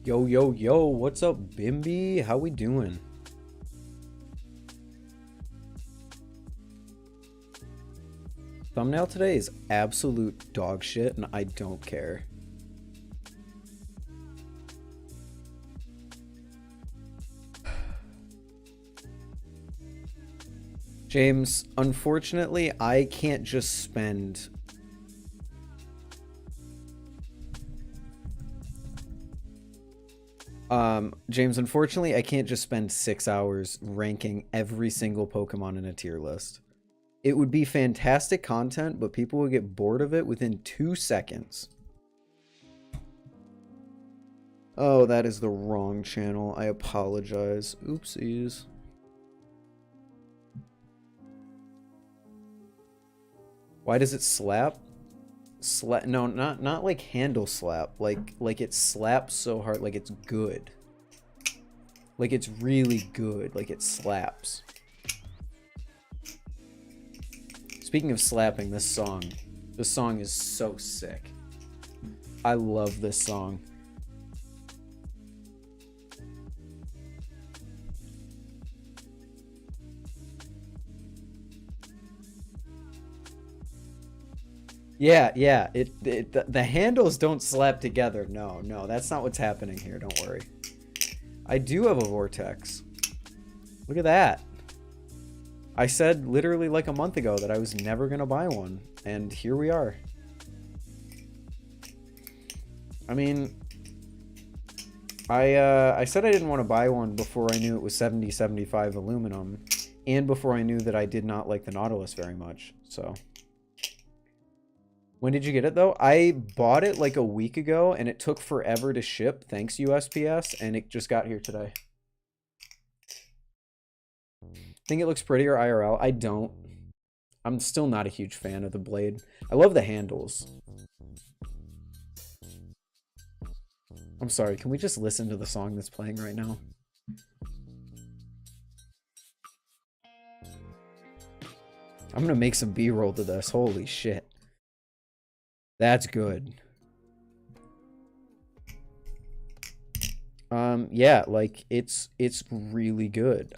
Yo, yo, yo, what's up, Bimby? How we doing? Thumbnail today is absolute dog shit, and I don't care. James, unfortunately, I can't just spend... James, unfortunately, I can't just spend 6 hours ranking every single Pokemon in a tier list. It would be fantastic content, but people would get bored of it within 2 seconds. Oh, that is the wrong channel. I apologize. Oopsies. Why does it slap? No, not like handle slap. Like it slaps so hard, like it's good. Like it's really good. Like it slaps. Speaking of slapping, this song is so sick. I love this song. Yeah, the handles don't slap together. No, that's not what's happening here. Don't worry. I do have a Vortex. Look at that. I said literally like a month ago that I was never gonna buy one, and here we are. I mean, I said I didn't want to buy one before I knew it was 70-75 aluminum, and before I knew that I did not like the Nautilus very much, so... When did you get it, though? I bought it like a week ago, and it took forever to ship, thanks USPS, and it just got here today. Think it looks prettier IRL? I don't. I'm still not a huge fan of the blade. I love the handles. I'm sorry, can we just listen to the song that's playing right now? I'm gonna make some B-roll to this. Holy shit. That's good. Yeah, like it's really good.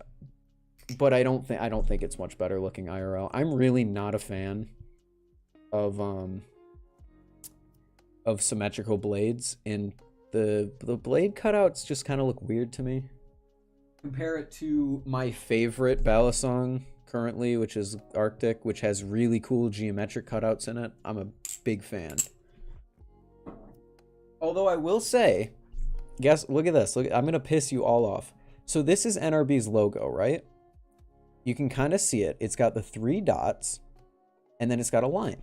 But I don't think it's much better looking IRL. I'm really not a fan of symmetrical blades, and the blade cutouts just kind of look weird to me. Compare it to my favorite balisong currently, which is Arctic, which has really cool geometric cutouts in it. I'm a big fan. Although I will say, look at this. I'm gonna piss you all off. So this is NRB's logo, right? You can kind of see it. It's got the 3 dots, and then it's got a line.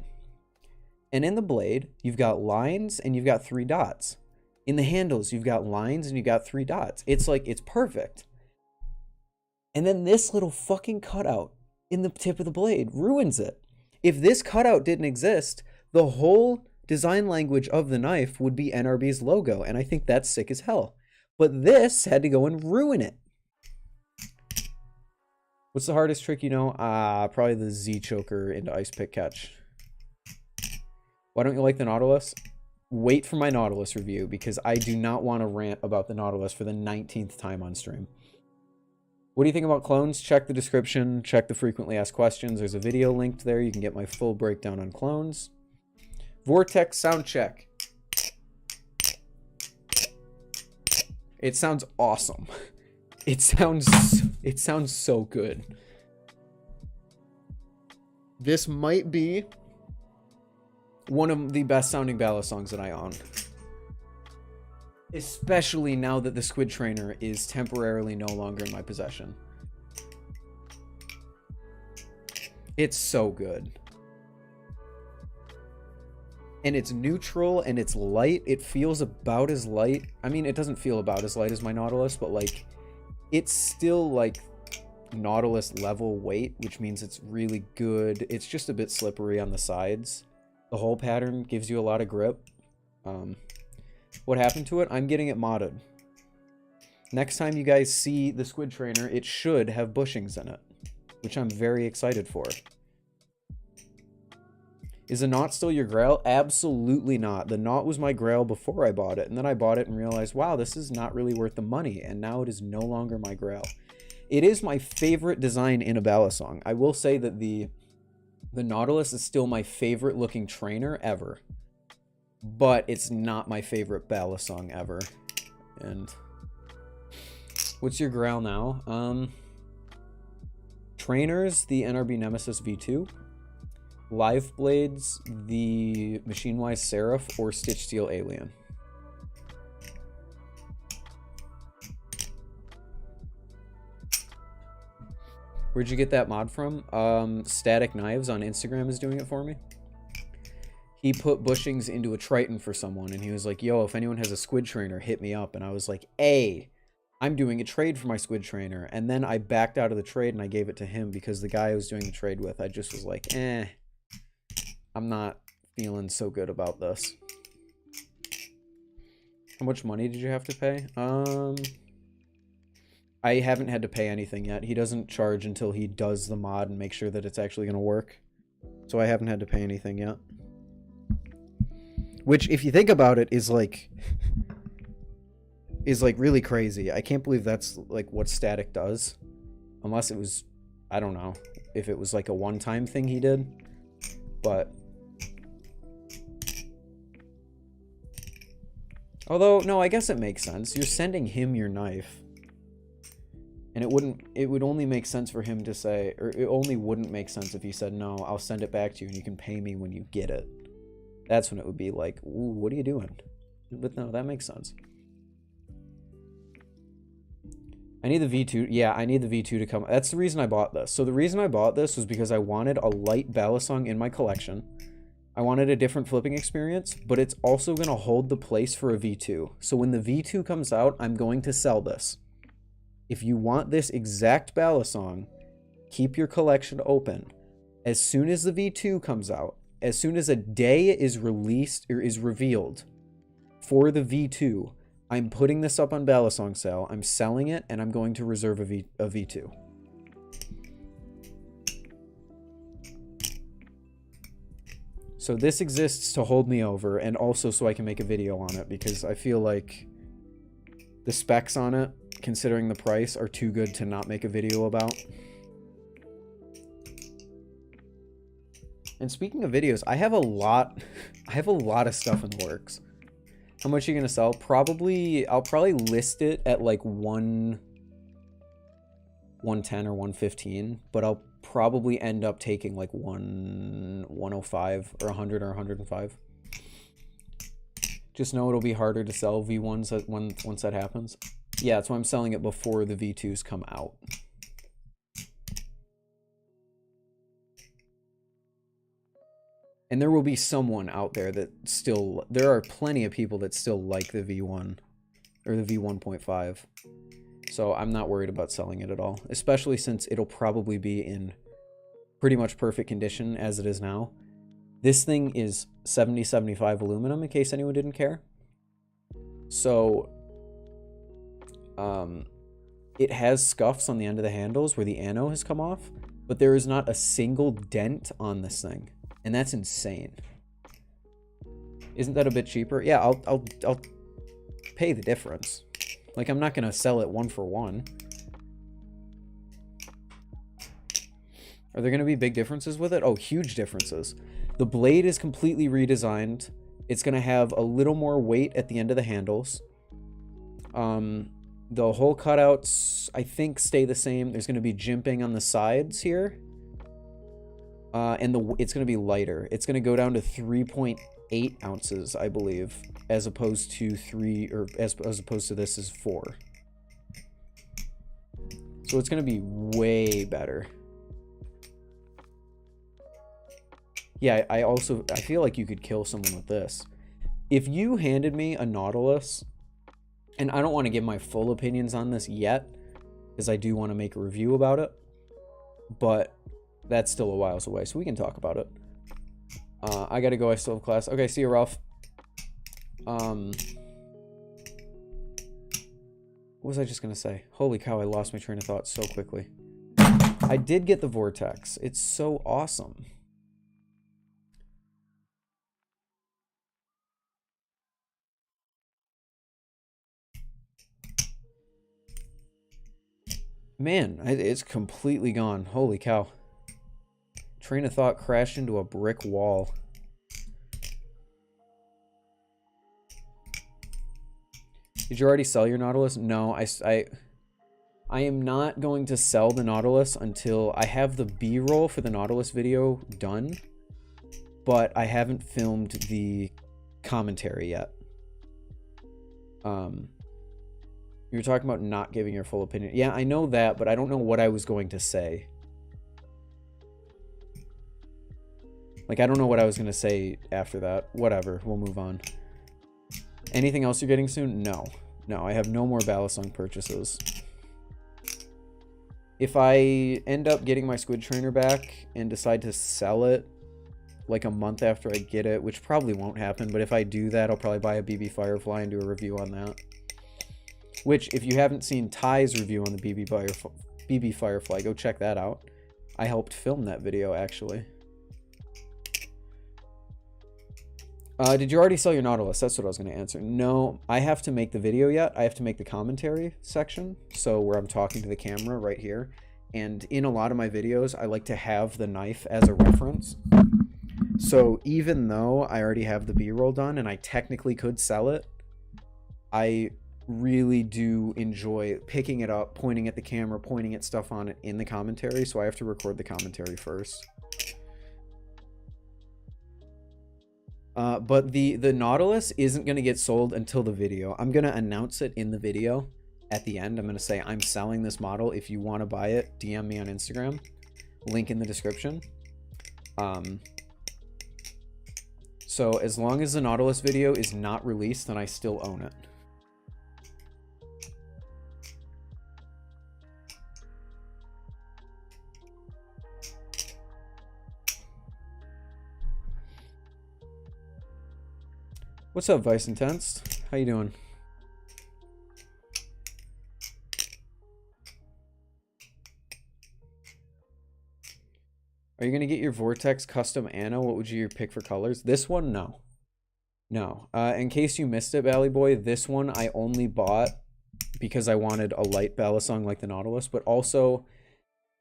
And in the blade, you've got lines and you've got 3 dots. In the handles, you've got lines and you've got 3 dots. It's like, it's perfect. And then this little fucking cutout in the tip of the blade ruins it. If this cutout didn't exist, the whole design language of the knife would be NRB's logo, and I think that's sick as hell. But this had to go and ruin it. What's the hardest trick you know? Probably the Z choker into ice pick catch. Why don't you like the Nautilus? Wait for my Nautilus review, because I do not want to rant about the Nautilus for the 19th time on stream. What do you think about clones? Check the description, check the frequently asked questions. There's a video linked there. You can get my full breakdown on clones. Vortex sound check. It sounds awesome. It sounds so good. This might be one of the best sounding balisongs that I own. Especially now that the Squid Trainer is temporarily no longer in my possession. It's so good. And it's neutral and it's light. It feels about as light. I mean, it doesn't feel about as light as my Nautilus, but like, it's still like Nautilus level weight, which means it's really good. It's just a bit slippery on the sides. The whole pattern gives you a lot of grip. What happened to it? I'm getting it modded. next time you guys see the squid trainer, it should have bushings in it, which I'm very excited for. Is the knot still your grail? Absolutely not. The knot was my grail before I bought it, and then I bought it and realized, wow, this is not really worth the money, and now it is no longer my grail. It is my favorite design in a balisong. I will say that the Nautilus is still my favorite looking trainer ever, but it's not my favorite balisong ever. And what's your grail now? Trainers, the NRB Nemesis V2. Live Blades, the Machine-Wise Seraph, or Stitch Steel Alien. Where'd you get that mod from? Static Knives on Instagram is doing it for me. He put bushings into a Triton for someone, and he was like, yo, if anyone has a squid trainer, hit me up. And I was like, hey, I'm doing a trade for my squid trainer. And then I backed out of the trade, and I gave it to him because the guy I was doing the trade with, I just was like, I'm not feeling so good about this. How much money did you have to pay? I haven't had to pay anything yet. He doesn't charge until he does the mod and make sure that it's actually going to work. So I haven't had to pay anything yet. Which, if you think about it, is like really crazy. I can't believe that's like what Static does. Unless it was, I don't know, if it was like a one-time thing he did. But although, no, I guess it makes sense. You're sending him your knife. And it would only make sense for him to say, or it only wouldn't make sense if he said, no, I'll send it back to you and you can pay me when you get it. That's when it would be like, ooh, what are you doing? But no, that makes sense. I need the V2. Yeah, I need the V2 to come. That's the reason I bought this. So the reason I bought this was because I wanted a light balisong in my collection. I wanted a different flipping experience, but it's also going to hold the place for a V2. So when the V2 comes out, I'm going to sell this. If you want this exact balisong, keep your collection open. As soon as the V2 comes out, as soon as a day is released or is revealed for the V2, I'm putting this up on balisong sale. I'm selling it, and I'm going to reserve a V2. So this exists to hold me over, and also so I can make a video on it, because I feel like the specs on it, considering the price, are too good to not make a video about. And speaking of videos, I have a lot of stuff in the works. How much are you gonna sell? I'll probably list it at like 110 or 115, but I'll probably end up taking like 105 or 100 or 105. Just know it'll be harder to sell V1s once that happens. Yeah, that's why I'm selling it before the V2s come out. And there will be someone out there that still... There are plenty of people that still like the V1 or the V1.5. So I'm not worried about selling it at all. Especially since it'll probably be in pretty much perfect condition as it is now. This thing is 70-75 aluminum, in case anyone didn't care. So... it has scuffs on the end of the handles where the ano has come off. But there is not a single dent on this thing. And that's insane. Isn't that a bit cheaper? Yeah, I'll pay the difference. Like, I'm not gonna sell it 1 for 1. Are there gonna be big differences with it? Oh, huge differences. The blade is completely redesigned. It's gonna have a little more weight at the end of the handles. The hole cutouts, I think, stay the same. There's gonna be jimping on the sides here. And it's going to be lighter. It's going to go down to 3.8 ounces, I believe, as opposed to 3, or as opposed to this is 4. So it's going to be way better. Yeah, I feel like you could kill someone with this. If you handed me a Nautilus, and I don't want to give my full opinions on this yet, because I do want to make a review about it, but that's still a whiles away, so we can talk about it. I gotta go, I still have class. Okay, see you, Ralph. What was I just going to say? Holy cow, I lost my train of thought so quickly. I did get the Vortex. It's so awesome. Man, it's completely gone. Holy cow. Train of thought crashed into a brick wall. Did you already sell your Nautilus? No, I am not going to sell the Nautilus until I have the B-roll for the Nautilus video done, but I haven't filmed the commentary yet. You were talking about not giving your full opinion. Yeah, I know that, but I don't know what I was going to say. Like, I don't know what I was going to say after that. Whatever, we'll move on. Anything else you're getting soon? No. No, I have no more balisong purchases. If I end up getting my squid trainer back and decide to sell it like a month after I get it, which probably won't happen, but if I do that, I'll probably buy a BB Firefly and do a review on that. Which, if you haven't seen Ty's review on the BB Firefly, go check that out. I helped film that video, actually. Did you already sell your Nautilus? That's what I was going to answer. No, I have to make the video yet. I have to make the commentary section, so where I'm talking to the camera right here. And in a lot of my videos, I like to have the knife as a reference. So even though I already have the B-roll done and I technically could sell it, I really do enjoy picking it up, pointing at the camera, pointing at stuff on it in the commentary, so I have to record the commentary first. But the Nautilus isn't going to get sold until the video. I'm going to announce it in the video at the end. I'm going to say, I'm selling this model. If you want to buy it, DM me on Instagram. Link in the description. So as long as the Nautilus video is not released, then I still own it. What's up, Vice Intense? How you doing? Are you going to get your Vortex custom Anno? What would you pick for colors? This one, no. No. In case you missed it, Bally Boy, this one I only bought because I wanted a light balisong like the Nautilus, but also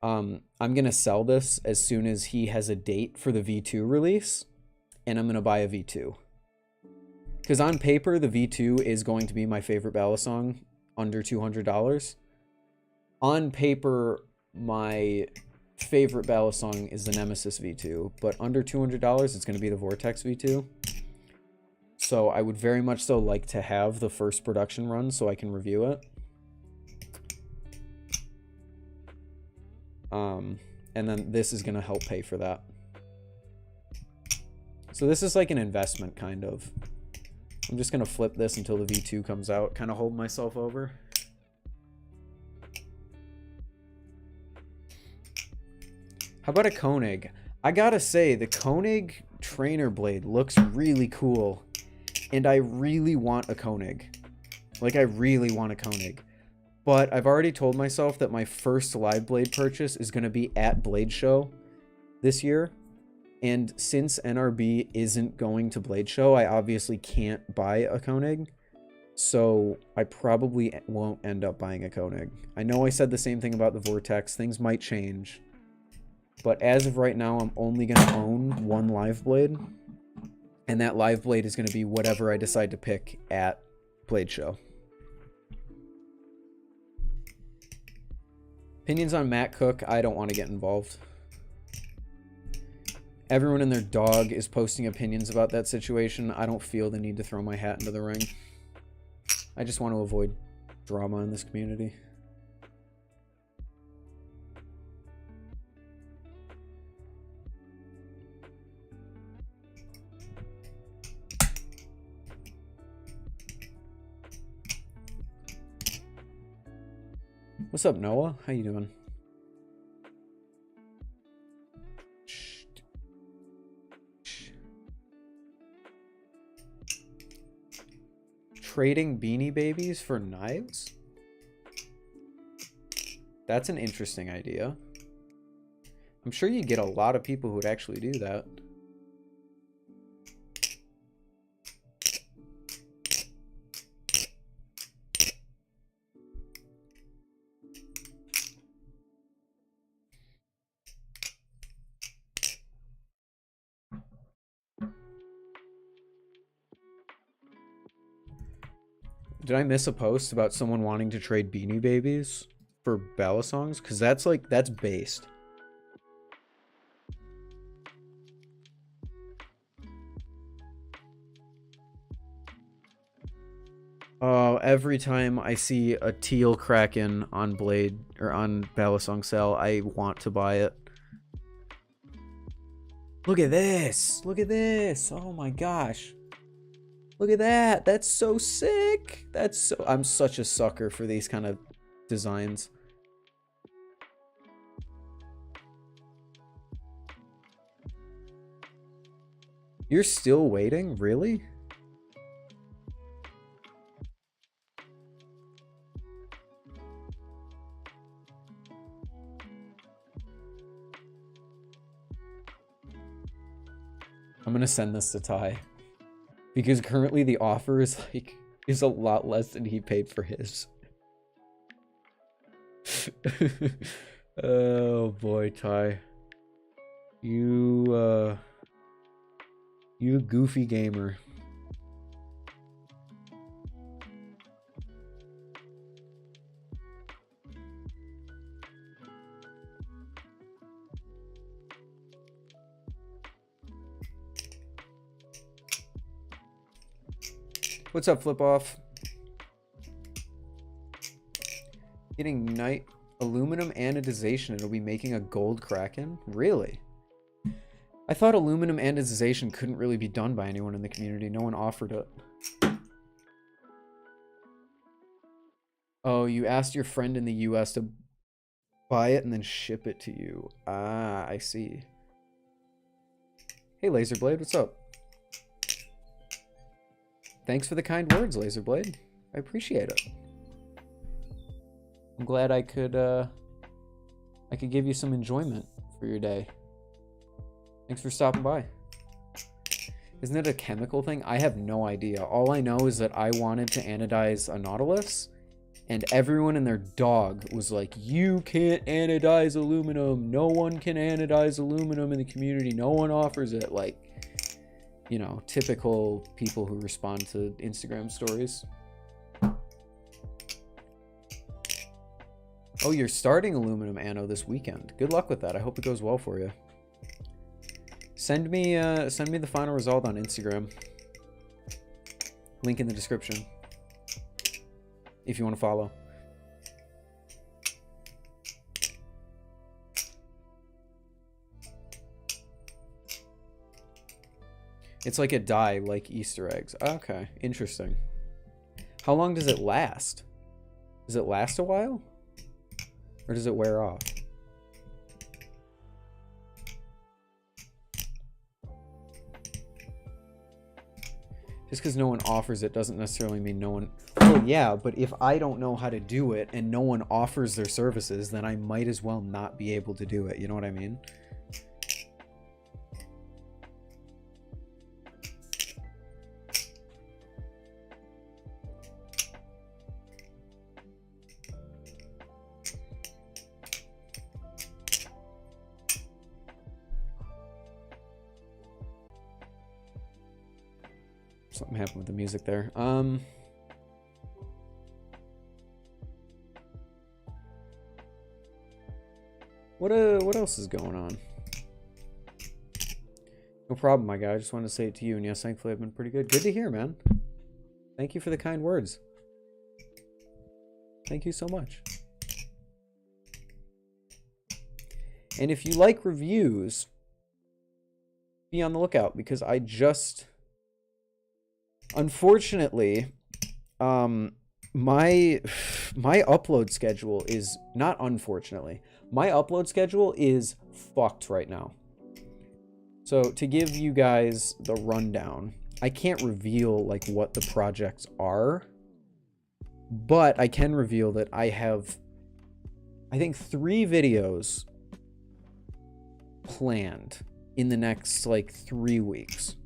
I'm going to sell this as soon as he has a date for the V2 release, and I'm going to buy a V2. Because on paper, the V2 is going to be my favorite balisong under $200. On paper, my favorite balisong is the Nemesis V2, but under $200, it's going to be the Vortex V2. So I would very much so like to have the first production run so I can review it. And then this is going to help pay for that. So this is like an investment, kind of. I'm just going to flip this until the V2 comes out, kind of hold myself over. How about a Koenig? I gotta say, the Koenig trainer blade looks really cool, and I really want a Koenig. Like, I really want a Koenig. But I've already told myself that my first live blade purchase is going to be at Blade Show this year. And since NRB isn't going to Blade Show, I obviously can't buy a Koenig. So I probably won't end up buying a Koenig. I know I said the same thing about the Vortex. Things might change. But as of right now, I'm only going to own one live blade. And that live blade is going to be whatever I decide to pick at Blade Show. Opinions on Matt Cook? I don't want to get involved. Everyone and their dog is posting opinions about that situation. I don't feel the need to throw my hat into the ring. I just want to avoid drama in this community. What's up, Noah? How you doing? Trading Beanie Babies for knives? That's an interesting idea. I'm sure you get a lot of people who would actually do that. Did I miss a post about someone wanting to trade Beanie Babies for Balisongs? Because that's like, that's based. Oh, every time I see a teal Kraken on Blade or on Balisong sale, I want to buy it. Look at this! Look at this! Oh my gosh. Look at that! That's so sick! That's so... I'm such a sucker for these kind of designs. You're still waiting? Really? I'm gonna send this to Ty. Because currently the offer is like, is a lot less than he paid for his. Oh boy, Ty. You goofy gamer. What's up, Flip Off? Getting night aluminum anodization. It'll be making a gold Kraken? Really? I thought aluminum anodization couldn't really be done by anyone in the community. No one offered it. Oh, you asked your friend in the US to buy it and then ship it to you. Ah, I see. Hey, Laserblade, what's up? Thanks for the kind words, Laserblade. I appreciate it. I'm glad I could give you some enjoyment for your day. Thanks for stopping by. Isn't it a chemical thing? I have no idea. All I know is that I wanted to anodize a Nautilus, and everyone and their dog was like, you can't anodize aluminum. No one can anodize aluminum in the community. No one offers it. Like, you know, typical people who respond to Instagram stories. Oh, you're starting aluminum anno this weekend. Good luck with that. I hope it goes well for you. Send me the final result on Instagram. Link in the description. If you want to follow. It's like a dye, like Easter eggs. Okay, interesting. How long does it last? Does it last a while? Or does it wear off? Just because no one offers it doesn't necessarily mean no one... Well, yeah, but if I don't know how to do it and no one offers their services, then I might as well not be able to do it. You know what I mean? Something happened with the music there. What else is going on? No problem, my guy. I just wanted to say it to you, and yes, thankfully I've been pretty good. Good to hear, man. Thank you for the kind words. Thank you so much. And if you like reviews, be on the lookout, because I just... Unfortunately, my upload schedule is not unfortunately. My upload schedule is fucked right now. So to give you guys the rundown, I can't reveal like what the projects are, but I can reveal that I have I think 3 videos planned in the next like 3 weeks.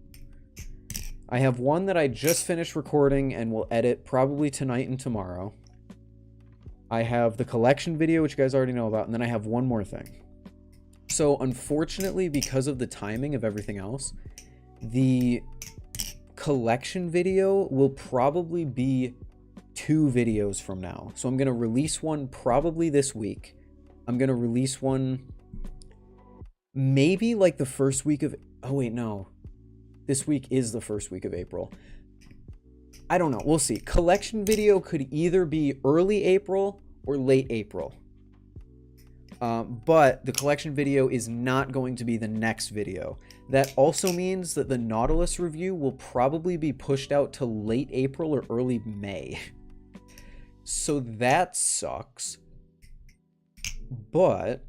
I have one that I just finished recording and will edit probably tonight and tomorrow. I have the collection video, which you guys already know about, and then I have one more thing. So unfortunately, because of the timing of everything else, the collection video will probably be 2 videos from now. So I'm going to release one probably this week. I'm going to release one maybe like the first week of... Oh, wait, no. This week is the first week of April. I don't know. We'll see. Collection video could either be early April or late April. But the collection video is not going to be the next video. That also means that the Nautilus review will probably be pushed out to late April or early May. So that sucks. But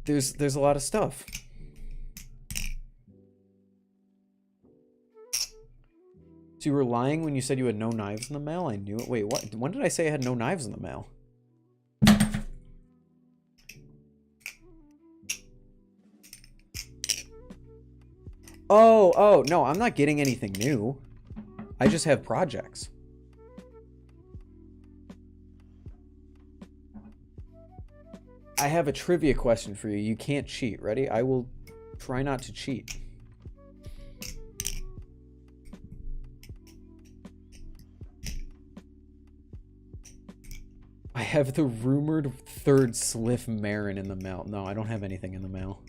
there's a lot of stuff. So you were lying when you said you had no knives in the mail? I knew it. Wait, what? When did I say I had no knives in the mail? Oh, no, I'm not getting anything new. I just have projects. I have a trivia question for you. You can't cheat. Ready? I will try not to cheat. I have the rumored 3rd Sliff Marin in the mail. No, I don't have anything in the mail.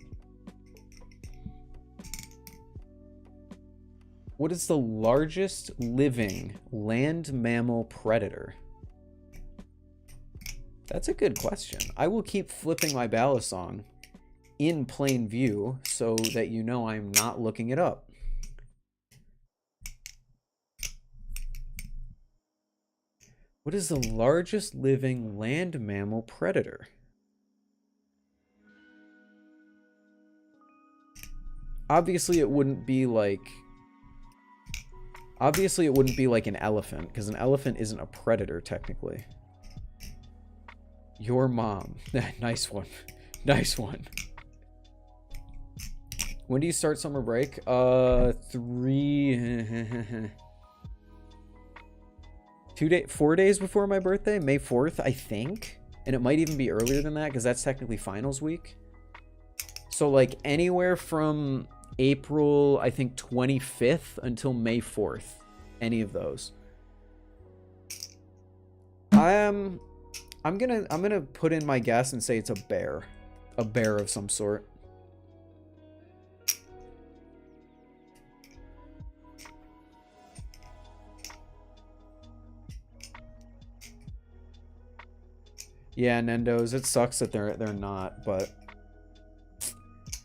What is the largest living land mammal predator? That's a good question. I will keep flipping my balisong in plain view so that you know I'm not looking it up. What is the largest living land mammal predator? Obviously, it wouldn't be like... Obviously, it wouldn't be like an elephant, because an elephant isn't a predator, technically. Your mom. Nice one. Nice one. When do you start summer break? 4 days before my birthday, May 4th, I think. And it might even be earlier than that, because that's technically finals week. So, like, anywhere from April, I think, 25th until May 4th. Any of those. I'm gonna put in my guess and say it's a bear. A bear of some sort. Yeah, Nendos, it sucks that they're not, but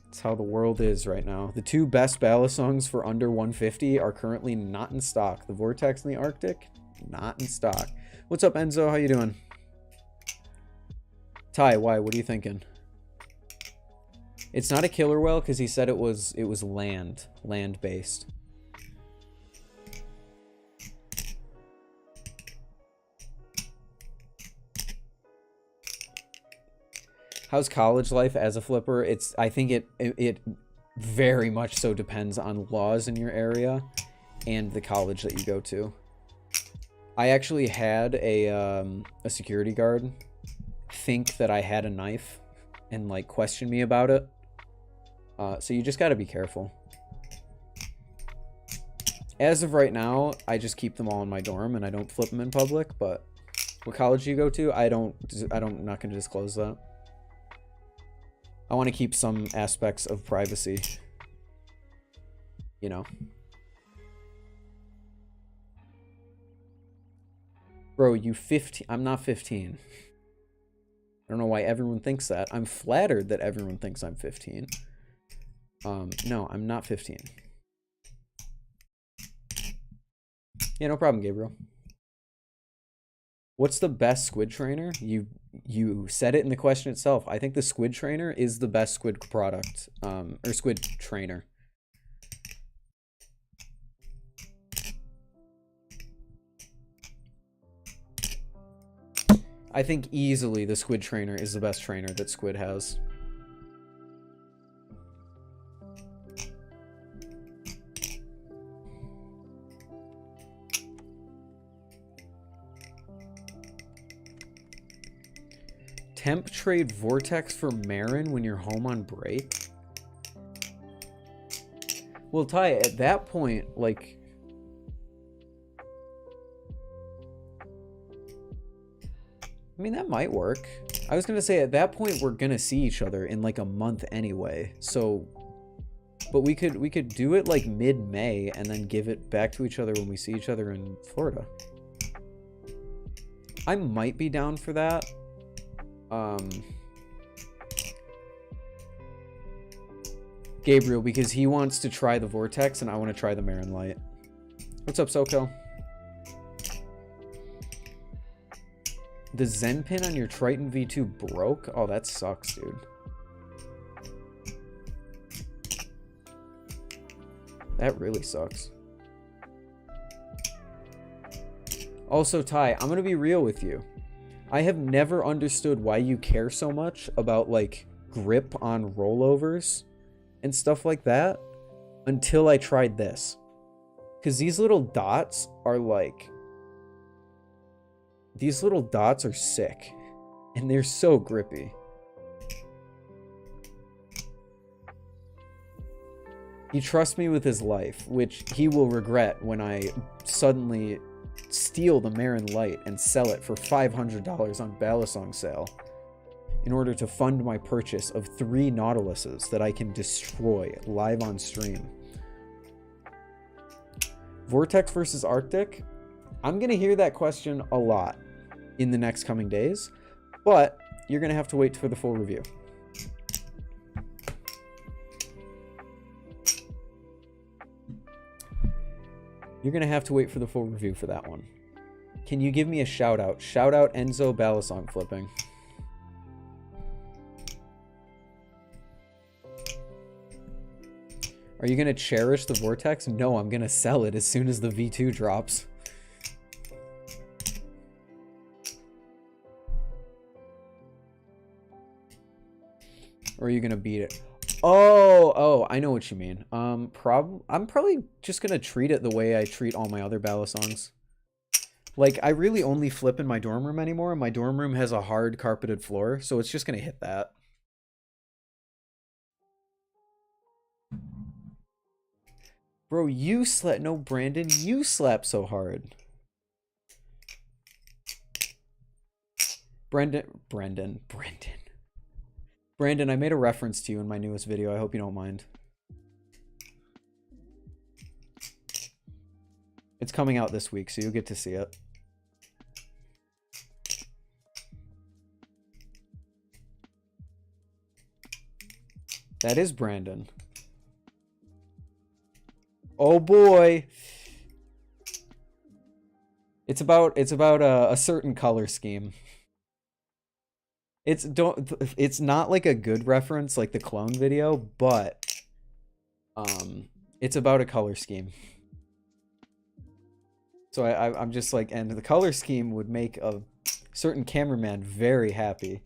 it's how the world is right now. The 2 best balisongs for under 150 are currently not in stock. The Vortex and the Arctic, not in stock. What's up, Enzo? How you doing? Ty, why? What are you thinking? It's not a killer whale because he said it was land-based. How's college life as a flipper? I think it very much so depends on laws in your area and the college that you go to. I actually had a security guard think that I had a knife and like question me about it. So you just got to be careful. As of right now, I just keep them all in my dorm and I don't flip them in public. But what college do you go to? I'm not going to disclose that. I want to keep some aspects of privacy, you know. Bro, you 15. I'm not 15. I don't know why everyone thinks that. I'm flattered that everyone thinks I'm 15. No, I'm not 15. Yeah, no problem, Gabriel. What's the best squid trainer? You said it in the question itself. I think the squid trainer is the best squid product, or squid trainer. I think easily the Squid trainer is the best trainer that Squid has. Temp trade Vortex for Marin when you're home on break? Well, Ty, at that point, like... I mean, that might work. I was going to say, at that point, we're going to see each other in, like, a month anyway. So... But we could do it, like, mid-May and then give it back to each other when we see each other in Florida. I might be down for that. Gabriel, because he wants to try the Vortex and I want to try the Marin Light. What's up, Soko? The Zen pin on your Triton V2 broke? Oh, that sucks, dude. That really sucks. Also, Ty, I'm going to be real with you. I have never understood why you care so much about, like, grip on rollovers and stuff like that until I tried this. Because these little dots are, like... These little dots are sick. And they're so grippy. He trusts me with his life, which he will regret when I suddenly... steal the Marin Light and sell it for $500 on balisong sale in order to fund my purchase of 3 Nautiluses that I can destroy live on stream. Vortex versus Arctic? I'm going to hear that question a lot in the next coming days, but you're going to have to wait for the full review. You're going to have to wait for the full review for that one. Can you give me a shout out? Shout out Enzo Balisong flipping. Are you going to cherish the Vortex? No, I'm going to sell it as soon as the V2 drops. Or are you going to beat it? Oh, I know what you mean. I'm probably just gonna treat it the way I treat all my other Balisongs. Like, I really only flip in my dorm room anymore. My dorm room has a hard carpeted floor, so it's just gonna hit that. Bro, you slap. No, Brandon, you slap so hard. Brandon, I made a reference to you in my newest video. I hope you don't mind. It's coming out this week, so you'll get to see it. That is Brandon. Oh boy. It's about a certain color scheme. It's not like a good reference like the clone video, but it's about a color scheme. So I'm just like, and the color scheme would make a certain cameraman very happy.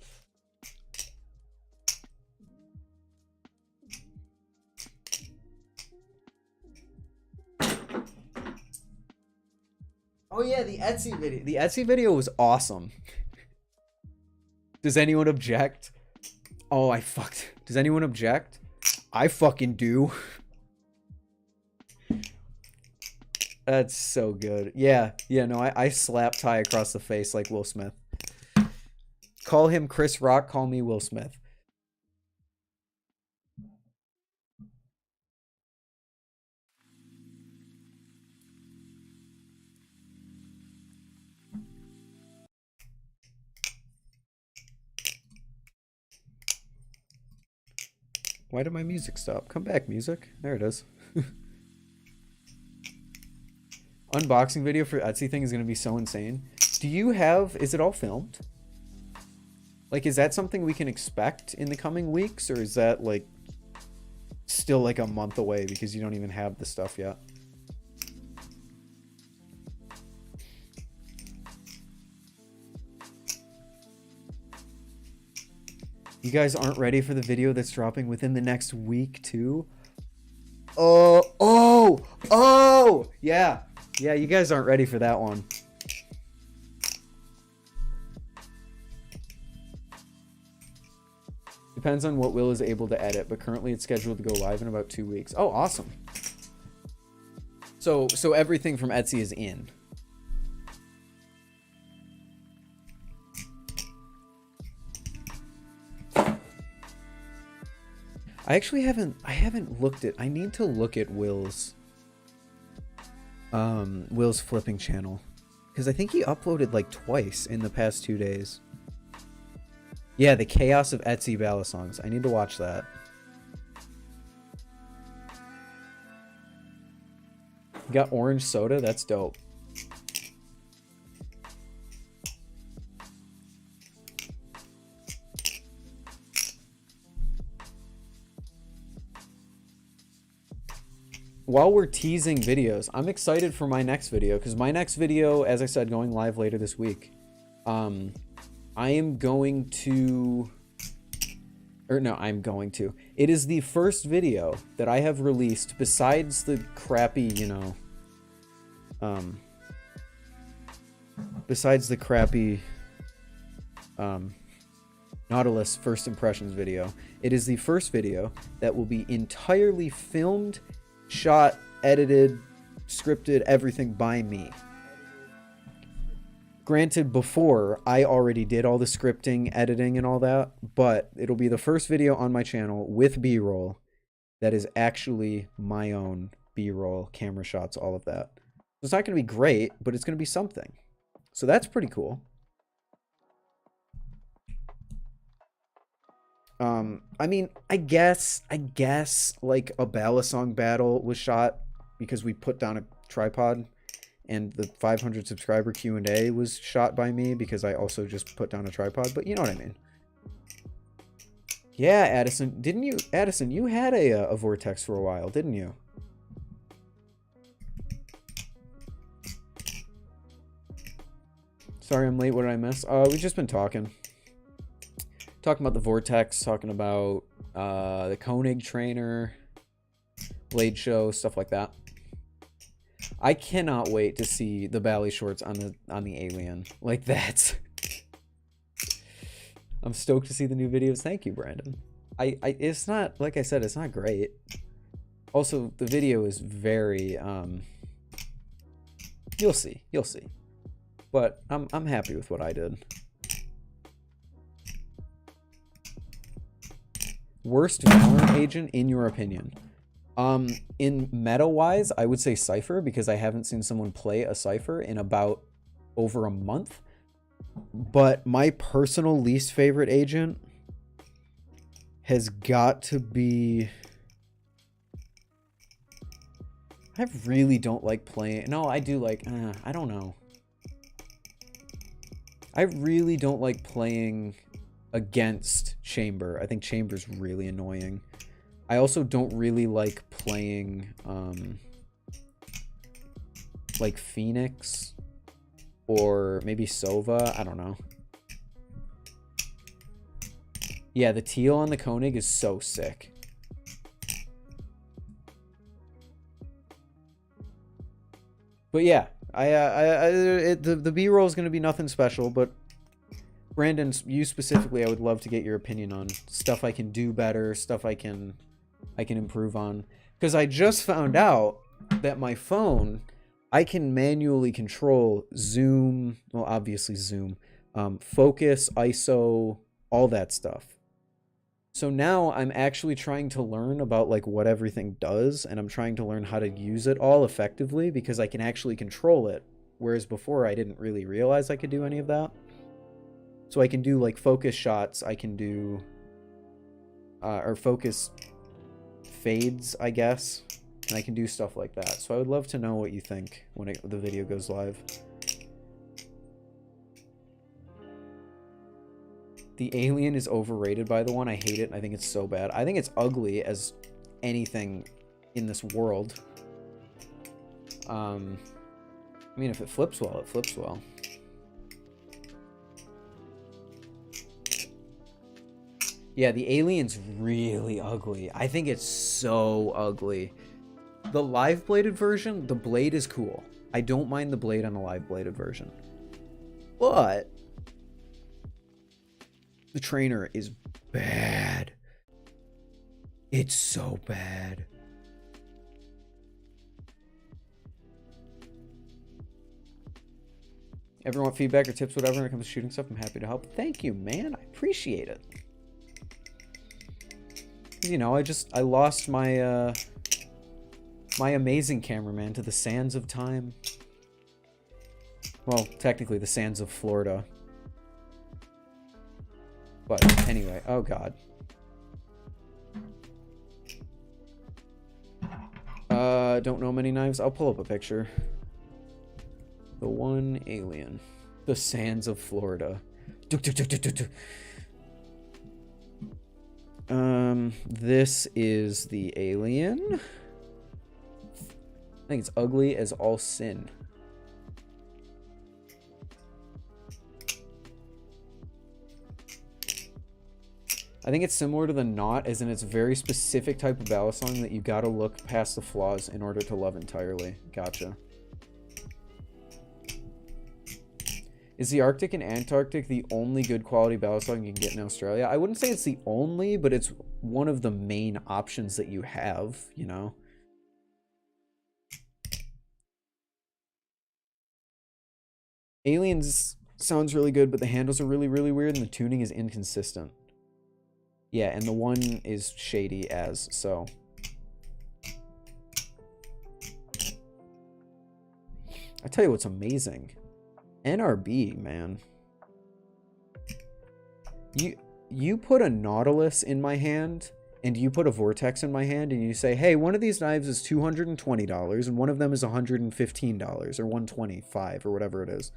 Oh yeah, the Etsy video. The Etsy video was awesome. Does anyone object? Oh, I fucked. Does anyone object? I fucking do. That's so good. Yeah, no, I slap Ty across the face like Will Smith. Call him Chris Rock, call me Will Smith. Why did my music stop? Come back, music. There it is. Unboxing video for Etsy thing is going to be so insane. Do you have... Is it all filmed? Like, is that something we can expect in the coming weeks? Or is that, like, still, like, a month away because you don't even have the stuff yet? You guys aren't ready for the video that's dropping within the next week too? Oh! Yeah. Yeah, you guys aren't ready for that one. Depends on what Will is able to edit, but currently it's scheduled to go live in about 2 weeks. Oh, awesome. So everything from Etsy is in. I actually haven't looked at, I need to look at Will's flipping channel, because I think he uploaded like twice in the past 2 days. Yeah, the chaos of Etsy balisongs. I need to watch that. You got orange soda? That's dope. While we're teasing videos, I'm excited for my next video, because my next video, as I said, going live later this week. I am going to, or no, I'm going to. It is the first video that I have released besides the crappy, you know, besides the crappy Nautilus first impressions video. It is the first video that will be entirely filmed, shot, edited, scripted, everything by me. Granted, before, I already did all the scripting, editing, and all that, but it'll be the first video on my channel with B-roll that is actually my own B-roll, camera shots, all of that. It's not going to be great, but it's going to be something. So that's pretty cool. I mean, I guess, like, a balisong battle was shot because we put down a tripod. And the 500 subscriber Q&A was shot by me because I also just put down a tripod. But you know what I mean. Yeah, Addison. Didn't you... Addison, you had a Vortex for a while, didn't you? Sorry I'm late. What did I miss? We've just been talking. Talking about the Vortex. Talking about the Koenig trainer. Blade show. Stuff like that. I cannot wait to see the Bally shorts on the alien. Like that. I'm stoked to see the new videos. Thank you, Brandon. It's not, like I said, it's not great. Also, the video is very you'll see. But I'm happy with what I did. Worst Valorant agent in your opinion? In meta-wise, I would say Cypher, because I haven't seen someone play a Cypher in about over a month. But my personal least favorite agent has got to be... I really don't like playing... No, I do like... I don't know. I really don't like playing against Chamber. I think Chamber's really annoying. I also don't really like playing, like Phoenix or maybe Sova. I don't know. Yeah, the teal on the Koenig is so sick. But yeah, the B-roll is going to be nothing special, but Brandon, you specifically, I would love to get your opinion on stuff I can do better, stuff I can improve on, because I just found out that my phone, I can manually control zoom, well, obviously zoom, focus, ISO, all that stuff. So now I'm actually trying to learn about like what everything does, and I'm trying to learn how to use it all effectively because I can actually control it, whereas before I didn't really realize I could do any of that. So I can do like focus shots, I can do or focus fades, I guess, and I can do stuff like that. So I would love to know what you think when the video goes live. The alien is overrated by the one. I hate it. I think it's so bad. I think it's ugly as anything in this world. I mean, if it flips well, it flips well. Yeah, the alien's really ugly. I think it's so ugly. The live bladed version, the blade is cool. I don't mind the blade on the live bladed version. But the trainer is bad. It's so bad. Ever want feedback or tips, whatever, when it comes to shooting stuff? I'm happy to help. Thank you, man. I appreciate it. You know, I lost my my amazing cameraman to the sands of time. Well, technically the sands of Florida. But anyway, oh god. Don't know many knives. I'll pull up a picture. The one alien. The sands of Florida. This is the alien. I think it's ugly as all sin. I think it's similar to the knot, as in it's a very specific type of balisong that you gotta look past the flaws in order to love entirely. Gotcha. Is the Arctic and Antarctic the only good quality balisong you can get in Australia? I wouldn't say it's the only, but it's one of the main options that you have, you know? Aliens sounds really good, but the handles are really, really weird and the tuning is inconsistent. Yeah, and the one is shady as, so. I tell you what's amazing. NRB, man. You put a Nautilus in my hand, and you put a Vortex in my hand, and you say, hey, one of these knives is $220, and one of them is $115, or $125, or whatever it is.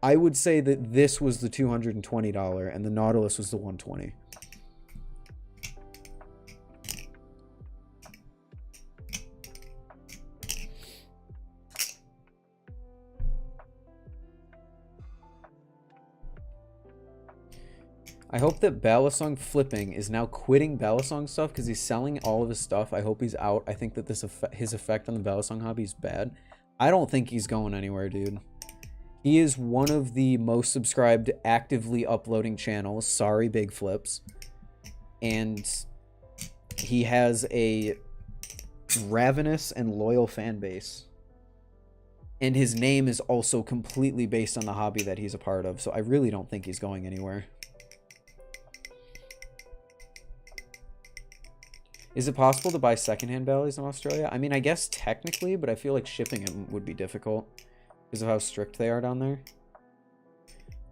I would say that this was the $220, and the Nautilus was the $120. I hope that Balisong Flipping is now quitting Balisong stuff because he's selling all of his stuff. I hope he's out. I think that his effect on the Balisong hobby is bad. I don't think he's going anywhere, dude. He is one of the most subscribed, actively uploading channels. Sorry, Big Flips. And he has a ravenous and loyal fan base. And his name is also completely based on the hobby that he's a part of. So I really don't think he's going anywhere. Is it possible to buy secondhand Ballys in Australia? I mean, I guess technically, but I feel like shipping them would be difficult because of how strict they are down there.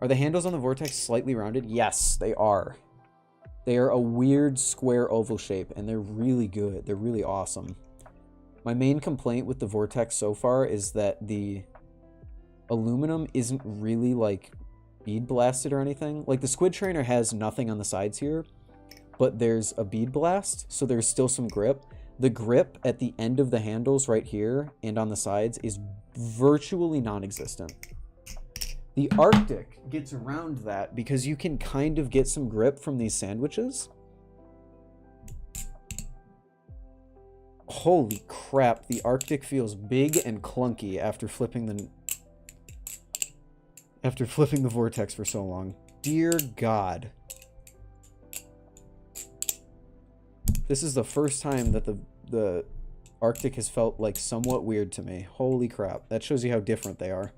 Are the handles on the Vortex slightly rounded? Yes, they are. They are a weird square oval shape, and they're really good. They're really awesome. My main complaint with the Vortex so far is that the aluminum isn't really, like, bead blasted or anything. Like, the Squid Trainer has nothing on the sides here, but there's a bead blast, so there's still some grip. The grip at the end of the handles right here and on the sides is virtually non-existent. The Arctic gets around that because you can kind of get some grip from these sandwiches. Holy crap, the Arctic feels big and clunky after flipping the Vortex for so long. Dear God. This is the first time that the Arctic has felt like somewhat weird to me. Holy crap. That shows you how different they are.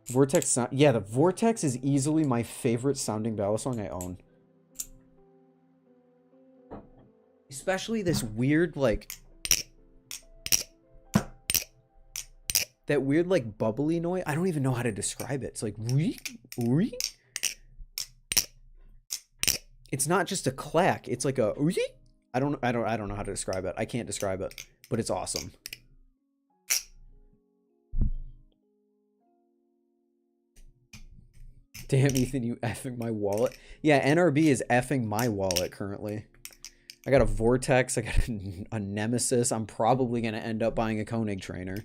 Vortex, yeah, the Vortex is easily my favorite sounding Balisong I own. Especially this weird, like, that weird, like, bubbly noise. I don't even know how to describe it. It's like, reek, reek. It's not just a clack. It's like a, I don't know how to describe it. I can't describe it, but it's awesome. Damn, Ethan, you effing my wallet. Yeah, NRB is effing my wallet currently. I got a Vortex. I got a Nemesis. I'm probably going to end up buying a Koenig trainer.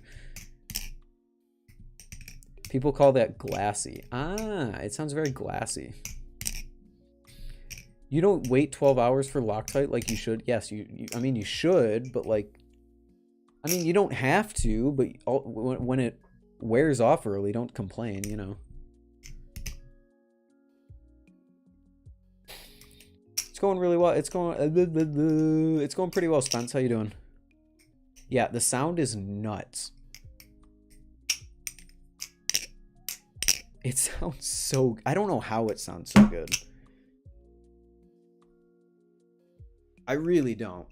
People call that glassy. Ah, it sounds very glassy. You don't wait 12 hours for Loctite like you should. Yes, I mean, you should, but like, I mean, you don't have to, but when it wears off early, don't complain, you know. It's going really well. It's going pretty well, Spence. How you doing? Yeah, the sound is nuts. It sounds so... I don't know how it sounds so good. I really don't.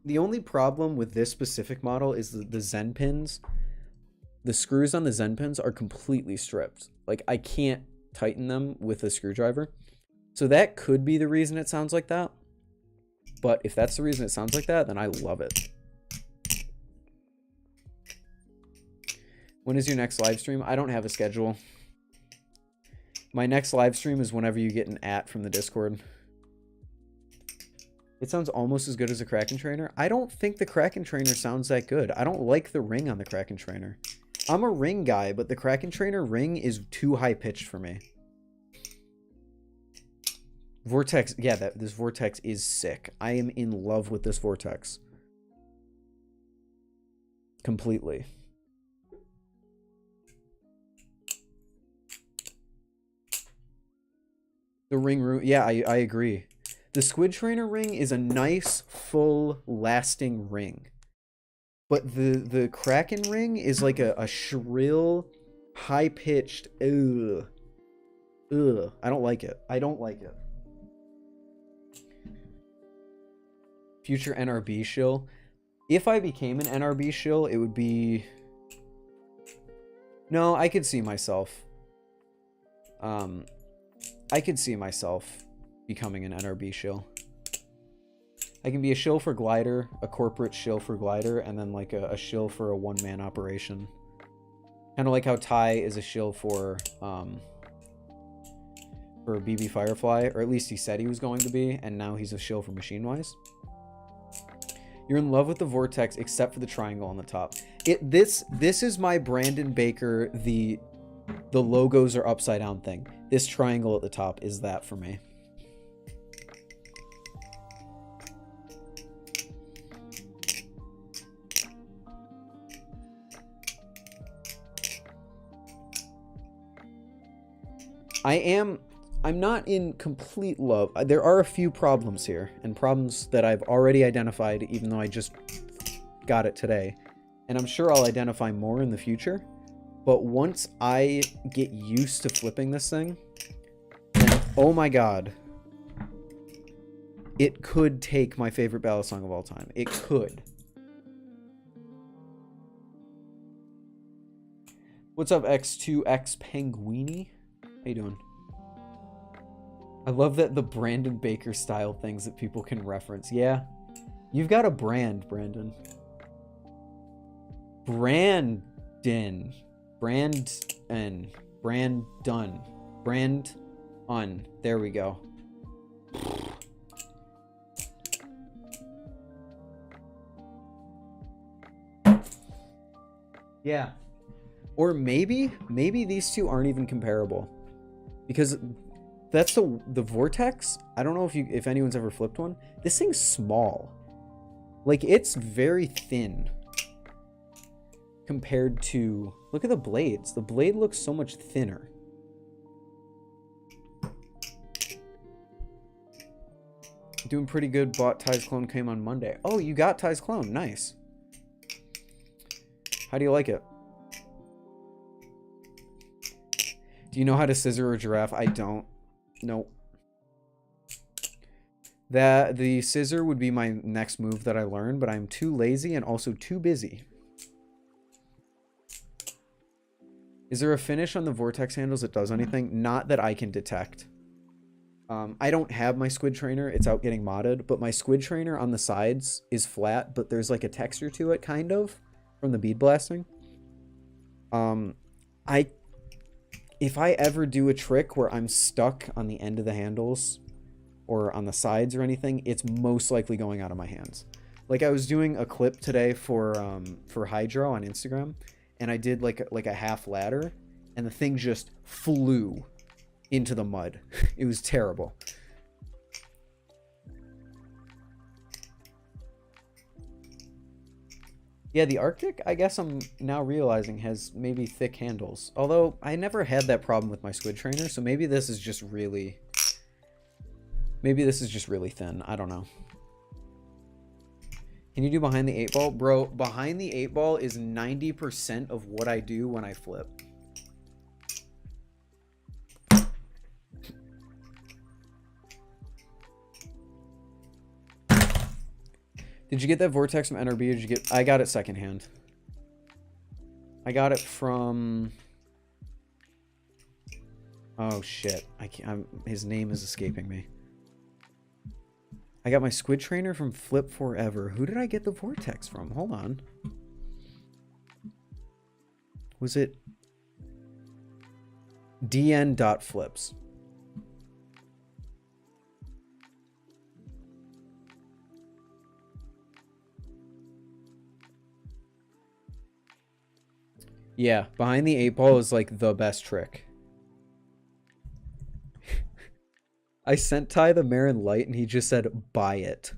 The only problem with this specific model is the Zen pins. The screws on the Zen pins are completely stripped. Like, I can't tighten them with a screwdriver. So that could be the reason it sounds like that. But if that's the reason it sounds like that, then I love it. When is your next live stream? I don't have a schedule. My next live stream is whenever you get an @ from the Discord. It sounds almost as good as a Kraken trainer. I don't think the Kraken trainer sounds that good. I don't like the ring on the Kraken trainer. I'm a ring guy, but the Kraken trainer ring is too high pitched for me. Vortex, yeah, this Vortex is sick. I am in love with this Vortex. Completely. The ring, yeah, I agree. The Squid Trainer ring is a nice, full, lasting ring. But the Kraken ring is like a shrill, high-pitched, ugh. Ugh. I don't like it. I don't like it. Future NRB shill. If I became an NRB shill, it would be... No, I could see myself. I could see myself becoming an NRB shill. I can be a shill for Glidr, a corporate shill for Glidr, and then like a shill for a one-man operation. Kind of like how Ty is a shill for BB Firefly, or at least he said he was going to be, and now he's a shill for Machine Wise. You're in love with the Vortex, except for the triangle on the top. This is my Brandon Baker, the logos are upside down thing. This triangle at the top is that for me. I'm not in complete love. There are a few problems here, and problems that I've already identified, even though I just got it today. And I'm sure I'll identify more in the future. But once I get used to flipping this thing, then, oh my god, it could take my favorite balisong of all time. It could. What's up, X2X Penguini? How you doing? I love that the Brandon Baker style things that people can reference. Yeah, you've got a brand, Brandon. Brandon. Brandon. Brand-un. There we go. Yeah. Or maybe these two aren't even comparable. Because that's the Vortex. I don't know if anyone's ever flipped one. This thing's small. Like, it's very thin compared to... Look at the blades. The blade looks so much thinner. Doing pretty good. Bought Ty's clone, came on Monday. Oh, you got Ty's clone. Nice. How do you like it? Do you know how to scissor a giraffe? I don't. Nope. The scissor would be my next move that I learned, but I'm too lazy and also too busy. Is there a finish on the Vortex handles that does anything? Not that I can detect. I don't have my squid trainer. It's out getting modded, but my squid trainer on the sides is flat, but there's like a texture to it, kind of, from the bead blasting. If I ever do a trick where I'm stuck on the end of the handles or on the sides or anything, it's most likely going out of my hands. Like, I was doing a clip today for Hydro on Instagram, and I did like a half ladder, and the thing just flew into the mud. It was terrible. Yeah, the Arctic, I guess I'm now realizing, has maybe thick handles. Although, I never had that problem with my squid trainer, so maybe this is just really... Maybe this is just really thin. I don't know. Can you do behind the 8-ball? Bro, behind the 8-ball is 90% of what I do when I flip. Did you get that Vortex from NRB or did you get... I got it secondhand. I got it from... Oh, shit. I can't... his name is escaping me. I got my squid trainer from Flip Forever. Who did I get the Vortex from? Hold on. Was it... dn.flips. Yeah, behind the 8-ball is like the best trick. I sent Ty the Marin Light and he just said, buy it.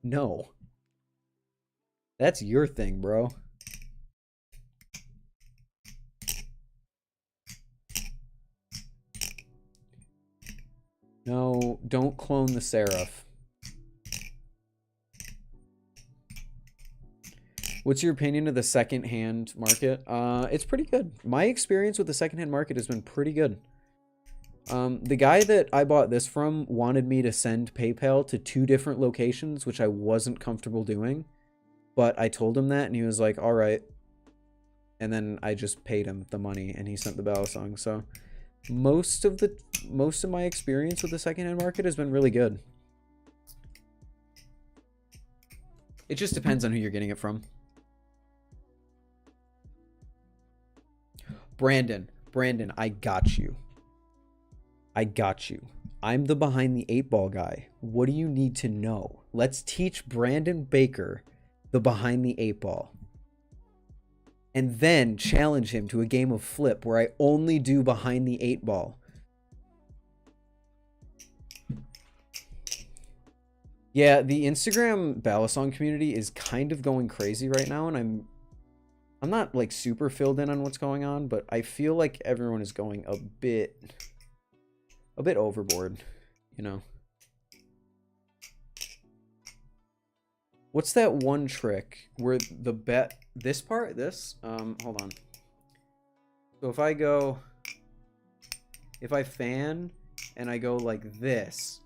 No. That's your thing, bro. No, don't clone the Seraph. What's your opinion of the second-hand market? It's pretty good. My experience with the second-hand market has been pretty good. The guy that I bought this from wanted me to send PayPal to 2 different locations, which I wasn't comfortable doing. But I told him that, and he was like, all right. And then I just paid him the money, and he sent the balisong. So most of my experience with the second-hand market has been really good. It just depends on who you're getting it from. Brandon, I got you. I got you. I'm the behind the 8-ball guy. What do you need to know? Let's teach Brandon Baker the behind the 8-ball. And then challenge him to a game of Flip where I only do behind the 8-ball. Yeah, the Instagram balisong community is kind of going crazy right now, and I'm not like super filled in on what's going on, but I feel like everyone is going a bit overboard, you know. What's that one trick where the bet this part, hold on. So if I fan and I go like this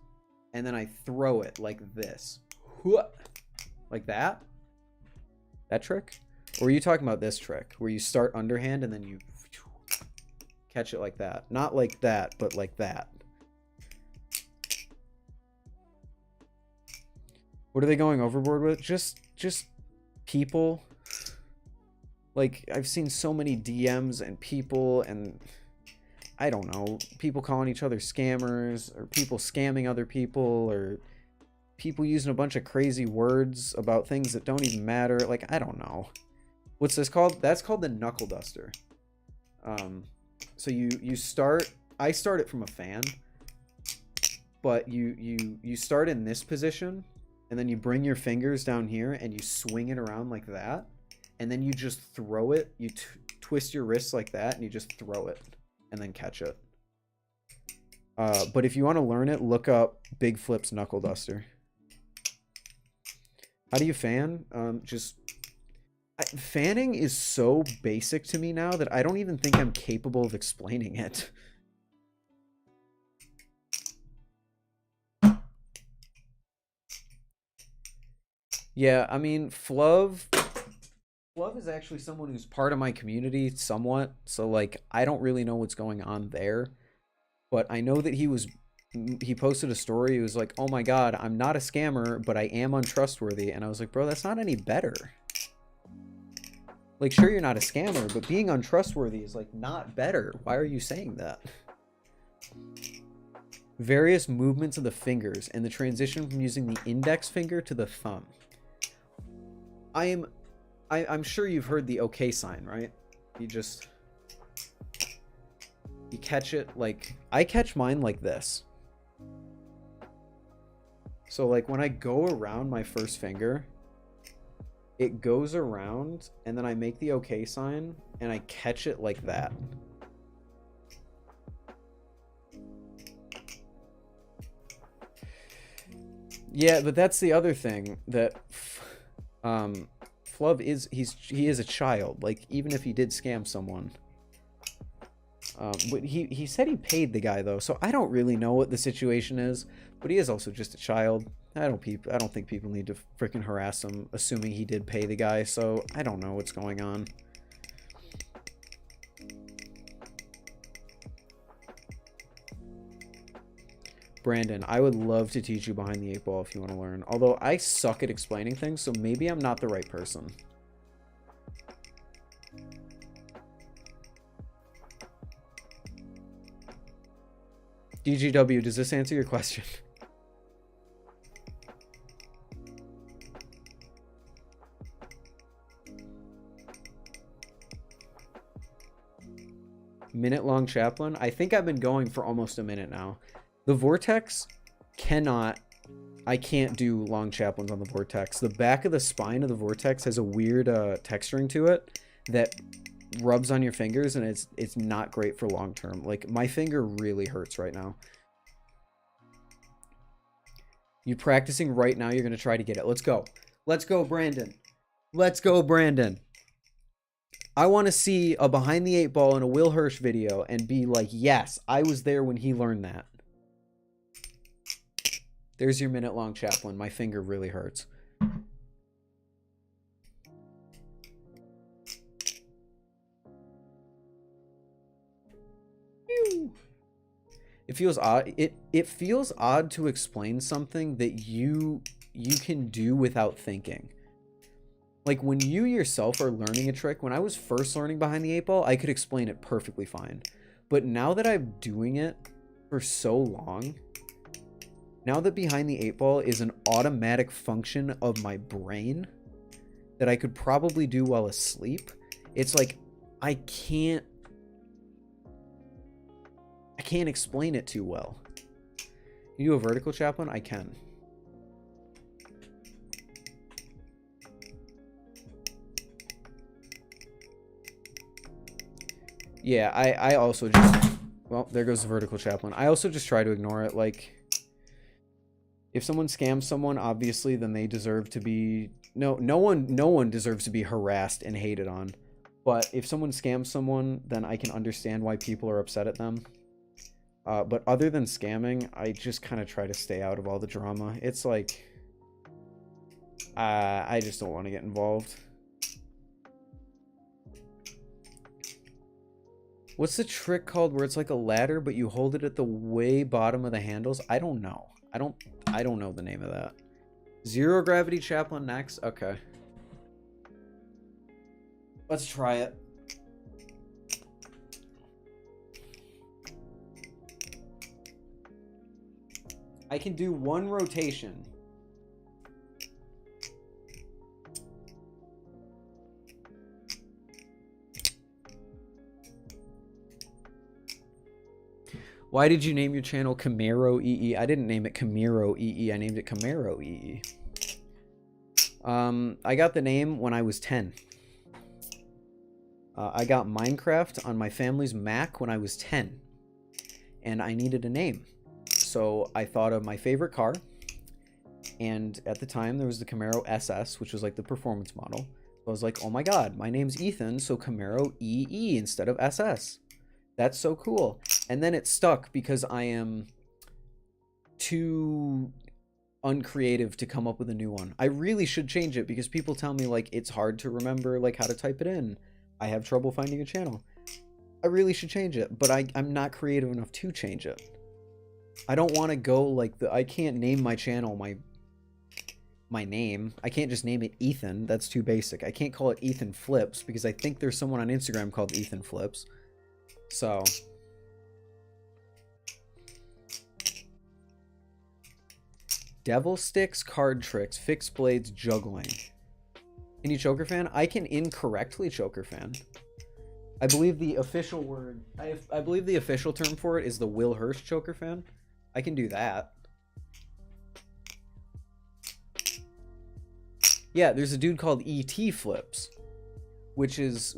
and then I throw it like this, like that trick? Or are you talking about this trick where you start underhand and then you catch it like that? Not like that, but like that. What are they going overboard with? Just people. Like, I've seen so many DMs and people, and I don't know, people calling each other scammers, or people scamming other people, or people using a bunch of crazy words about things that don't even matter. Like, I don't know. What's this called? That's called the knuckle duster. So you start, I start it from a fan, but you start in this position, and then you bring your fingers down here and you swing it around like that, and then you just throw it. You twist your wrists like that and you just throw it and then catch it. But if you want to learn it, look up Big Flip's knuckle duster. How do you fan? Fanning is so basic to me now that I don't even think I'm capable of explaining it. Yeah, I mean, Fluv is actually someone who's part of my community somewhat, so like I don't really know what's going on there, but I know that he posted a story. He was like, oh my god, I'm not a scammer, but I am untrustworthy. And I was like, bro, that's not any better. Like, sure, you're not a scammer, but being untrustworthy is like not better. Why are you saying that? Various movements of the fingers and the transition from using the index finger to the thumb. I'm sure you've heard the okay sign, right? You catch it like, I catch mine like this. So like when I go around my first finger, it goes around, and then I make the okay sign, and I catch it like that. Yeah, but that's the other thing, that Flub is, he is a child. Like, even if he did scam someone. But he said he paid the guy, though, so I don't really know what the situation is. But he is also just a child. I don't think people need to freaking harass him, assuming he did pay the guy, so I don't know what's going on. Brandon, I would love to teach you behind the 8 ball if you want to learn. Although I suck at explaining things, so maybe I'm not the right person. DGW, does this answer your question? Minute-long chaplain? I think I've been going for almost a minute now. The Vortex I can't do long chaplains on the Vortex. The back of the spine of the Vortex has a weird texturing to it that rubs on your fingers, and it's not great for long term. Like, my finger really hurts right now. You practicing right now, you're going to try to get it. Let's go. Let's go, Brandon. Let's go, Brandon. I want to see a behind the 8 ball in a Will Hirsch video and be like, yes, I was there when he learned that. There's your minute-long chaplain. My finger really hurts. It feels odd. It feels odd to explain something that you can do without thinking. Like, when you yourself are learning a trick, when I was first learning behind the 8 ball, I could explain it perfectly fine. But now that I'm doing it for so long, now that behind the 8 ball is an automatic function of my brain that I could probably do while asleep, it's like I can't explain it too well. Can you do a vertical chaplain? I can. Yeah, I also just... Well, there goes the vertical chaplain. I also just try to ignore it. Like, if someone scams someone, obviously, then they deserve to be... No one deserves to be harassed and hated on. But if someone scams someone, then I can understand why people are upset at them. But other than scamming, I just kind of try to stay out of all the drama. It's like... I just don't want to get involved. What's the trick called where it's like a ladder, but you hold it at the way bottom of the handles? I don't know. I don't know the name of that. Zero gravity chaplain next? Okay. Let's try it. I can do one rotation. Why did you name your channel Camaro EE? I didn't name it Camaro EE. I named it Camaro EE. I got the name when I was 10. I got Minecraft on my family's Mac when I was 10. And I needed a name. So I thought of my favorite car. And at the time, there was the Camaro SS, which was like the performance model. So I was like, oh my god, my name's Ethan, so Camaro EE instead of SS. That's so cool. And then it stuck because I am too uncreative to come up with a new one. I really should change it because people tell me like it's hard to remember like how to type it in. I have trouble finding a channel. I really should change it, but I'm not creative enough to change it. I don't want to go like I can't name my channel my name. I can't just name it Ethan. That's too basic. I can't call it Ethan Flips because I think there's someone on Instagram called Ethan Flips. So devil sticks, card tricks, fixed blades, juggling. Can you choker fan? I can incorrectly choker fan. I believe the official word, I believe the official term for it is the Will Hirsch choker fan. I can do that. Yeah, there's a dude called ET Flips, which is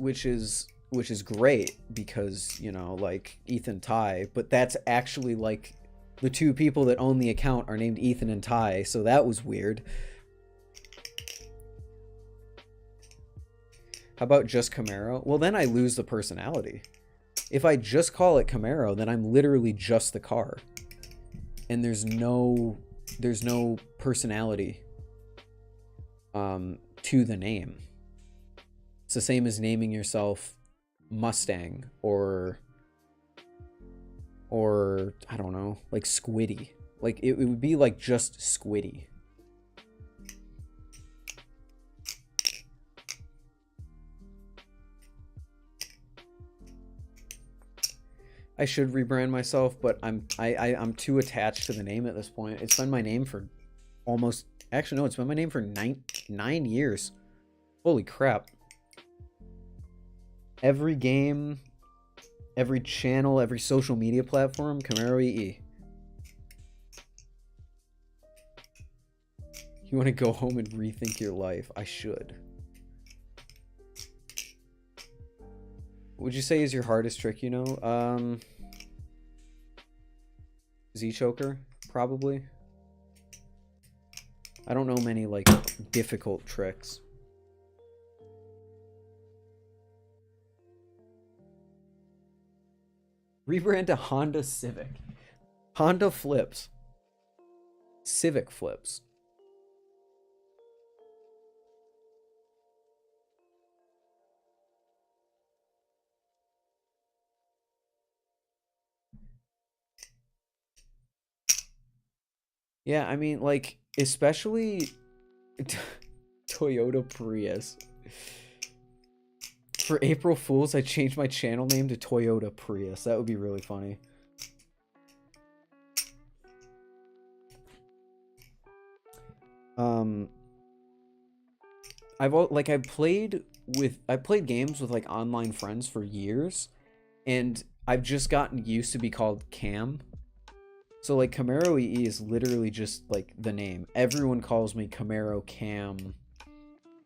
great because, you know, like Ethan Ty, but that's actually like the two people that own the account are named Ethan and Ty, so that was weird. How about just Camaro? Well, then I lose the personality. If I just call it Camaro, then I'm literally just the car. And there's no personality to the name. It's the same as naming yourself Mustang or I don't know, like Squiddy. Like it would be like just Squiddy. I should rebrand myself, but I'm too attached to the name at this point. It's been my name for almost, actually no, it's been my name for nine years. Holy crap. Every game, every channel, every social media platform, Camaro EE. You want to go home and rethink your life? I should. What would you say is your hardest trick, you know? Z-choker, probably. I don't know many, like, difficult tricks. Rebrand to Honda Civic. Honda flips. Civic flips. Yeah, I mean, like, especially Toyota Prius. For April Fools, I changed my channel name to Toyota Prius. That would be really funny. I've played games with like online friends for years, and I've just gotten used to be called Cam. So like Camaro EE is literally just like the name. Everyone calls me Camaro Cam.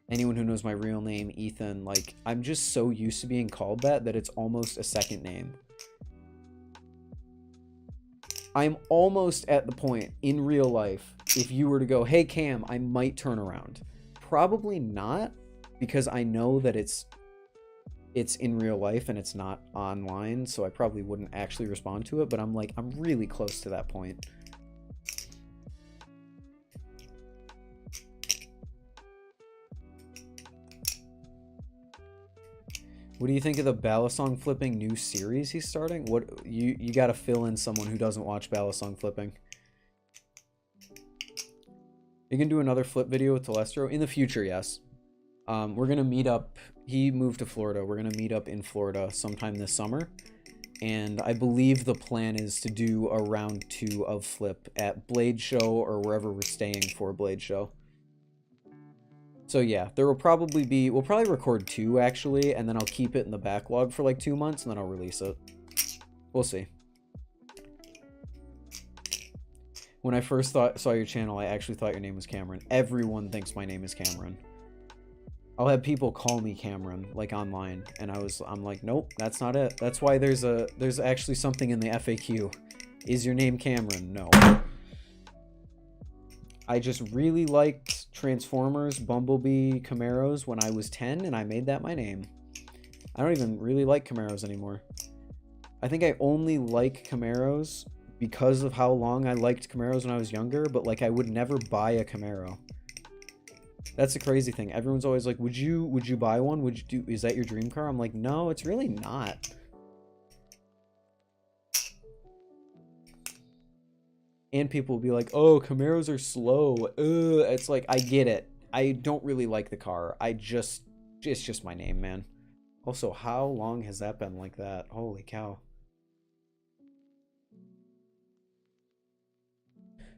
Anyone who knows my real name, Ethan, like I'm just so used to being called that it's almost a second name. I'm almost at the point in real life, if you were to go, hey Cam, I might turn around. Probably not, because I know that it's in real life and it's not online, so I probably wouldn't actually respond to it, but I'm really close to that point. What do you think of the balisong flipping new series he's starting? What you got to fill in someone who doesn't watch balisong flipping. You can do another flip video with Telestro in the future, yes. We're gonna meet up. He moved to Florida. We're gonna meet up in Florida sometime this summer, and I believe the plan is to do a round 2 of Flip at Blade Show or wherever we're staying for Blade Show. So yeah, there will probably be, we'll probably record 2 actually, and then I'll keep it in the backlog for like 2 months, and then I'll release it. We'll see. When I first saw your channel, I actually thought your name was Cameron. Everyone thinks my name is Cameron. I'll have people call me Cameron, like online, and I'm like, nope, that's not it. That's why there's actually something in the FAQ. Is your name Cameron? No. I just really liked Transformers, Bumblebee, Camaros when I was 10, and I made that my name. I don't even really like Camaros anymore. I think I only like Camaros because of how long I liked Camaros when I was younger, but like I would never buy a Camaro. That's the crazy thing. Everyone's always like, would you buy one? Is that your dream car? I'm like, no, it's really not. And people will be like, oh, Camaros are slow. It's like, I get it. I don't really like the car. It's just my name, man. Also, how long has that been like that? Holy cow.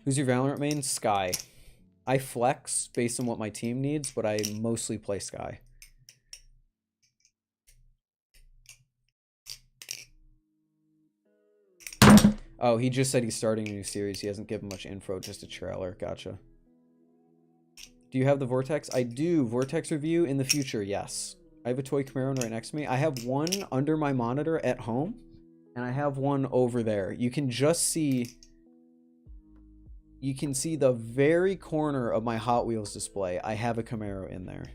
Who's your Valorant main? Sky. I flex based on what my team needs, but I mostly play Sky. Oh, he just said he's starting a new series. He hasn't given much info, just a trailer. Gotcha. Do you have the Vortex? I do. Vortex review in the future, yes. I have a toy Camaro right next to me. I have one under my monitor at home, and I have one over there. You can just see... You can see the very corner of my Hot Wheels display. I have a Camaro in there.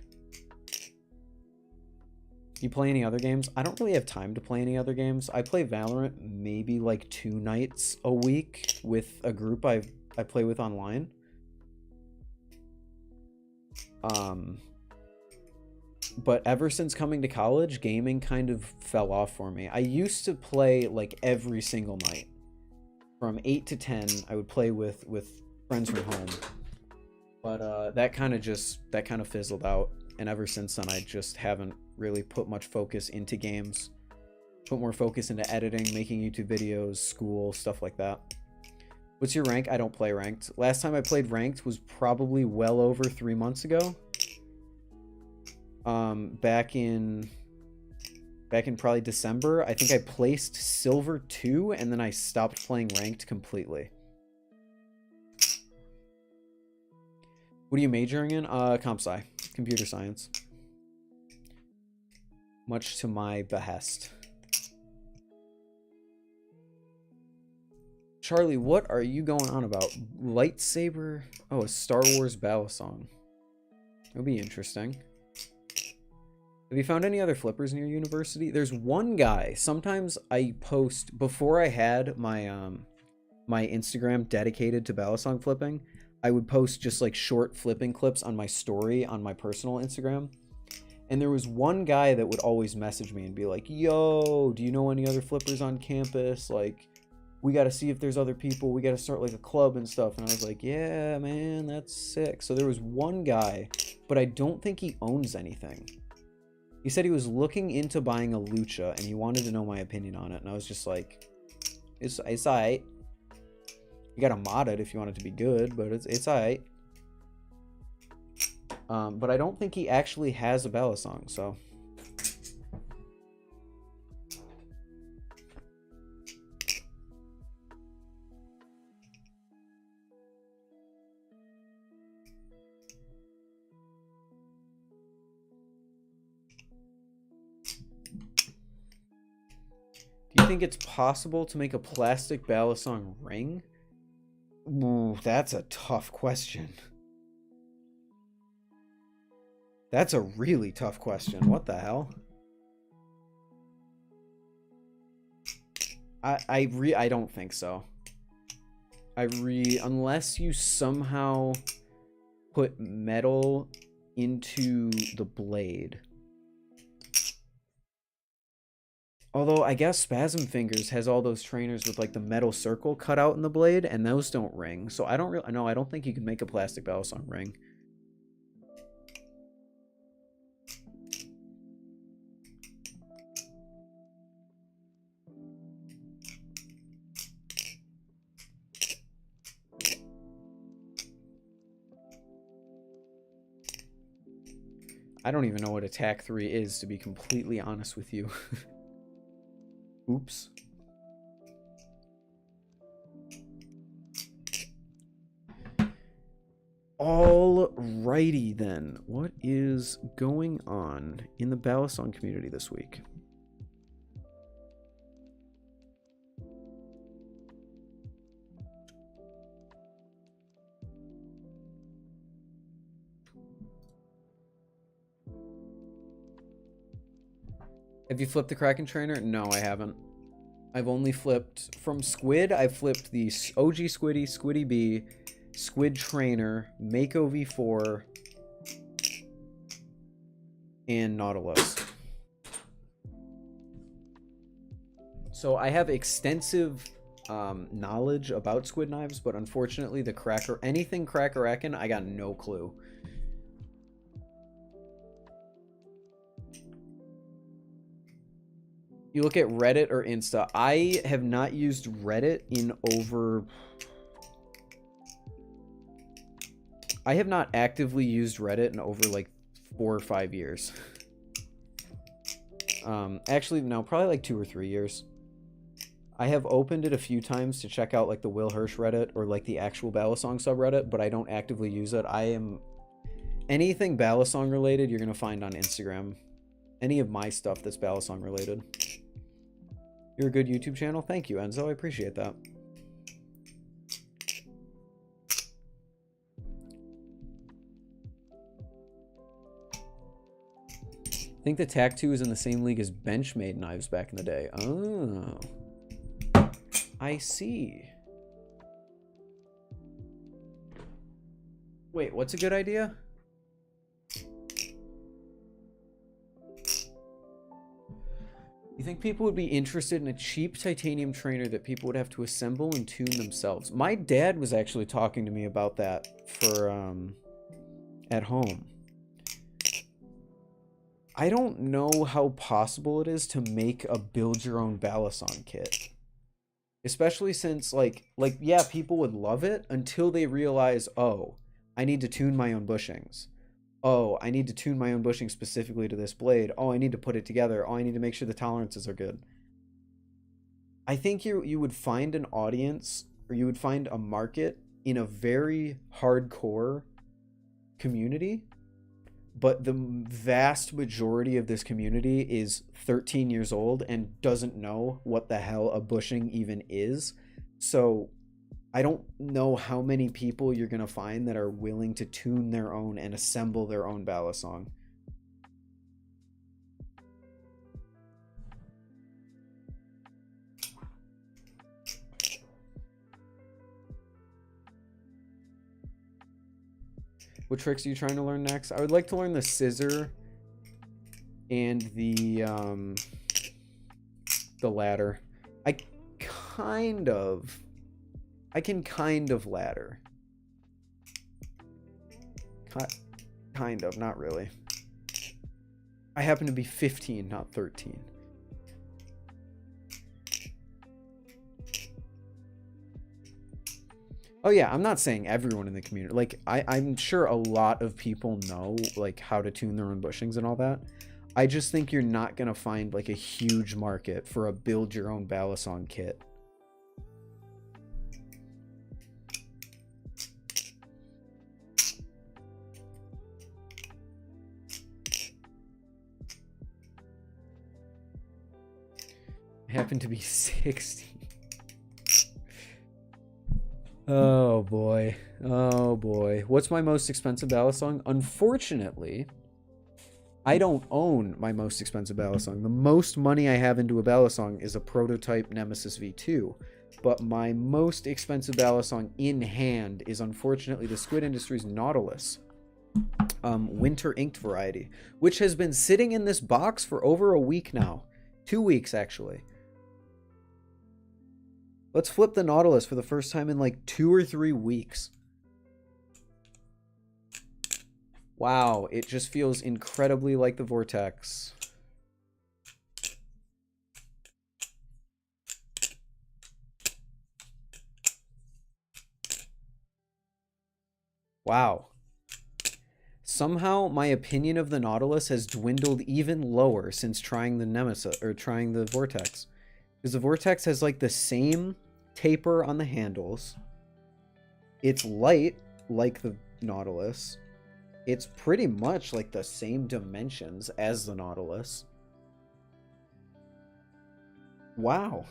You play any other games? I don't really have time to play any other games. I play Valorant maybe like 2 nights a week with a group I play with online. But ever since coming to college, gaming kind of fell off for me. I used to play like every single night. From 8 to 10, I would play with friends from home. But that kind of fizzled out. And ever since then, I just haven't really put much focus into games. Put more focus into editing, making YouTube videos, school, stuff like that. What's your rank? I don't play ranked. Last time I played ranked was probably well over 3 months ago. Back in probably December. I think I placed Silver 2, and then I stopped playing ranked completely. What are you majoring in? Comp sci. Computer science. Much to my behest. Charlie, what are you going on about? Lightsaber? Oh, a Star Wars balisong. It'll be interesting. Have you found any other flippers in your university? There's one guy. Sometimes I post, before I had my my Instagram dedicated to balisong flipping, I would post just like short flipping clips on my story on my personal Instagram. And there was one guy that would always message me and be like, yo, do you know any other flippers on campus? Like, we got to see if there's other people. We got to start like a club and stuff. And I was like, yeah, man, that's sick. So there was one guy, but I don't think he owns anything. He said he was looking into buying a Lucha and he wanted to know my opinion on it. And I was just like, it's alright. You got to mod it if you want it to be good, but it's alright. But I don't think he actually has a balisong, so. Do you think it's possible to make a plastic balisong ring? Ooh, that's a tough question. That's a really tough question. What the hell? I don't think so. Unless you somehow put metal into the blade. Although I guess Spasm Fingers has all those trainers with like the metal circle cut out in the blade, and those don't ring. So I don't think you can make a plastic balisong ring. I don't even know what attack 3 is, to be completely honest with you. Oops. Alrighty then. What is going on in the balisong community this week? Have you flipped the Kraken trainer? No, I haven't. I've only flipped from Squid. I've flipped the OG Squiddy, Squiddy B, Squid Trainer, Mako V4, and Nautilus. So I have extensive knowledge about squid knives, but unfortunately anything Cracker-Akin, I got no clue. You look at Reddit or Insta. I have not used Reddit in over... I have not actively used Reddit in over like 4 or 5 years. Actually, no, probably like 2 or 3 years. I have opened it a few times to check out like the Will Hirsch Reddit or like the actual Balisong subreddit, but I don't actively use it. I am anything balisong related, you're going to find on Instagram. Any of my stuff that's balisong related. You're a good YouTube channel. Thank you, Enzo. I appreciate that. I think the TAC-2 is in the same league as Benchmade knives back in the day. Oh. I see. Wait, what's a good idea? You think people would be interested in a cheap titanium trainer that people would have to assemble and tune themselves? My dad was actually talking to me about that for at home. I don't know how possible it is to make a build your own balisong kit. Especially since like yeah, people would love it until they realize, oh, I need to tune my own bushings. Oh, I need to tune my own bushing specifically to this blade. Oh, I need to put it together. Oh, I need to make sure the tolerances are good. I think you would find an audience, or you would find a market in a very hardcore community, but the vast majority of this community is 13 years old and doesn't know what the hell a bushing even is. So I don't know how many people you're going to find that are willing to tune their own and assemble their own balisong. What tricks are you trying to learn next? I would like to learn the scissor and the ladder. I can kind of ladder. Kind of, not really. I happen to be 15, not 13. Oh yeah, I'm not saying everyone in the community. Like, I'm sure a lot of people know, like, how to tune their own bushings and all that. I just think you're not going to find, like, a huge market for a build-your-own balisong kit. I happen to be 60. Oh boy. Oh boy. What's my most expensive balisong? Unfortunately, I don't own my most expensive balisong. The most money I have into a balisong is a prototype Nemesis V2. But my most expensive balisong in hand is unfortunately the Squid Industries Nautilus. Winter inked variety, which has been sitting in this box for over a week now. 2 weeks, actually. Let's flip the Nautilus for the first time in like 2 or 3 weeks. Wow, it just feels incredibly like the Vortex. Wow. Somehow my opinion of the Nautilus has dwindled even lower since trying the Nemesis, or trying the Vortex. Because the Vortex has like the same taper on the handles. It's light like the Nautilus. It's pretty much like the same dimensions as the Nautilus. Wow.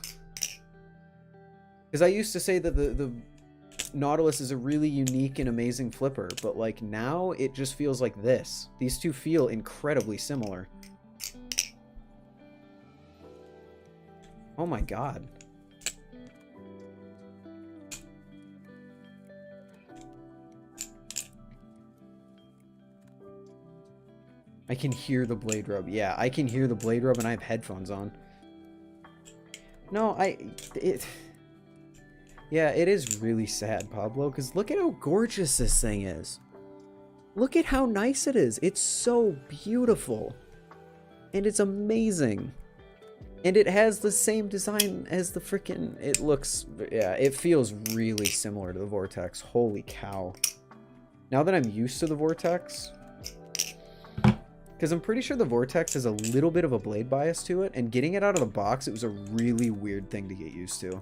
Because I used to say that the Nautilus is a really unique and amazing flipper, but like now it just feels like this. These two feel incredibly similar. Oh my god. I can hear the blade rub. Yeah, I can hear the blade rub and I have headphones on. No, yeah, it is really sad, Pablo, because look at how gorgeous this thing is. Look at how nice it is. It's so beautiful. And it's amazing. And it has the same design as the freaking... It looks... Yeah, it feels really similar to the Vortex. Holy cow. Now that I'm used to the Vortex... Because I'm pretty sure the Vortex has a little bit of a blade bias to it. And getting it out of the box, it was a really weird thing to get used to.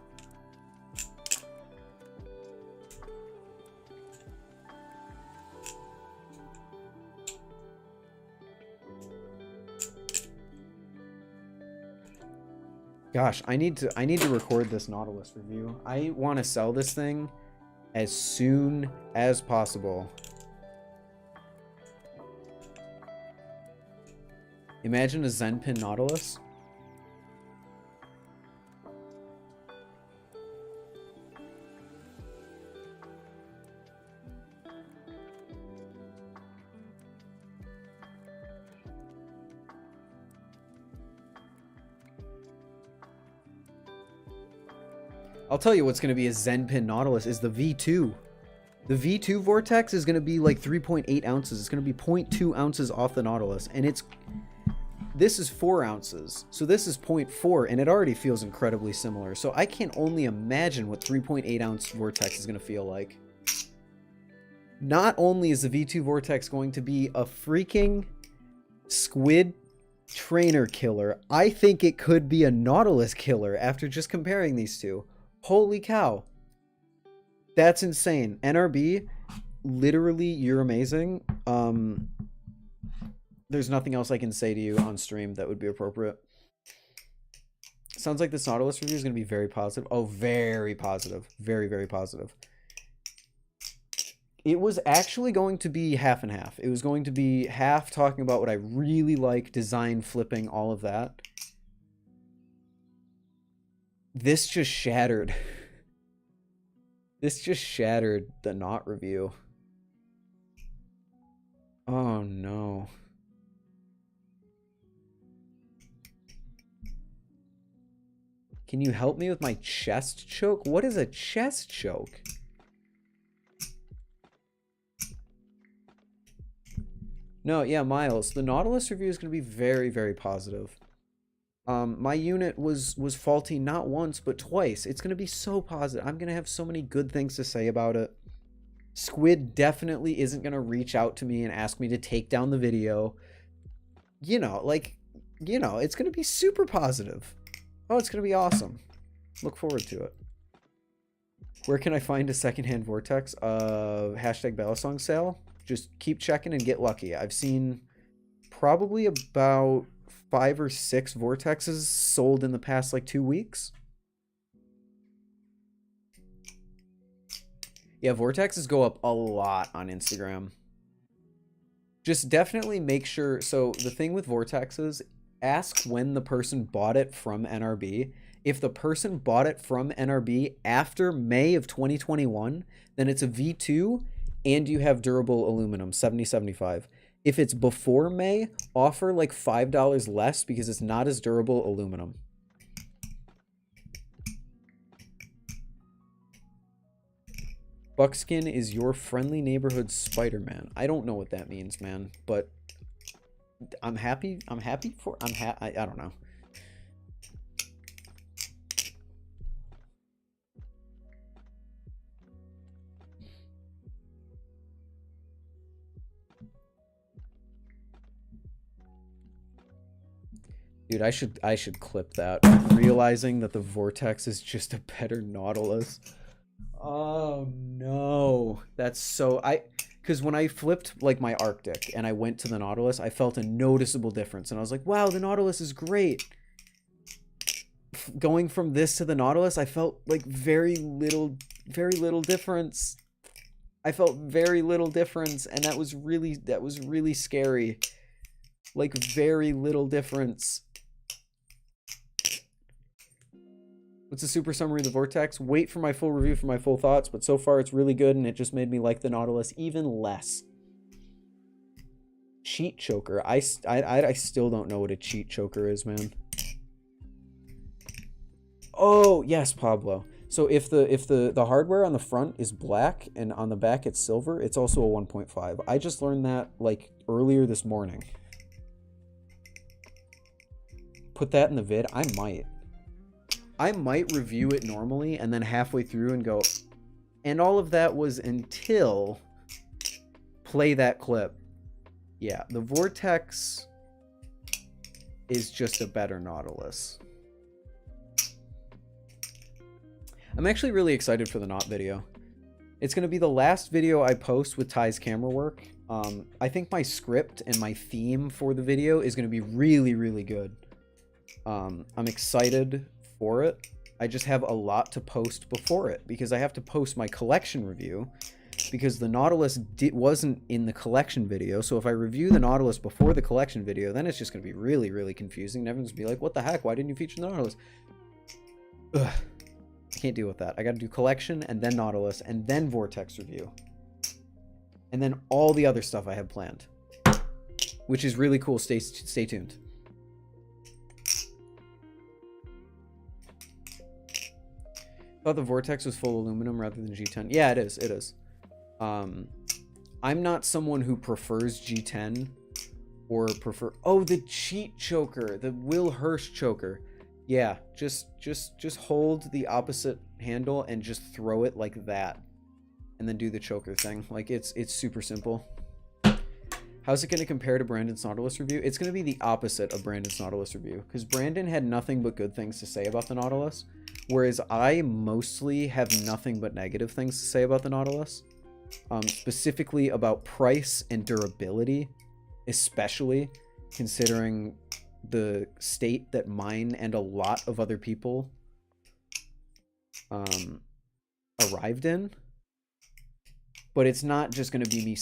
Gosh, I need to record this Nautilus review. I want to sell this thing as soon as possible. Imagine a Zen Pin Nautilus. I'll tell you what's going to be a Zen Pin Nautilus is the V2. The V2 Vortex is going to be like 3.8 ounces. It's going to be 0.2 ounces off the Nautilus. And this is 4 ounces. So this is 0.4 and it already feels incredibly similar. So I can only imagine what 3.8 ounce Vortex is going to feel like. Not only is the V2 Vortex going to be a freaking squid trainer killer, I think it could be a Nautilus killer after just comparing these two. Holy cow. That's insane. NRB, literally, you're amazing. There's nothing else I can say to you on stream that would be appropriate. Sounds like this Nautilus review is going to be very positive. Oh, very positive. Very, very positive. It was actually going to be half and half. It was going to be half talking about what I really like, design, flipping, all of that. This just shattered. This just shattered the not review. Oh no. Can you help me with my chest choke? What is a chest choke? No, yeah, Miles. The Nautilus review is going to be very, very positive. My unit was faulty not once, but twice. It's going to be so positive. I'm going to have so many good things to say about it. Squid definitely isn't going to reach out to me and ask me to take down the video. You know, like, you know, it's going to be super positive. Oh, it's going to be awesome. Look forward to it. Where can I find a secondhand Vortex? Hashtag Balisong sale. Just keep checking and get lucky. I've seen probably about 5 or 6 Vortexes sold in the past like 2 weeks. Yeah, Vortexes go up a lot on Instagram. Just definitely make sure. So the thing with Vortexes, ask when the person bought it from NRB. If the person bought it from NRB after May of 2021, then it's a V2 and you have durable aluminum, 70-75. If it's before May, offer like $5 less because it's not as durable aluminum. Buckskin is your friendly neighborhood Spider-Man. I don't know what that means, man, but I'm happy. I don't know. Dude, I should clip that. Realizing that the Vortex is just a better Nautilus. Oh no. That's so because when I flipped like my Arctic and I went to the Nautilus, I felt a noticeable difference and I was like, wow, the Nautilus is great. Going from this to the Nautilus, I felt like very little difference. I felt very little difference and that was really scary. Like very little difference. What's a super summary of the Vortex? Wait for my full review for my full thoughts, but so far it's really good and it just made me like the Nautilus even less. Cheat choker. I still don't know what a cheat choker is, man. Oh, yes, Pablo. So if the hardware on the front is black and on the back it's silver, it's also a 1.5. I just learned that like earlier this morning. Put that in the vid. I might review it normally and then halfway through and go, and all of that was until play that clip. Yeah, the Vortex is just a better Nautilus. I'm actually really excited for the Naut video. It's going to be the last video I post with Ty's camera work. I think my script and my theme for the video is going to be really, really good. I'm excited before it. I just have a lot to post before it because I have to post my collection review because the Nautilus wasn't in the collection video. So if I review the Nautilus before the collection video, then it's just going to be really, really confusing. And everyone's going to be like, what the heck? Why didn't you feature the Nautilus? Ugh. I can't deal with that. I got to do collection and then Nautilus and then Vortex review. And then all the other stuff I have planned, which is really cool. Stay tuned. Thought the Vortex was full aluminum rather than G10. Yeah, it is. It is. I'm not someone who prefers G10 or prefer. Oh, the cheat choker, the Will Hirsch choker. Yeah, just hold the opposite handle and just throw it like that, and then do the choker thing. Like it's super simple. How's it going to compare to Brandon's Nautilus review? It's going to be the opposite of Brandon's Nautilus review because Brandon had nothing but good things to say about the Nautilus, whereas I mostly have nothing but negative things to say about the Nautilus, specifically about price and durability, especially considering the state that mine and a lot of other people arrived in. But it's not just going to be me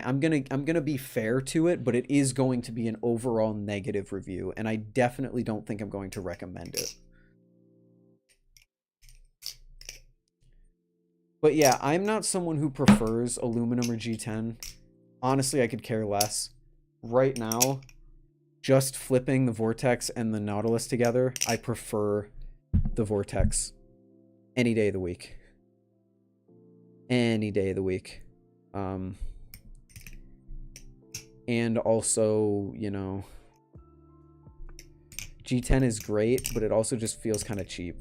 I'm going to be fair to it, but it is going to be an overall negative review, and I definitely don't think I'm going to recommend it. But yeah, I'm not someone who prefers aluminum or G10. Honestly, I could care less. Right now, just flipping the Vortex and the Nautilus together, I prefer the Vortex any day of the week. Any day of the week. And also, you know, G10 is great, but it also just feels kind of cheap.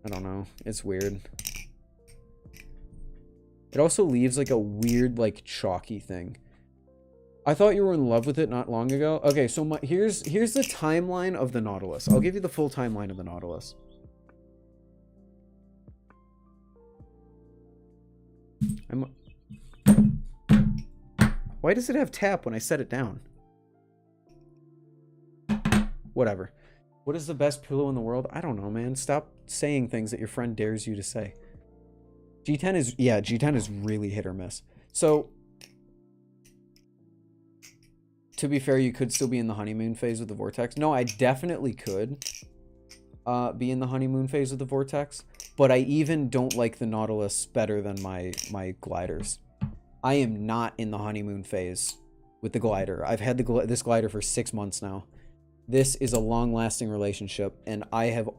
I don't know. It's weird. It also leaves like a weird, like chalky thing. I thought you were in love with it not long ago. Okay, so here's the timeline of the Nautilus. I'll give you the full timeline of the Nautilus. Why does it have tap when I set it down? Whatever. What is the best pillow in the world? I don't know, man. Stop saying things that your friend dares you to say. G10 is, yeah, G10 is really hit or miss. So, to be fair, you could still be in the honeymoon phase with the Vortex. No, I definitely could be in the honeymoon phase with the Vortex, but I even don't like the Nautilus better than my gliders. I am not in the honeymoon phase with the glider. I've had this glider for 6 months now. This is a long-lasting relationship, and I have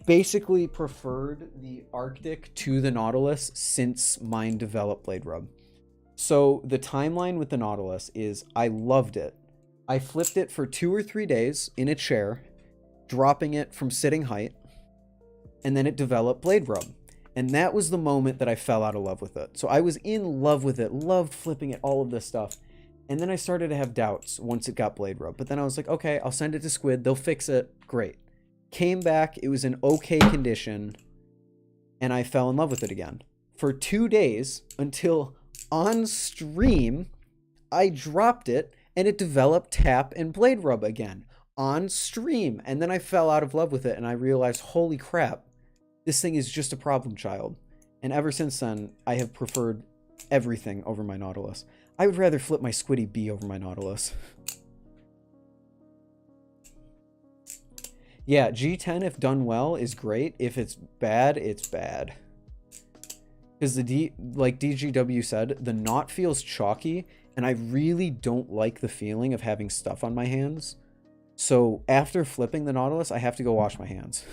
basically preferred the Arctic to the Nautilus since mine developed Blade Rub. So the timeline with the Nautilus is I loved it. I flipped it for 2 or 3 days in a chair, dropping it from sitting height, and then it developed Blade Rub. And that was the moment that I fell out of love with it. So I was in love with it, loved flipping it, all of this stuff. And then I started to have doubts once it got Blade Rub. But then I was like, okay, I'll send it to Squid. They'll fix it. Great. Came back. It was in okay condition. And I fell in love with it again. For 2 days until on stream, I dropped it and it developed tap and Blade Rub again on stream. And then I fell out of love with it and I realized, holy crap. This thing is just a problem child. And ever since then, I have preferred everything over my Nautilus. I would rather flip my Squiddy B over my Nautilus. Yeah, G10, if done well, is great. If it's bad, it's bad. Because like DGW said, the knot feels chalky, and I really don't like the feeling of having stuff on my hands. So after flipping the Nautilus, I have to go wash my hands.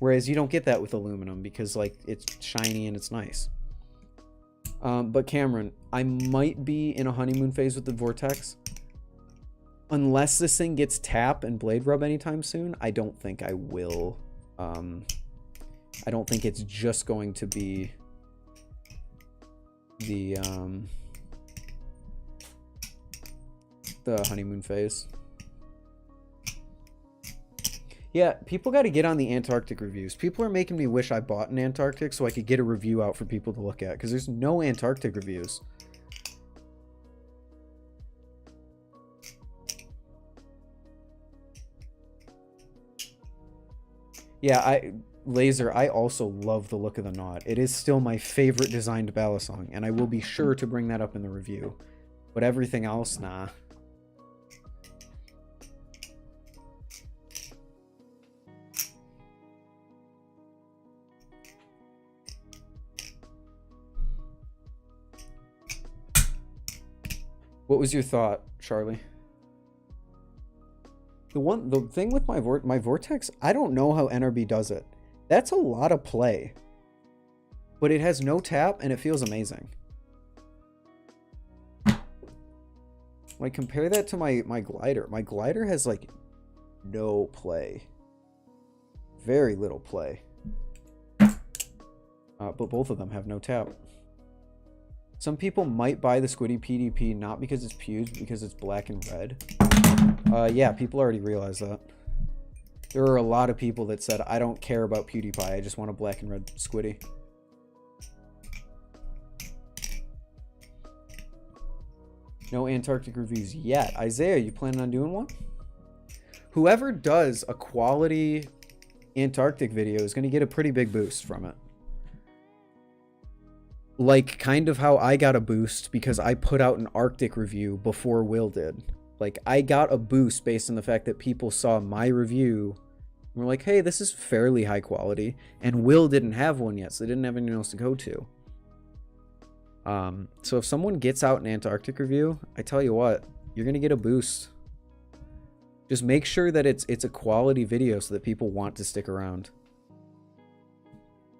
Whereas you don't get that with aluminum because like it's shiny and it's nice. But Cameron, I might be in a honeymoon phase with the Vortex. Unless this thing gets tap and Blade Rub anytime soon, I don't think I will. I don't think it's just going to be the honeymoon phase. Yeah, people got to get on the Antarctic reviews. People are making me wish I bought an Antarctic so I could get a review out for people to look at, because there's no Antarctic reviews. Yeah, Laser, I also love the look of the knot. It is still my favorite designed balisong, and I will be sure to bring that up in the review. But everything else, nah. What was your thought, Charlie? The thing with my Vortex, I don't know how NRB does it. That's a lot of play. But it has no tap and it feels amazing. Like, compare that to my Glidr. My Glidr has like no play. Very little play. But both of them have no tap. Some people might buy the Squiddy PDP not because it's pews, but because it's black and red. Yeah, people already realize that. There are a lot of people that said, I don't care about PewDiePie, I just want a black and red Squiddy. No Antarctic reviews yet. Isaiah, you planning on doing one? Whoever does a quality Antarctic video is going to get a pretty big boost from it. Like, kind of how I got a boost because I put out an Arctic review before Will did. Like, I got a boost based on the fact that people saw my review and were like, hey, this is fairly high quality. And Will didn't have one yet, so they didn't have anyone else to go to. So if someone gets out an Antarctic review, I tell you what, you're going to get a boost. Just make sure that it's a quality video so that people want to stick around.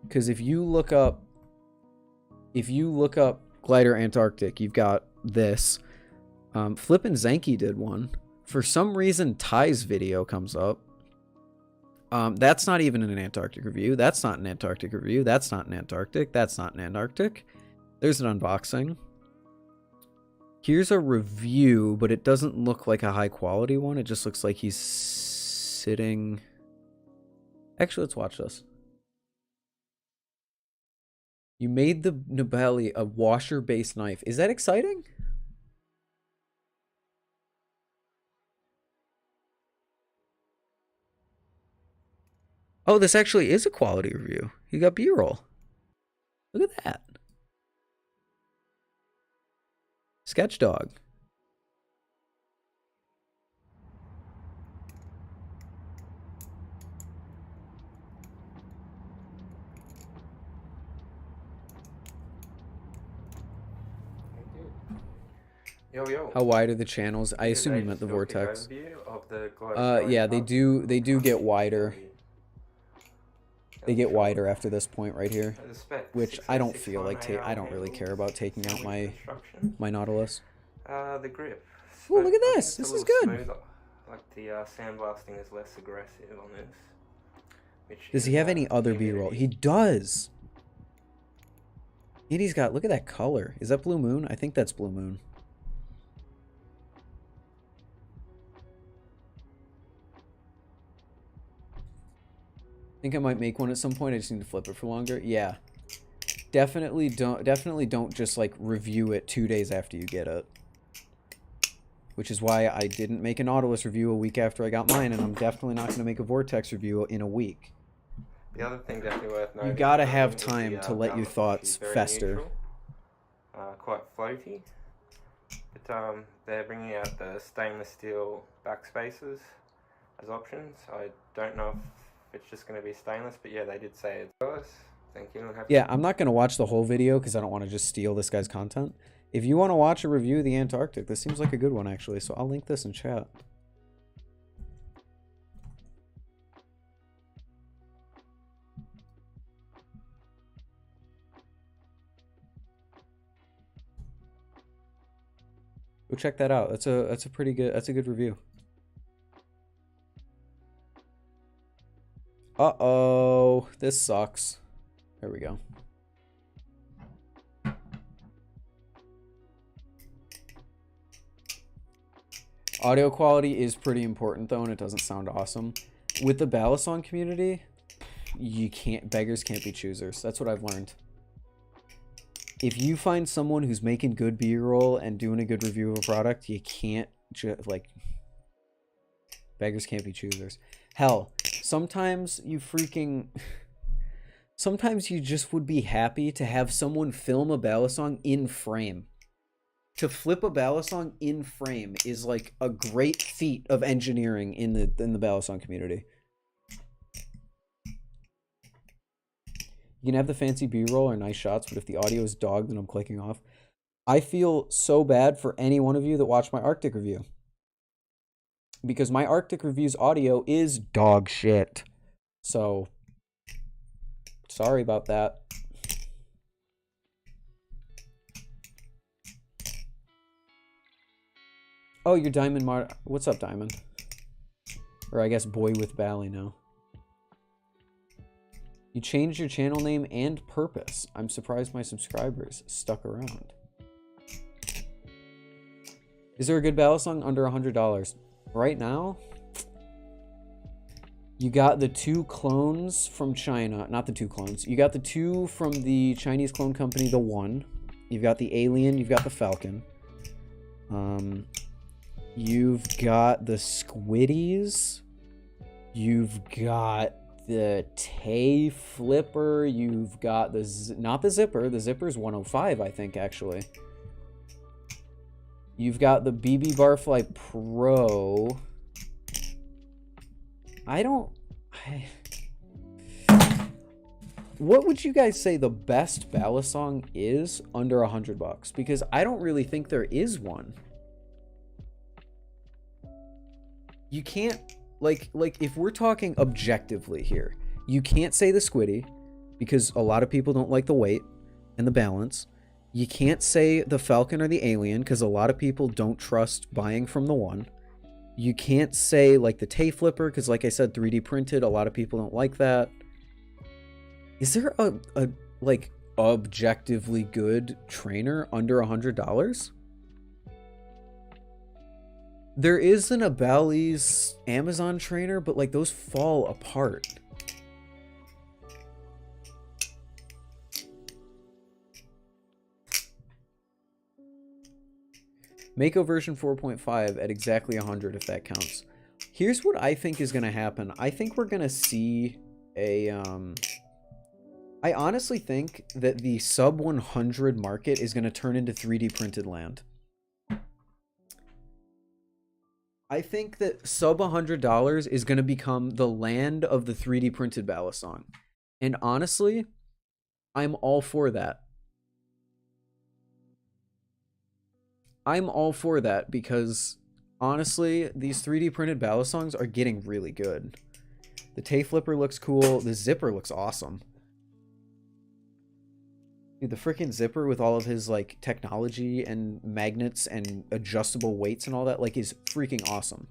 Because if you look up Glidr Antarctic, you've got this. Flippin' Zanky did one. For some reason, Ty's video comes up. That's not even an Antarctic review. That's not an Antarctic review. That's not an Antarctic. That's not an Antarctic. There's an unboxing. Here's a review, but it doesn't look like a high quality one. It just looks like he's sitting... Actually, let's watch this. You made the Nibali a washer-based knife. Is that exciting? Oh, this actually is a quality review. You got B-roll. Look at that. Sketch dog. Yo, yo. How wide are the channels? I assume you meant the Vortex. Yeah, they do get wider. They get wider after this point right here, which I don't feel like I don't really care about taking out my Nautilus. The grip. Oh, look at this! This is good. Smoother. Like the sandblasting is less aggressive on this. Does he have any other B-roll? He does. And he's got, look at that color. Is that Blue Moon? I think that's Blue Moon. I think I might make one at some point. I just need to flip it for longer. Yeah. Definitely don't just like review it 2 days after you get it. Which is why I didn't make a Nautilus review a week after I got mine, and I'm definitely not going to make a Vortex review in a week. The other thing definitely worth noting, you gotta have time to let your thoughts fester. Neutral, quite floaty. But they're bringing out the stainless steel backspaces as options. I don't know if it's just going to be stainless, but yeah, they did say it's. Thank you. Yeah, I'm not going to watch the whole video because I don't want to just steal this guy's content. If you want to watch a review of the Antarctic, this seems like a good one actually, so I'll link this in chat. Go check that out. That's a pretty good, that's a good review. Uh-oh, this sucks. There we go. Audio quality is pretty important though, and it doesn't sound awesome. With the balisong community, beggars can't be choosers. That's what I've learned. If you find someone who's making good B-roll and doing a good review of a product, you can't just, like, beggars can't be choosers. Hell, Sometimes you freaking... Sometimes you just would be happy to have someone film a balisong in frame. To flip a balisong in frame is like a great feat of engineering in the balisong community. You can have the fancy B-roll or nice shots, but if the audio is dog, then I'm clicking off. I feel so bad for any one of you that watched my Arctic review. Because my Arctic review's audio is dog shit. So, sorry about that. Oh, you're Diamond Mar... What's up, Diamond? Or I guess Boy with Bally now. You changed your channel name and purpose. I'm surprised my subscribers stuck around. Is there a good balisong under $100? Right now, you got the 2 clones from China. Not the 2 clones. You got the 2 from the Chinese clone company, the 1. You've got the Alien. You've got the Falcon. You've got the Squiddies. You've got the Tay Flipper. You've got the... Not the Zipper. The Zipper's 105, I think, actually. You've got the BB Barfly Pro. What would you guys say the best balisong is under $100? Because I don't really think there is one. You can't, like if we're talking objectively here, you can't say the Squiddy because a lot of people don't like the weight and the balance. You can't say the Falcon or the Alien because a lot of people don't trust buying from the 1. You can't say like the Tay Flipper because, like I said, 3D printed. A lot of people don't like that. Is there a like objectively good trainer under $100? There is an Abali's Amazon trainer, but like those fall apart. Mako version 4.5 at exactly 100 if that counts. Here's what I think is going to happen. I think we're going to see a... I honestly think that the sub 100 market is going to turn into 3D printed land. I think that sub $100 is going to become the land of the 3D printed balisong. And honestly, I'm all for that. I'm all for that because honestly, these 3D printed balisongs are getting really good. The Tay Flipper looks cool. The Zipper looks awesome. Dude, the freaking Zipper with all of his like technology and magnets and adjustable weights and all that like is freaking awesome.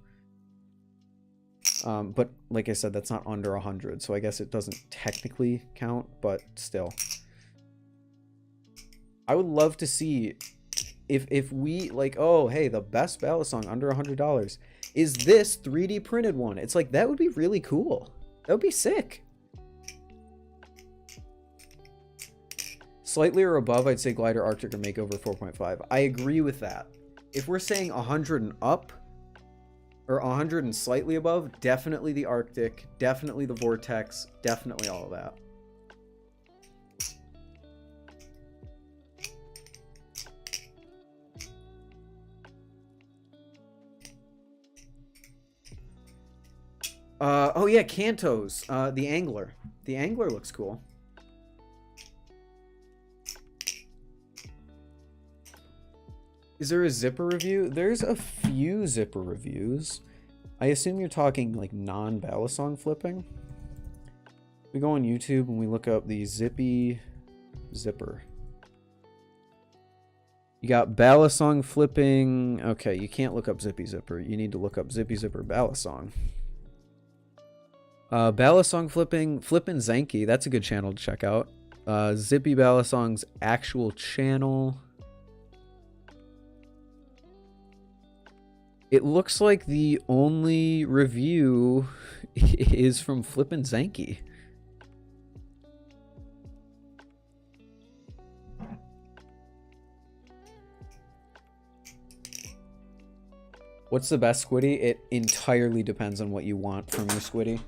But like I said, that's not under 100, so I guess it doesn't technically count, but still. I would love to see if we like, oh hey, the best balisong under $100 is this 3D printed one. It's like that would be really cool. That would be sick. Slightly or above, I'd say Glidr Arctic or Makeover 4.5. I agree with that. If we're saying 100 and up, or 100 and slightly above, definitely the Arctic, definitely the Vortex, definitely all of that. Oh yeah, Kantos, the Angler. The Angler looks cool. Is there a Zipper review? There's a few Zipper reviews. I assume you're talking like non-balisong flipping. We go on YouTube and we look up the Zippy Zipper. You got balisong flipping. Okay, you can't look up Zippy Zipper. You need to look up Zippy Zipper balisong. Balisong flipping Zanky. That's a good channel to check out. Zippy Balisong's actual channel. It looks like the only review is from Flippin' Zanky. What's the best Squiddy? It entirely depends on what you want from your Squiddy.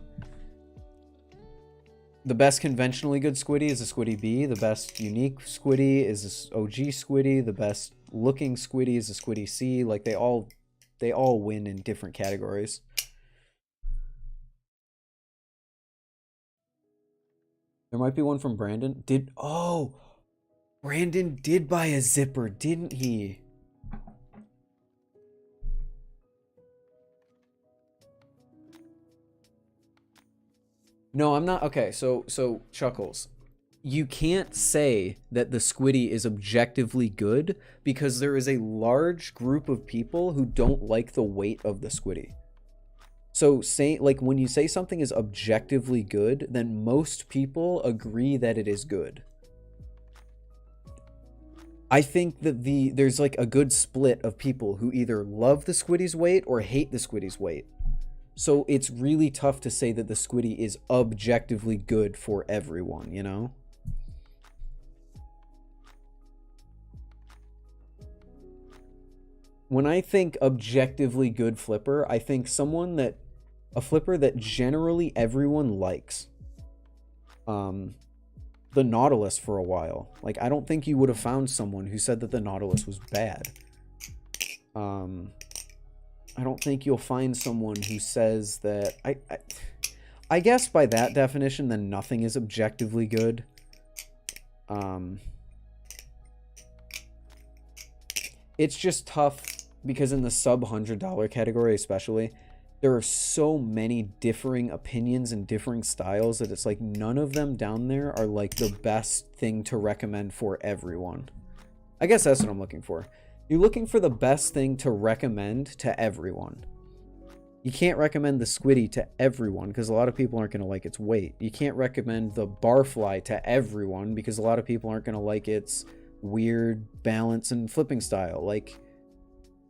The best conventionally good squiddy is a squiddy B. The best unique squiddy is a OG squiddy. The best looking squiddy is a squiddy C. Like they all win in different categories. There might be one from Brandon. Brandon did buy a zipper, didn't he? No, I'm not. Okay, so Chuckles. You can't say that the squiddy is objectively good because there is a large group of people who don't like the weight of the squiddy. So when you say something is objectively good, then most people agree that it is good. I think that there's like a good split of people who either love the squiddy's weight or hate the squiddy's weight. So it's really tough to say that the squiddy is objectively good for everyone, you know? When I think objectively good flipper, I think a flipper that generally everyone likes. The Nautilus for a while. Like, I don't think you would have found someone who said that the Nautilus was bad. I don't think you'll find someone who says that... I guess by that definition, then nothing is objectively good. It's just tough because in the sub $100 category especially, there are so many differing opinions and differing styles that it's like none of them down there are like the best thing to recommend for everyone. I guess that's what I'm looking for. You're looking for the best thing to recommend to everyone. You can't recommend the squiddy to everyone because a lot of people aren't going to like its weight. You can't recommend the barfly to everyone because a lot of people aren't going to like its weird balance and flipping style. Like,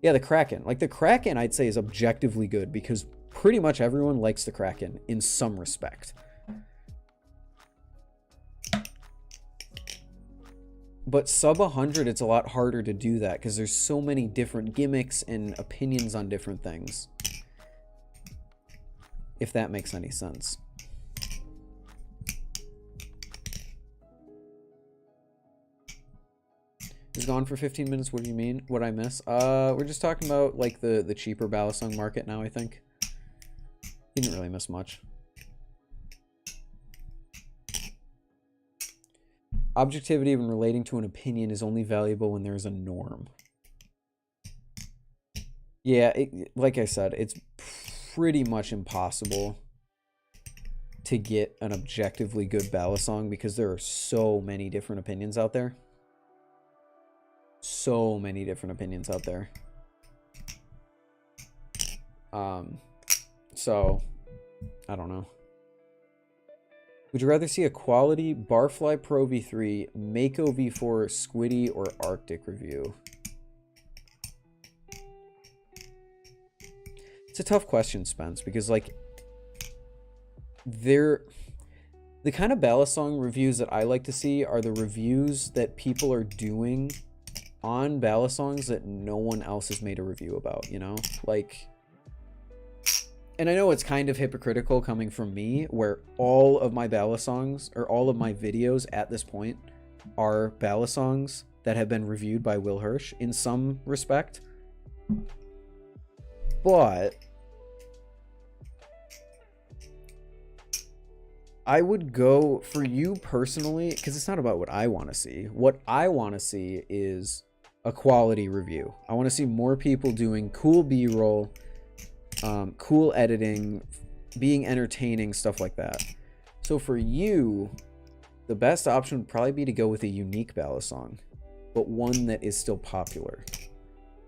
yeah, the Kraken. Like, the Kraken, I'd say, is objectively good because pretty much everyone likes the Kraken in some respect. But sub 100, it's a lot harder to do that because there's so many different gimmicks and opinions on different things. If that makes any sense. It's gone for 15 minutes. What do you mean? What I miss? We're just talking about like the cheaper balisong market now, I think. You didn't really miss much. Objectivity when relating to an opinion is only valuable when there's a norm. Yeah, like I said, it's pretty much impossible to get an objectively good balisong because there are so many different opinions out there. So many different opinions out there. So, I don't know. Would you rather see a quality Barfly Pro V3, Mako V4, Squiddy, or Arctic review? It's a tough question, Spence, because like the kind of balisong reviews that I like to see are the reviews that people are doing on balisongs that no one else has made a review about, you know? Like, and I know it's kind of hypocritical coming from me, where all of my balisongs, or all of my videos at this point, are balisongs that have been reviewed by Will Hirsch in some respect. But I would go for you personally, because it's not about what I want to see. What I want to see is a quality review. I want to see more people doing cool B-roll, cool editing, being entertaining, stuff like that. So for you, the best option would probably be to go with a unique balisong, but one that is still popular.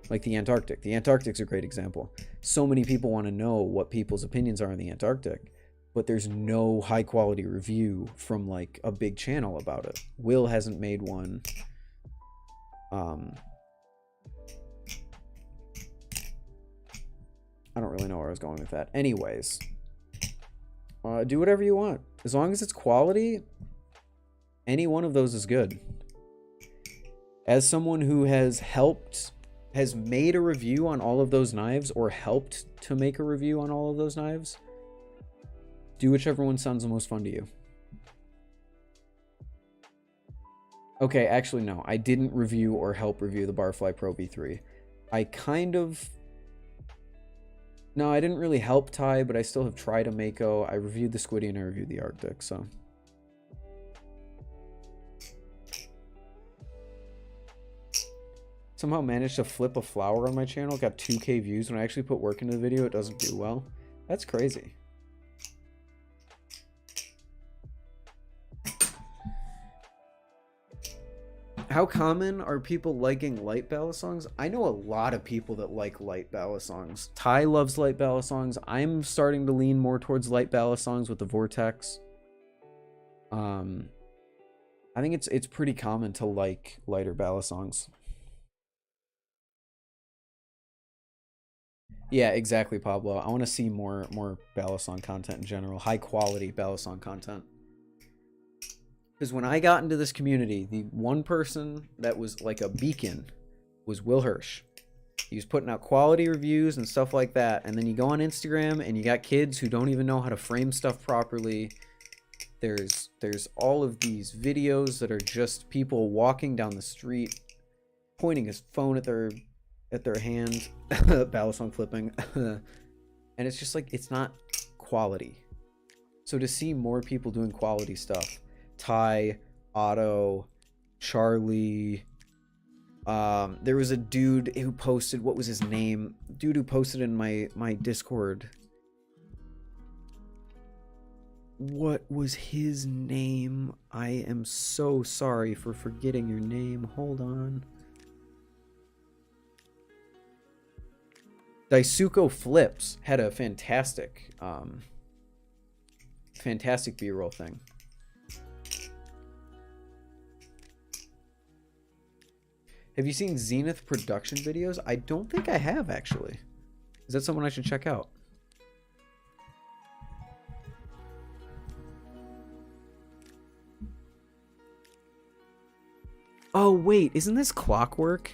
Like the Antarctic. The Antarctic's a great example. So many people want to know what people's opinions are on the Antarctic, but there's no high quality review from like a big channel about it. Will hasn't made one. I don't really know where I was going with that. Anyways, do whatever you want. As long as it's quality, any one of those is good. As someone who has made a review on all of those knives or helped to make a review on all of those knives, do whichever one sounds the most fun to you. Okay, actually, no. I didn't review or help review the Barfly Pro V3. I kind of... No, I didn't really help Ty, but I still have tried a Mako. I reviewed the Squiddy and I reviewed the Arctic, so... Somehow managed to flip a flower on my channel. Got 2K views. When I actually put work into the video, it doesn't do well. That's crazy. How common are people liking light balisongs? I know a lot of people that like light balisongs. Ty loves light balisongs. I'm starting to lean more towards light balisongs with the Vortex. I think it's pretty common to like lighter balisongs. Yeah, exactly, Pablo. I want to see more balisong content in general. High quality balisong content. Because when I got into this community, the one person that was like a beacon was Will Hirsch. He was putting out quality reviews and stuff like that. And then you go on Instagram and you got kids who don't even know how to frame stuff properly. There's all of these videos that are just people walking down the street, pointing his phone at their hand, balisong flipping. And it's just like, it's not quality. So to see more people doing quality stuff, Ty, Otto, Charlie, there was a dude who posted, what was his name? Dude who posted in my Discord. What was his name? I am so sorry for forgetting your name. Hold on. Daisuko Flips had a fantastic B-roll thing. Have you seen Zenith production videos? I don't think I have, actually. Is that someone I should check out? Oh, wait. Isn't this Clockwork?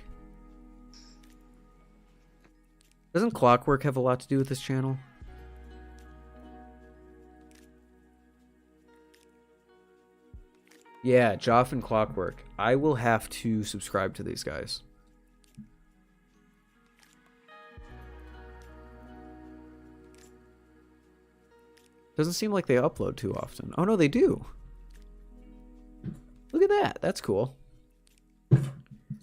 Doesn't Clockwork have a lot to do with this channel? Yeah, Joff and Clockwork. I will have to subscribe to these guys. Doesn't seem like they upload too often. Oh, no, they do. Look at that. That's cool.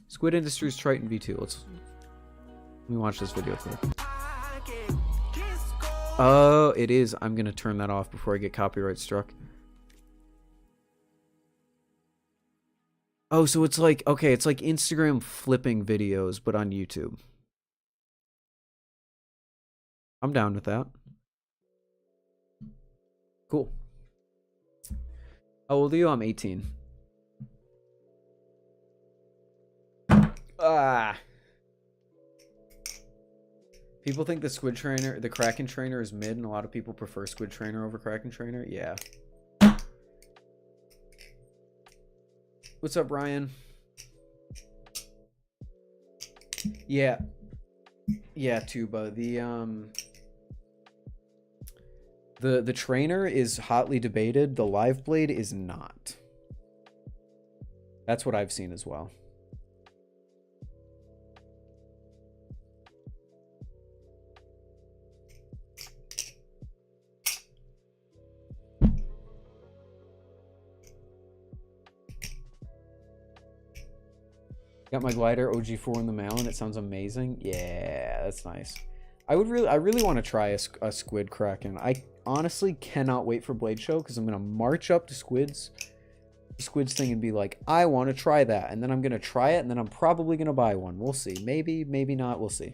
Squid Industries Triton V2. Let me watch this video quick. Oh, it is. I'm going to turn that off before I get copyright struck. Oh, so it's like, okay, it's like Instagram flipping videos, but on YouTube. I'm down with that. Cool. How old are you? I'm 18. People think the Squid Trainer, the Kraken Trainer is mid, and a lot of people prefer Squid Trainer over Kraken Trainer. Yeah. What's up, Ryan? Yeah. Yeah, Tuba. The trainer is hotly debated. The live blade is not. That's what I've seen as well. Got my Glidr OG4 in the mail and it sounds amazing. Yeah, that's nice. I really want to try a Squid Kraken. I honestly cannot wait for Blade Show because I'm gonna march up to Squid's thing and be like, I want to try that, and then I'm gonna try it, and then I'm probably gonna buy one. We'll see. Maybe, maybe not. We'll see.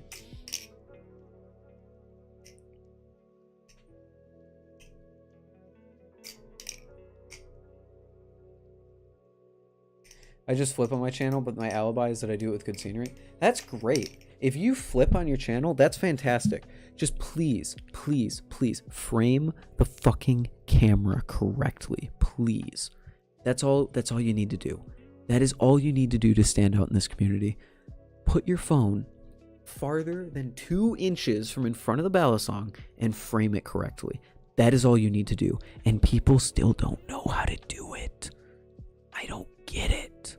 I just flip on my channel, but my alibi is that I do it with good scenery. That's great. If you flip on your channel, that's fantastic. Just please, please, please frame the fucking camera correctly. Please. That's all you need to do. That is all you need to do to stand out in this community. Put your phone farther than 2 inches from in front of the balisong and frame it correctly. That is all you need to do. And people still don't know how to do it. I don't get it.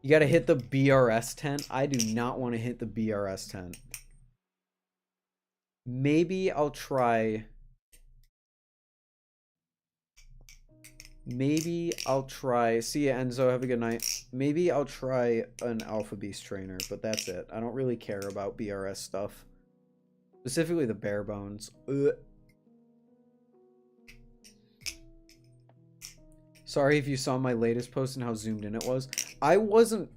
You gotta hit the BRS tent. I do not want to hit the BRS tent. Maybe I'll try... Maybe I'll try... See ya, Enzo. Have a good night. Maybe I'll try an Alpha Beast trainer, but that's it. I don't really care about BRS stuff. Specifically the bare bones. Ugh. Sorry if you saw my latest post and how zoomed in it was. I wasn't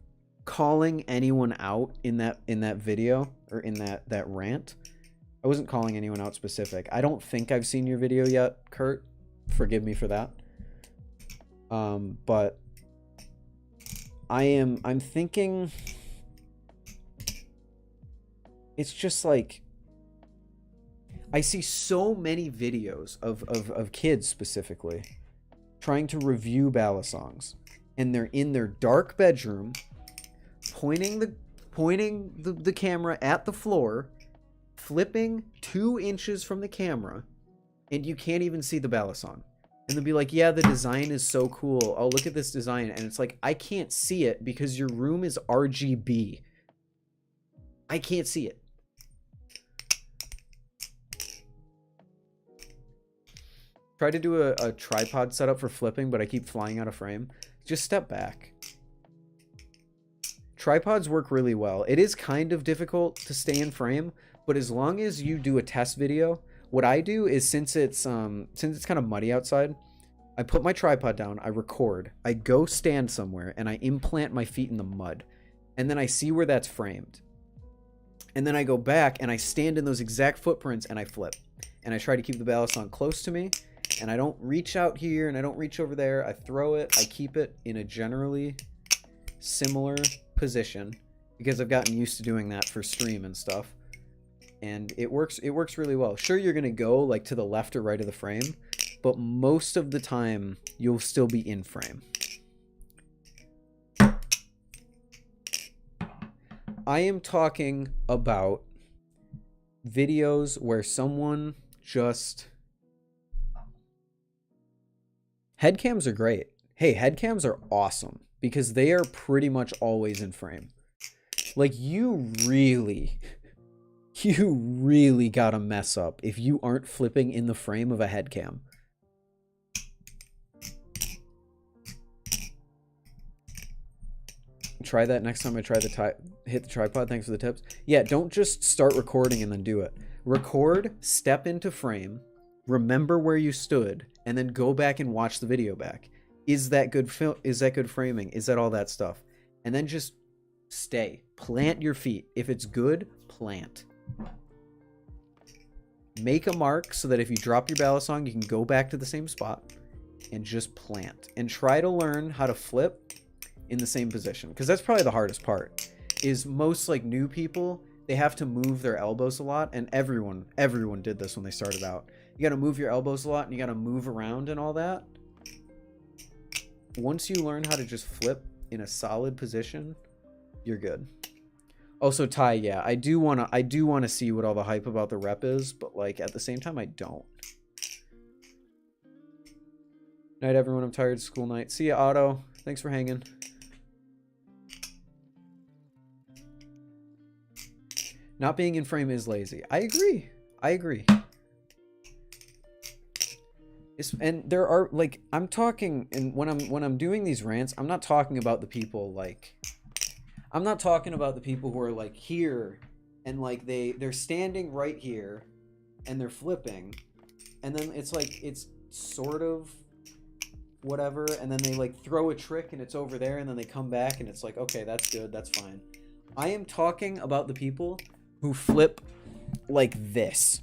calling anyone out in that video, or in that rant. I wasn't calling anyone out specific. I don't think I've seen your video yet, Kurt. Forgive me for that. But I'm thinking it's just like I see so many videos of kids specifically trying to review balisongs, and they're in their dark bedroom pointing the camera at the floor, flipping 2 inches from the camera, and you can't even see the balisong. And they'll be like, yeah, the design is so cool. Oh, look at this design. And it's like, I can't see it because your room is RGB. I can't see it. Try to do a tripod setup for flipping, but I keep flying out of frame. Just step back. Tripods work really well. It is kind of difficult to stay in frame, but as long as you do a test video, what I do is, since it's kind of muddy outside, I put my tripod down, I record, I go stand somewhere, and I implant my feet in the mud. And then I see where that's framed. And then I go back and I stand in those exact footprints and I flip. And I try to keep the balisong close to me. And I don't reach out here and I don't reach over there. I throw it, I keep it in a generally similar position because I've gotten used to doing that for stream and stuff. And it works really well. Sure, you're going to go like to the left or right of the frame, but most of the time you'll still be in frame. I am talking about videos where someone just... Headcams are great. Hey, headcams are awesome because they are pretty much always in frame. Like, you really gotta mess up if you aren't flipping in the frame of a headcam. Try that next time I try hit the tripod. Thanks for the tips. Yeah, don't just start recording and then do it. Record, step into frame, remember where you stood, and then go back and watch the video back. Is that good is that good framing? Is that all that stuff? And then just stay. Plant your feet. If it's good, plant. Make a mark so that if you drop your balisong, you can go back to the same spot and just plant. And try to learn how to flip in the same position, because that's probably the hardest part. Is most like new people, they have to move their elbows a lot, and everyone did this when they started out. You got to move your elbows a lot, and you got to move around and all that. Once you learn how to just flip in a solid position, you're good. Also, Ty, yeah, I do want to see what all the hype about the rep is, but like at the same time I don't. Night everyone, I'm tired, school night. See ya, Otto. Thanks for hanging. Not being in frame is lazy. I agree. I agree. And there are like, I'm talking, and when I'm doing these rants, I'm not talking about the people like, I'm not talking about the people who are like here and like they're standing right here and they're flipping, and then it's like it's sort of whatever, and then they like throw a trick and it's over there, and then they come back and it's like, okay, that's good, that's fine. I am talking about the people who flip like this.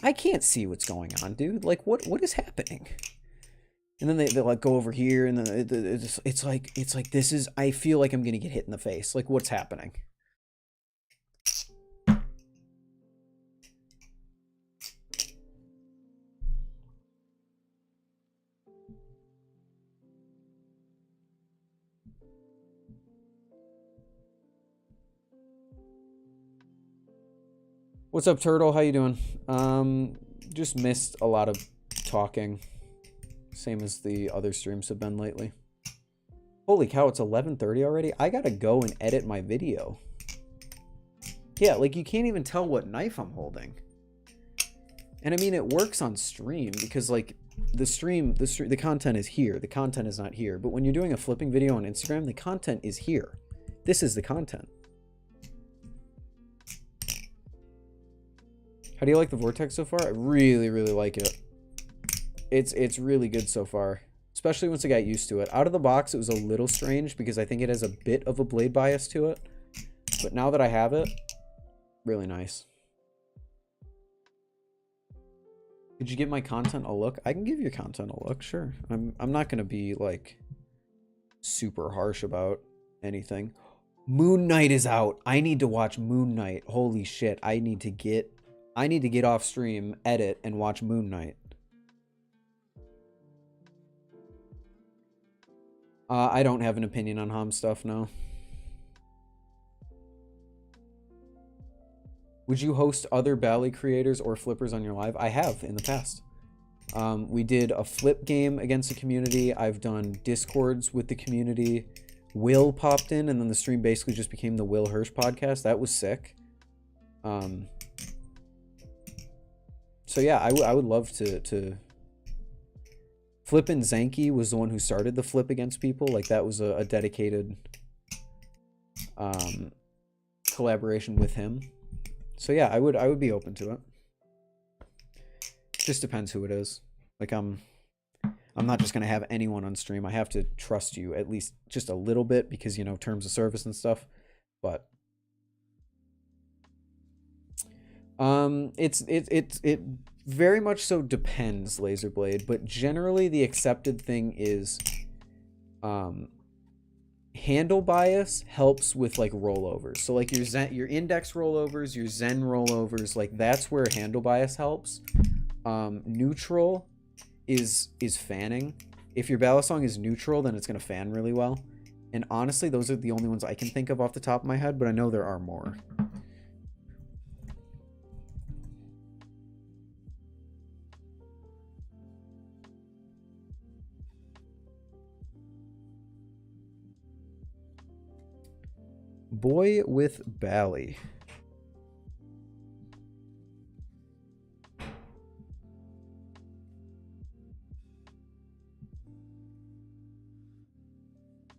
I can't see what's going on, dude. Like, what is happening? And then they like go over here, and then it's like this is, I feel like I'm gonna get hit in the face. Like, what's happening? What's up, Turtle? How you doing? Just missed a lot of talking. Same as the other streams have been lately. Holy cow, it's 11:30 already? I gotta go and edit my video. Yeah, like you can't even tell what knife I'm holding. And I mean, it works on stream because like the content is here. The content is not here. But when you're doing a flipping video on Instagram, the content is here. This is the content. How do you like the Vortex so far? I really, really like it. It's really good so far. Especially once I got used to it. Out of the box, it was a little strange because I think it has a bit of a blade bias to it. But now that I have it, really nice. Did you give my content a look? I can give your content a look, sure. I'm not gonna be like super harsh about anything. Moon Knight is out. I need to watch Moon Knight. Holy shit. I need to get off stream, edit, and watch Moon Knight. I don't have an opinion on Hom stuff, no. Would you host other Bally creators or flippers on your live? I have in the past. We did a flip game against the community. I've done Discords with the community. Will popped in, and then the stream basically just became the Will Hirsch podcast. That was sick. So yeah, I would love to... Flippin' Zanky was the one who started the flip against people. Like, that was a dedicated collaboration with him. So yeah, I would be open to it. Just depends who it is. Like, I'm not just gonna have anyone on stream. I have to trust you at least just a little bit because, you know, terms of service and stuff. But it very much so depends, Laserblade, but generally the accepted thing is handle bias helps with like rollovers. So like your index rollovers, your Zen rollovers, like that's where handle bias helps. Neutral is fanning. If your balisong is neutral, then it's gonna fan really well. And honestly, those are the only ones I can think of off the top of my head, but I know there are more. Boy with Bally.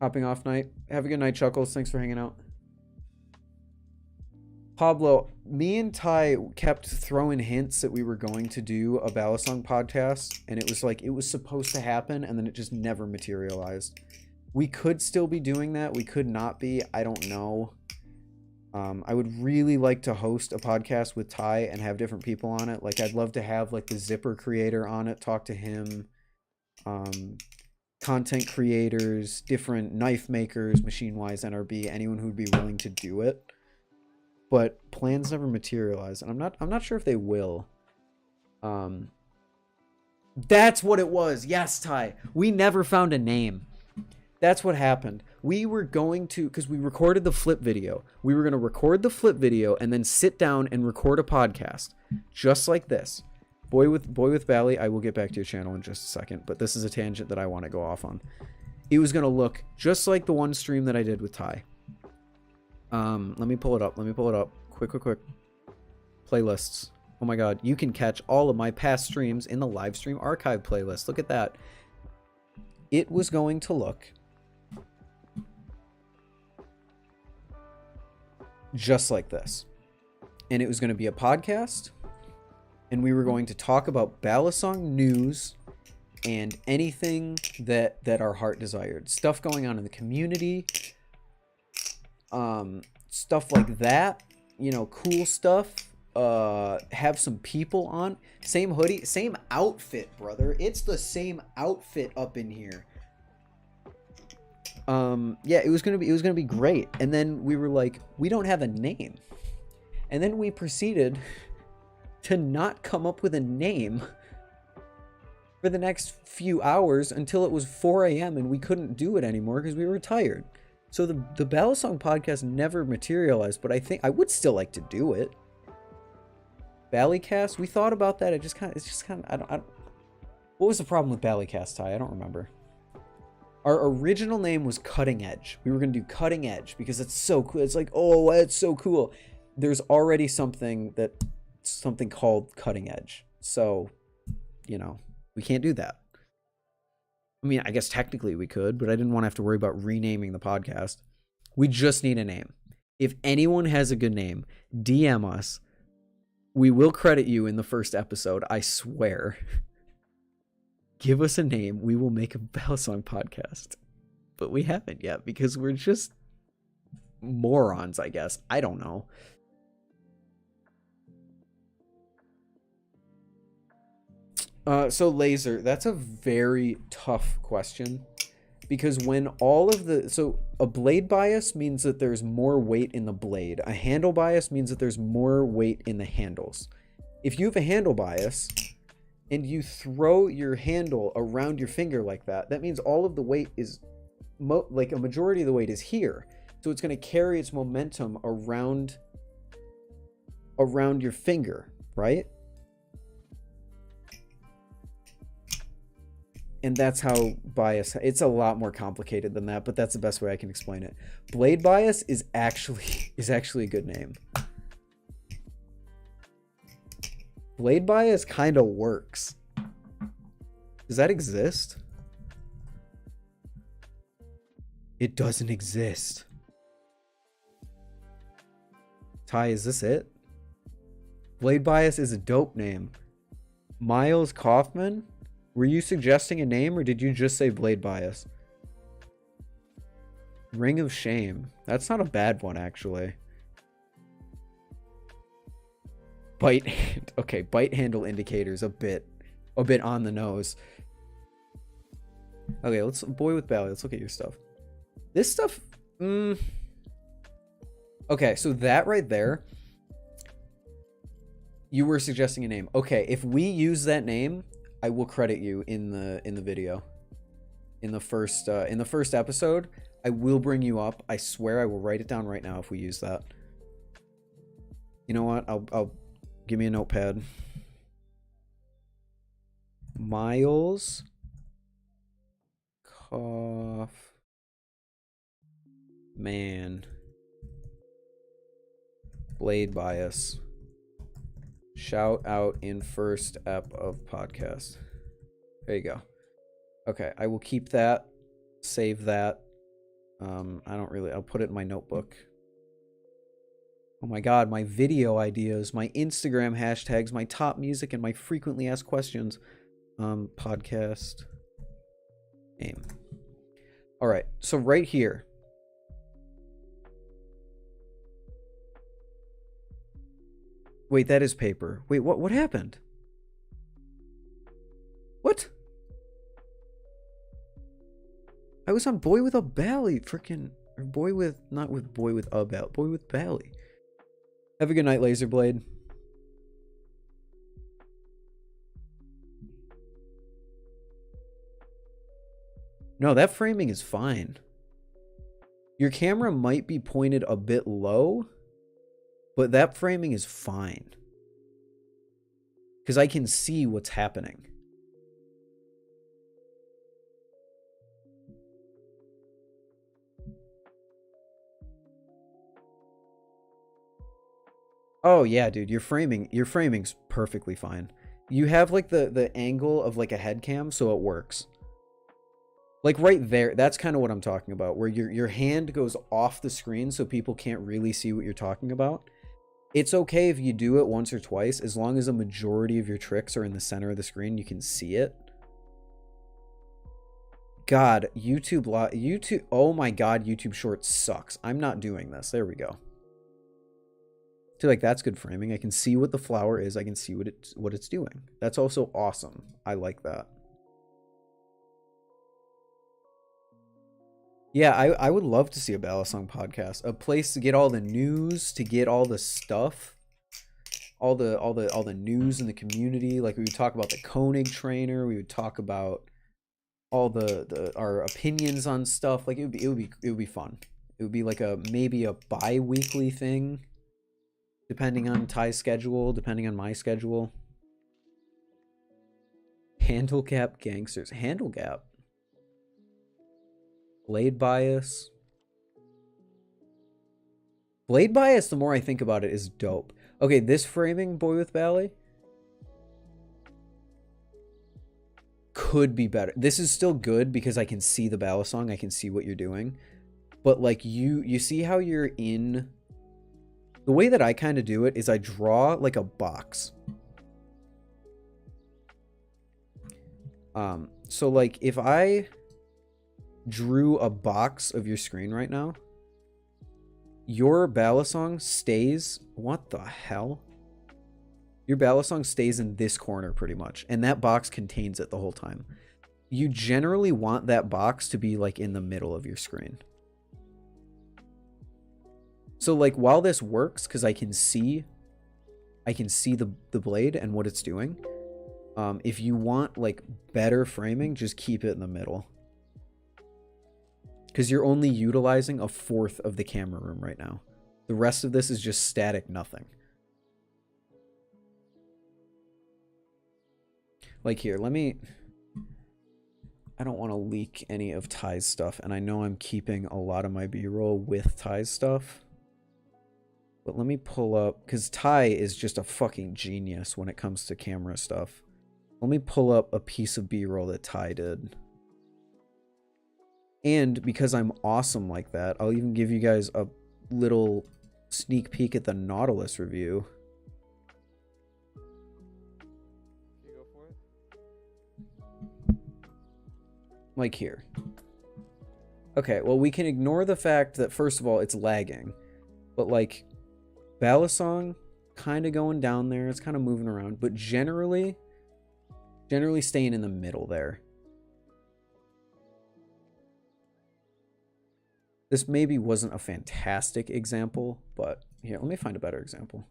Hopping off night. Have a good night, Chuckles. Thanks for hanging out. Pablo, me and Ty kept throwing hints that we were going to do a Balisong podcast, and it was like it was supposed to happen, and then it just never materialized. We could still be doing that. We could not be. I don't know. I would really like to host a podcast with Ty and have different people on it. Like, I'd love to have like the Zipper creator on it, talk to him. Content creators, different knife makers, Machine-Wise, NRB, anyone who'd be willing to do it. But plans never materialize, and I'm not sure if they will. That's what it was. Yes, Ty. We never found a name. That's what happened. We were going to, because we recorded the flip video. We were going to record the flip video and then sit down and record a podcast. Just like this. Boy with Bally, I will get back to your channel in just a second, but this is a tangent that I want to go off on. It was going to look just like the one stream that I did with Ty. Let me pull it up. Quick. Playlists. Oh my god, you can catch all of my past streams in the live stream archive playlist. Look at that. It was going to look just like this. And it was going to be a podcast, and we were going to talk about Balisong news and anything that our heart desired. Stuff going on in the community, stuff like that, you know, cool stuff. Have some people on. Same hoodie, same outfit, brother. It's the same outfit up in here. Yeah, it was gonna be great. And then we were like, we don't have a name. And then we proceeded to not come up with a name for the next few hours until it was 4 a.m. and we couldn't do it anymore because we were tired. So the Balisong podcast never materialized, but I think I would still like to do it. Ballycast, we thought about that. It's just kind of I don't What was the problem with Ballycast, Ty? I don't remember. Our original name was Cutting Edge. We were going to do Cutting Edge because it's so cool. It's like, oh, it's so cool. There's already something called Cutting Edge. So, you know, we can't do that. I mean, I guess technically we could, but I didn't want to have to worry about renaming the podcast. We just need a name. If anyone has a good name, DM us. We will credit you in the first episode, I swear. Give us a name. We will make a Balisong podcast. But we haven't yet because we're just morons, I guess. I don't know. So laser, that's a very tough question. Because when all of the... So a blade bias means that there's more weight in the blade. A handle bias means that there's more weight in the handles. If you have a handle bias and you throw your handle around your finger like that, that means all of the weight is... like a majority of the weight is here. So it's going to carry its momentum around your finger, right? And that's how bias, it's a lot more complicated than that, but that's the best way I can explain it. Blade bias is actually a good name. Blade bias kind of works. Does that exist? It doesn't exist. Ty, is this it? Blade bias is a dope name. Miles Kaufman? Were you suggesting a name or did you just say blade bias? Ring of Shame. That's not a bad one, actually. Bite hand. Okay, bite handle indicators a bit on the nose. Okay, let's boy with Bally. Let's look at your stuff. This stuff. Okay, so that right there. You were suggesting a name. Okay, if we use that name, I will credit you in the video. In the first episode, I will bring you up. I swear I will write it down right now if we use that. You know what? I'll give me a notepad. Miles Cough Man Blade bias. Shout out in first ep of podcast. There you go. Okay, I will keep that. Save that. I'll put it in my notebook. Oh my god, my video ideas, my Instagram hashtags, my top music, and my frequently asked questions. Podcast name. Alright, so right here. Wait, that is paper. Wait, what happened? What? I was on Boy with a Bally, freaking, or Boy with, not with Boy with a Bally, Boy with Bally. Have a good night, Laserblade. No, that framing is fine. Your camera might be pointed a bit low, but that framing is fine. Because I can see what's happening. Oh yeah, dude, your framing's perfectly fine. You have like the angle of like a head cam, so it works. Like right there, that's kind of what I'm talking about, where your hand goes off the screen so people can't really see what you're talking about. It's okay if you do it once or twice, as long as a majority of your tricks are in the center of the screen, you can see it. God, YouTube, oh my god, YouTube Shorts sucks. I'm not doing this. There we go. I feel like that's good framing. I can see what the flower is. I can see what it's doing. That's also awesome. I like that. Yeah, I would love to see a Balisong podcast. A place to get all the news, to get all the stuff. All the news in the community. Like we would talk about the Koenig trainer, we would talk about all our opinions on stuff. Like it would be fun. It would be like maybe a bi-weekly thing. Depending on Ty's schedule, depending on my schedule. Handle gap gangsters. Handle gap. Blade bias. Blade bias, the more I think about it, is dope. Okay, this framing, Boy with Bally, could be better. This is still good because I can see the balisong. I can see what you're doing. But like you see how you're in... The way that I kind of do it is I draw like a box. So like if I drew a box of your screen right now, your balisong stays... What the hell? Your balisong stays in this corner pretty much, and that box contains it the whole time. You generally want that box to be like in the middle of your screen. So like while this works, because I can see the blade and what it's doing. If you want like better framing, just keep it in the middle. Because you're only utilizing a fourth of the camera room right now. The rest of this is just static nothing. Like here, let me... I don't want to leak any of Ty's stuff, and I know I'm keeping a lot of my B-roll with Ty's stuff. But let me pull up, because Ty is just a fucking genius when it comes to camera stuff. Let me pull up a piece of B-roll that Ty did. And because I'm awesome like that, I'll even give you guys a little sneak peek at the Nautilus review. You go for it? Like here. Okay, well, we can ignore the fact that, first of all, it's lagging. But, like, balisong kind of going down there. It's kind of moving around. But generally staying in the middle there. This maybe wasn't a fantastic example, but here, let me find a better example.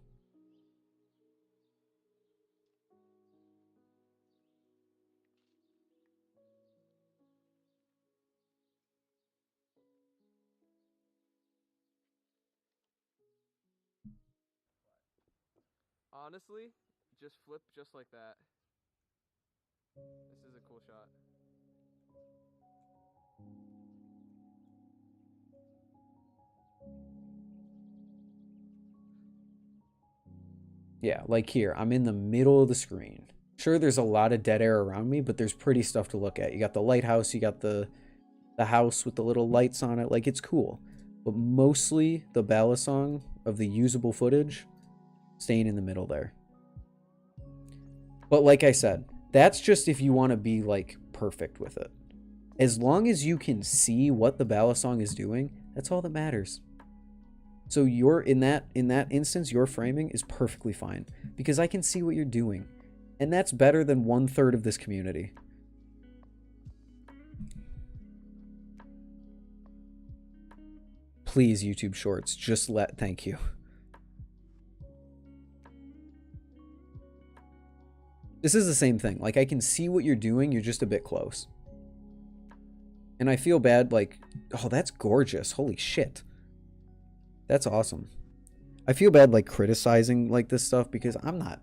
Honestly, just flip just like that. This is a cool shot. Yeah, like here, I'm in the middle of the screen. Sure, there's a lot of dead air around me, but there's pretty stuff to look at. You got the lighthouse, you got the house with the little lights on it. Like, it's cool. But mostly the balisong of the usable footage staying in the middle there. But like I said, that's just if you want to be, like, perfect with it. As long as you can see what the balisong is doing, that's all that matters. So you're in that instance, your framing is perfectly fine because I can see what you're doing. And that's better than 1/3 of this community. Please, YouTube Shorts, thank you. This is the same thing. Like, I can see what you're doing, you're just a bit close. And I feel bad, like, oh, that's gorgeous. Holy shit. That's awesome. I feel bad, like, criticizing, like, this stuff because I'm not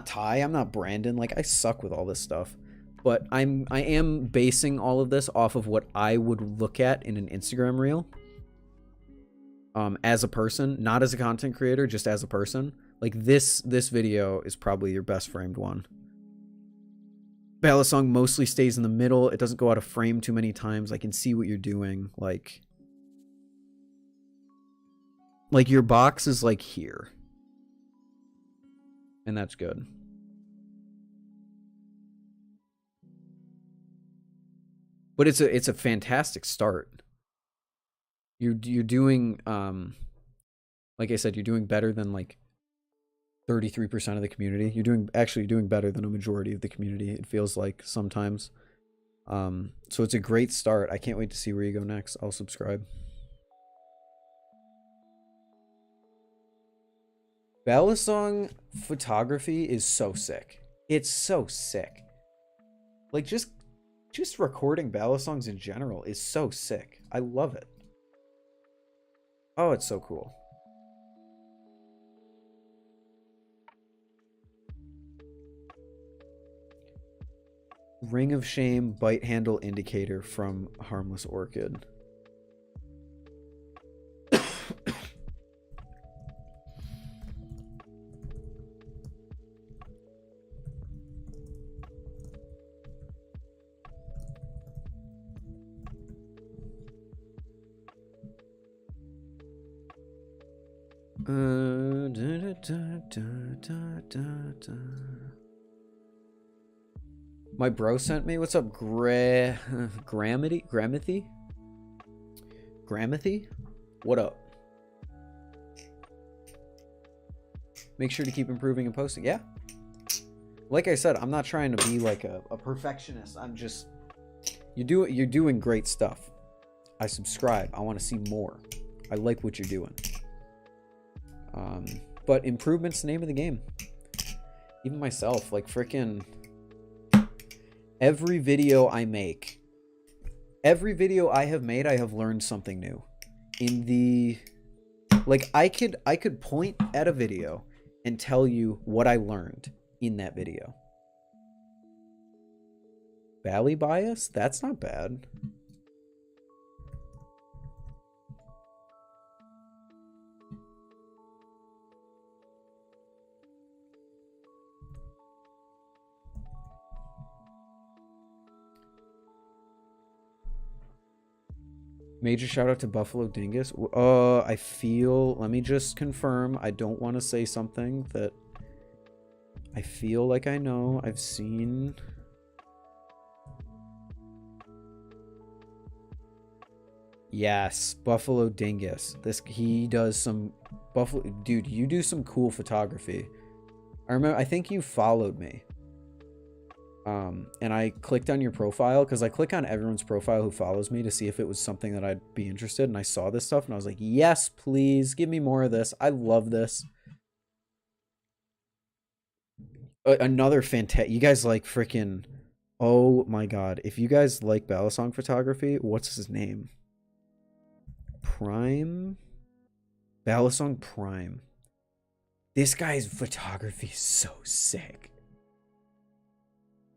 Ty, I'm not Brandon. Like, I suck with all this stuff. But I am basing all of this off of what I would look at in an Instagram reel. As a person, not as a content creator, just as a person. Like, this video is probably your best framed one. Balisong mostly stays in the middle. It doesn't go out of frame too many times. I can see what you're doing. Like your box is like here. And that's good. But it's a fantastic start. You're doing like I said, you're doing better than like 33% of the community. You're actually doing better than a majority of the community, it feels like sometimes. So it's a great start. I can't wait to see where you go next. I'll subscribe. Balisong photography is so sick. It's so sick. Like, just recording balisongs in general is so sick. I love it. Oh, it's so cool. Ring of Shame bite handle indicator from Harmless Orchid. My bro sent me. What's up, Gramity? Gramathy? What up? Make sure to keep improving and posting. Yeah. Like I said, I'm not trying to be like a perfectionist. I'm just you're doing great stuff. I subscribe. I want to see more. I like what you're doing. But improvement's the name of the game. Even myself, like freaking every video I make, every video I have made, I have learned something new. In the like I could point at a video and tell you what I learned in that video. Bally bias? That's not bad. Major shout out to Buffalo Dingus. I feel, let me just confirm. I don't want to say something that I feel like I know. I've seen. Yes, Buffalo Dingus. He does some Buffalo. Dude, you do some cool photography. I remember, I think you followed me. And I clicked on your profile because I click on everyone's profile who follows me to see if it was something that I'd be interested in. And I saw this stuff and I was like, yes, please give me more of this. I love this. Another fantastic. You guys like freaking. Oh my god. If you guys like balisong photography, what's his name? Prime? Balisong Prime. This guy's photography is so sick.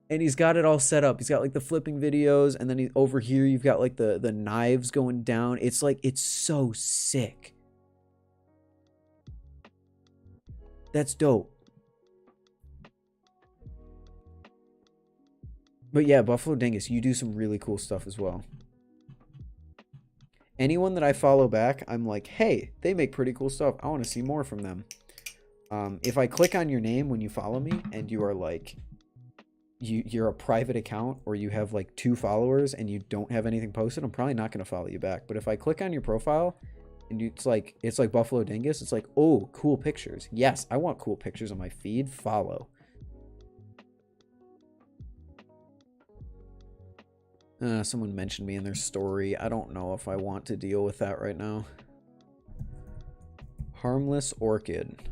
And he's got it all set up. He's got like the flipping videos, and then over here you've got like the knives going down. It's like, it's so sick. That's dope. But yeah, Buffalo Dingus, you do some really cool stuff as well. Anyone that I follow back, I'm like, hey, they make pretty cool stuff. I want to see more from them. If I click on your name when you follow me and you are like, you're a private account or you have like 2 followers and you don't have anything posted, I'm probably not going to follow you back. But if I click on your profile and it's like Buffalo Dingus, it's like, oh, cool pictures. Yes, I want cool pictures on my feed. Follow. Someone mentioned me in their story. I don't know if I want to deal with that right now. Harmless Orchid.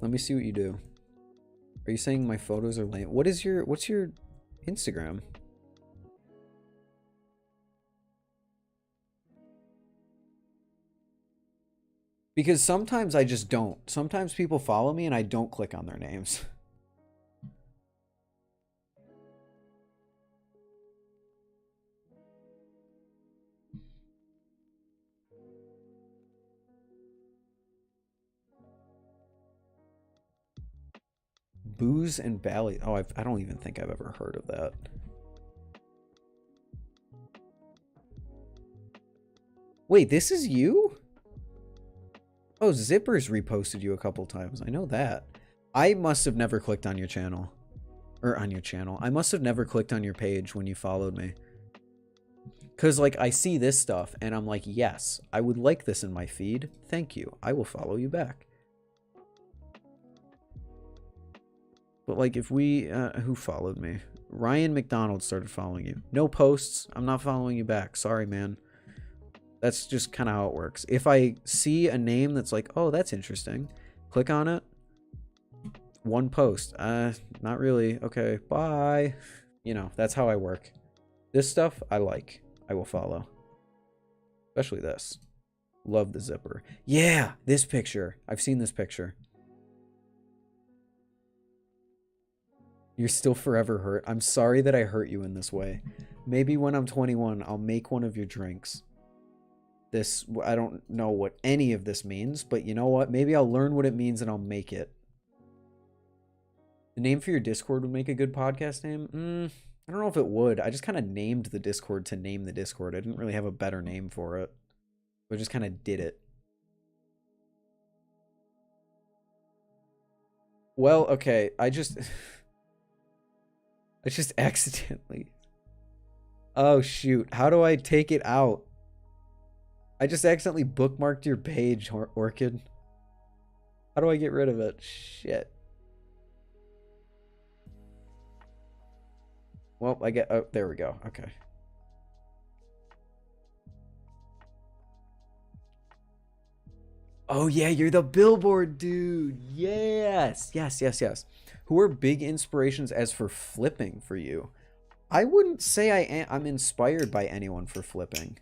Let me see what you do. Are you saying my photos are lame? What's your Instagram? Because sometimes I just don't. Sometimes people follow me and I don't click on their names. Booze and Bally. Oh, I don't even think I've ever heard of that. Wait, this is you? Oh, Zipper's reposted you a couple times. I know that. I must have never clicked on your channel. Or on your channel. I must have never clicked on your page when you followed me. Because, like, I see this stuff and I'm like, yes, I would like this in my feed. Thank you. I will follow you back. But like if we, who followed me? Ryan McDonald started following you. No posts. I'm not following you back. Sorry, man. That's just kind of how it works. If I see a name that's like, oh, that's interesting, click on it. 1 post. Not really. Okay, bye. You know, that's how I work. This stuff I like. I will follow. Especially this. Love the zipper. Yeah, this picture. I've seen this picture. You're still forever hurt. I'm sorry that I hurt you in this way. Maybe when I'm 21, I'll make one of your drinks. This, I don't know what any of this means, but you know what? Maybe I'll learn what it means and I'll make it. The name for your Discord would make a good podcast name? I don't know if it would. I just kind of named the Discord to name the Discord. I didn't really have a better name for it. I just kind of did it. Well, okay. I just accidentally... Oh, shoot. How do I take it out? I just accidentally bookmarked your page, Orchid. How do I get rid of it? Shit. Well, I get... Oh, there we go. Okay. Oh, yeah, you're the billboard dude. Yes. Yes, yes, yes. Who are big inspirations as for flipping for you? I wouldn't say I'm inspired by anyone for flipping.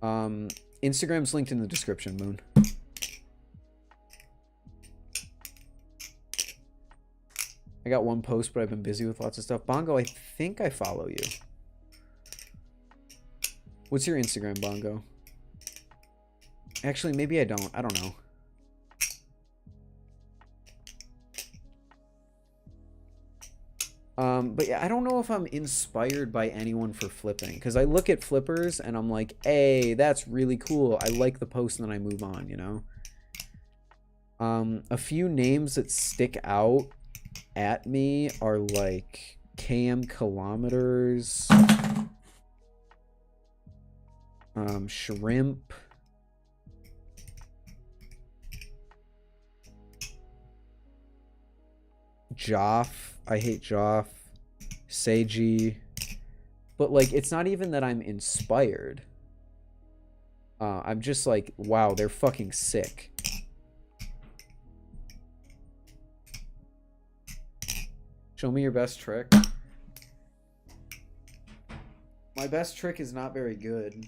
Instagram's linked in the description, Moon. I got one post, but I've been busy with lots of stuff. Bongo, I think I follow you. What's your Instagram, Bongo? Actually, maybe I don't. I don't know. But yeah, I don't know if I'm inspired by anyone for flipping. Because I look at flippers and I'm like, hey, that's really cool. I like the post and then I move on, you know? A few names that stick out at me are like KM Kilometers, Shrimp, Joff. I hate Joff. Seiji. But like, it's not even that I'm inspired. I'm just like, wow, they're fucking sick. Show me your best trick. My best trick is not very good.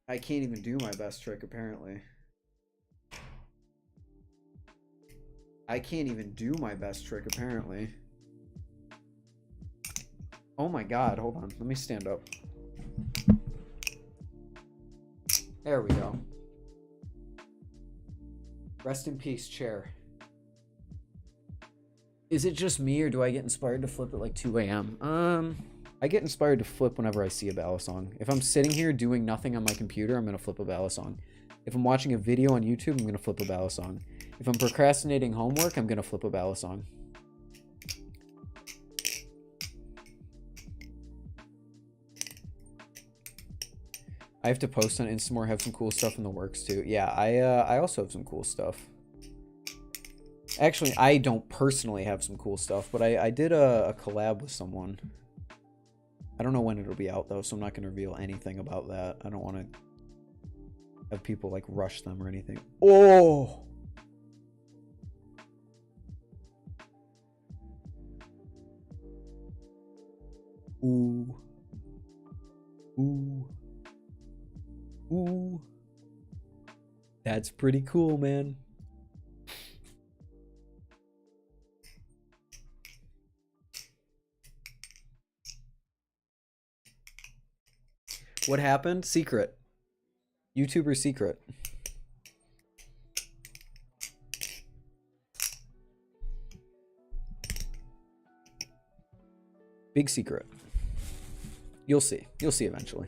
I can't even do my best trick, apparently. I can't even do my best trick, apparently. Oh my god, hold on. Let me stand up. There we go. Rest in peace, chair. Is it just me, or do I get inspired to flip at like 2 a.m.? I get inspired to flip whenever I see a balisong. If I'm sitting here doing nothing on my computer, I'm going to flip a balisong. If I'm watching a video on YouTube, I'm going to flip a balisong. If I'm procrastinating homework, I'm going to flip a balisong. I have to post on Instamore, have some cool stuff in the works too. Yeah, I also have some cool stuff. Actually, I don't personally have some cool stuff, but I did a collab with someone. I don't know when it'll be out though, so I'm not going to reveal anything about that. I don't want to have people like rush them or anything. Oh! Ooh. Ooh. Ooh. That's pretty cool, man. What happened? Secret. YouTuber secret. Big secret. You'll see. You'll see eventually.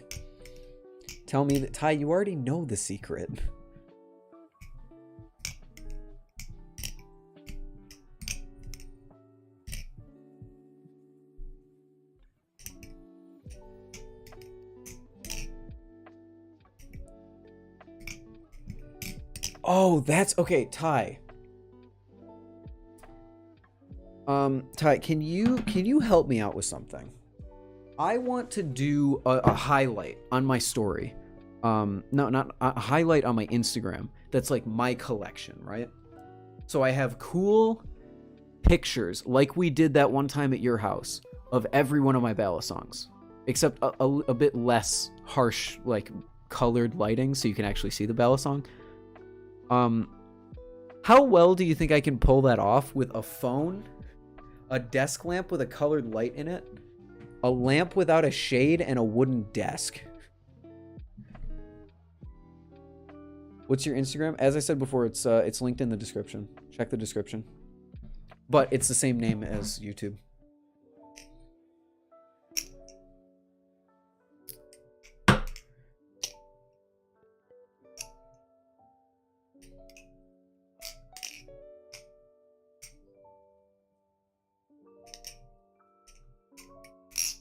Tell me that, Ty, you already know the secret. Oh, that's okay, Ty. Ty, can you help me out with something? I want to do a highlight on my story. No, not a highlight on my Instagram. That's like my collection, right? So I have cool pictures, like we did that one time at your house, of every one of my balisongs, except a bit less harsh, like colored lighting, so you can actually see the balisong. How well do you think I can pull that off with a phone A desk lamp with a colored light in it. A lamp without a shade and a wooden desk. What's your Instagram? As I said before, it's linked in the description. Check the description. But it's the same name as YouTube.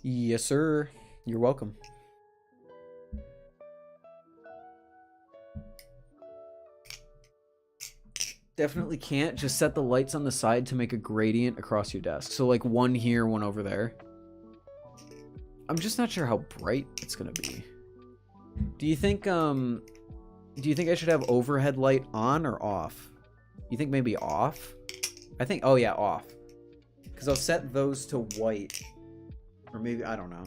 Yes, sir. You're welcome. Definitely can't. Just set the lights on the side to make a gradient across your desk. So like one here, one over there. I'm just not sure how bright it's gonna be. Do you think I should have overhead light on or off? You think maybe off? I think, oh yeah, off. Because I'll set those to white. Or maybe, I don't know.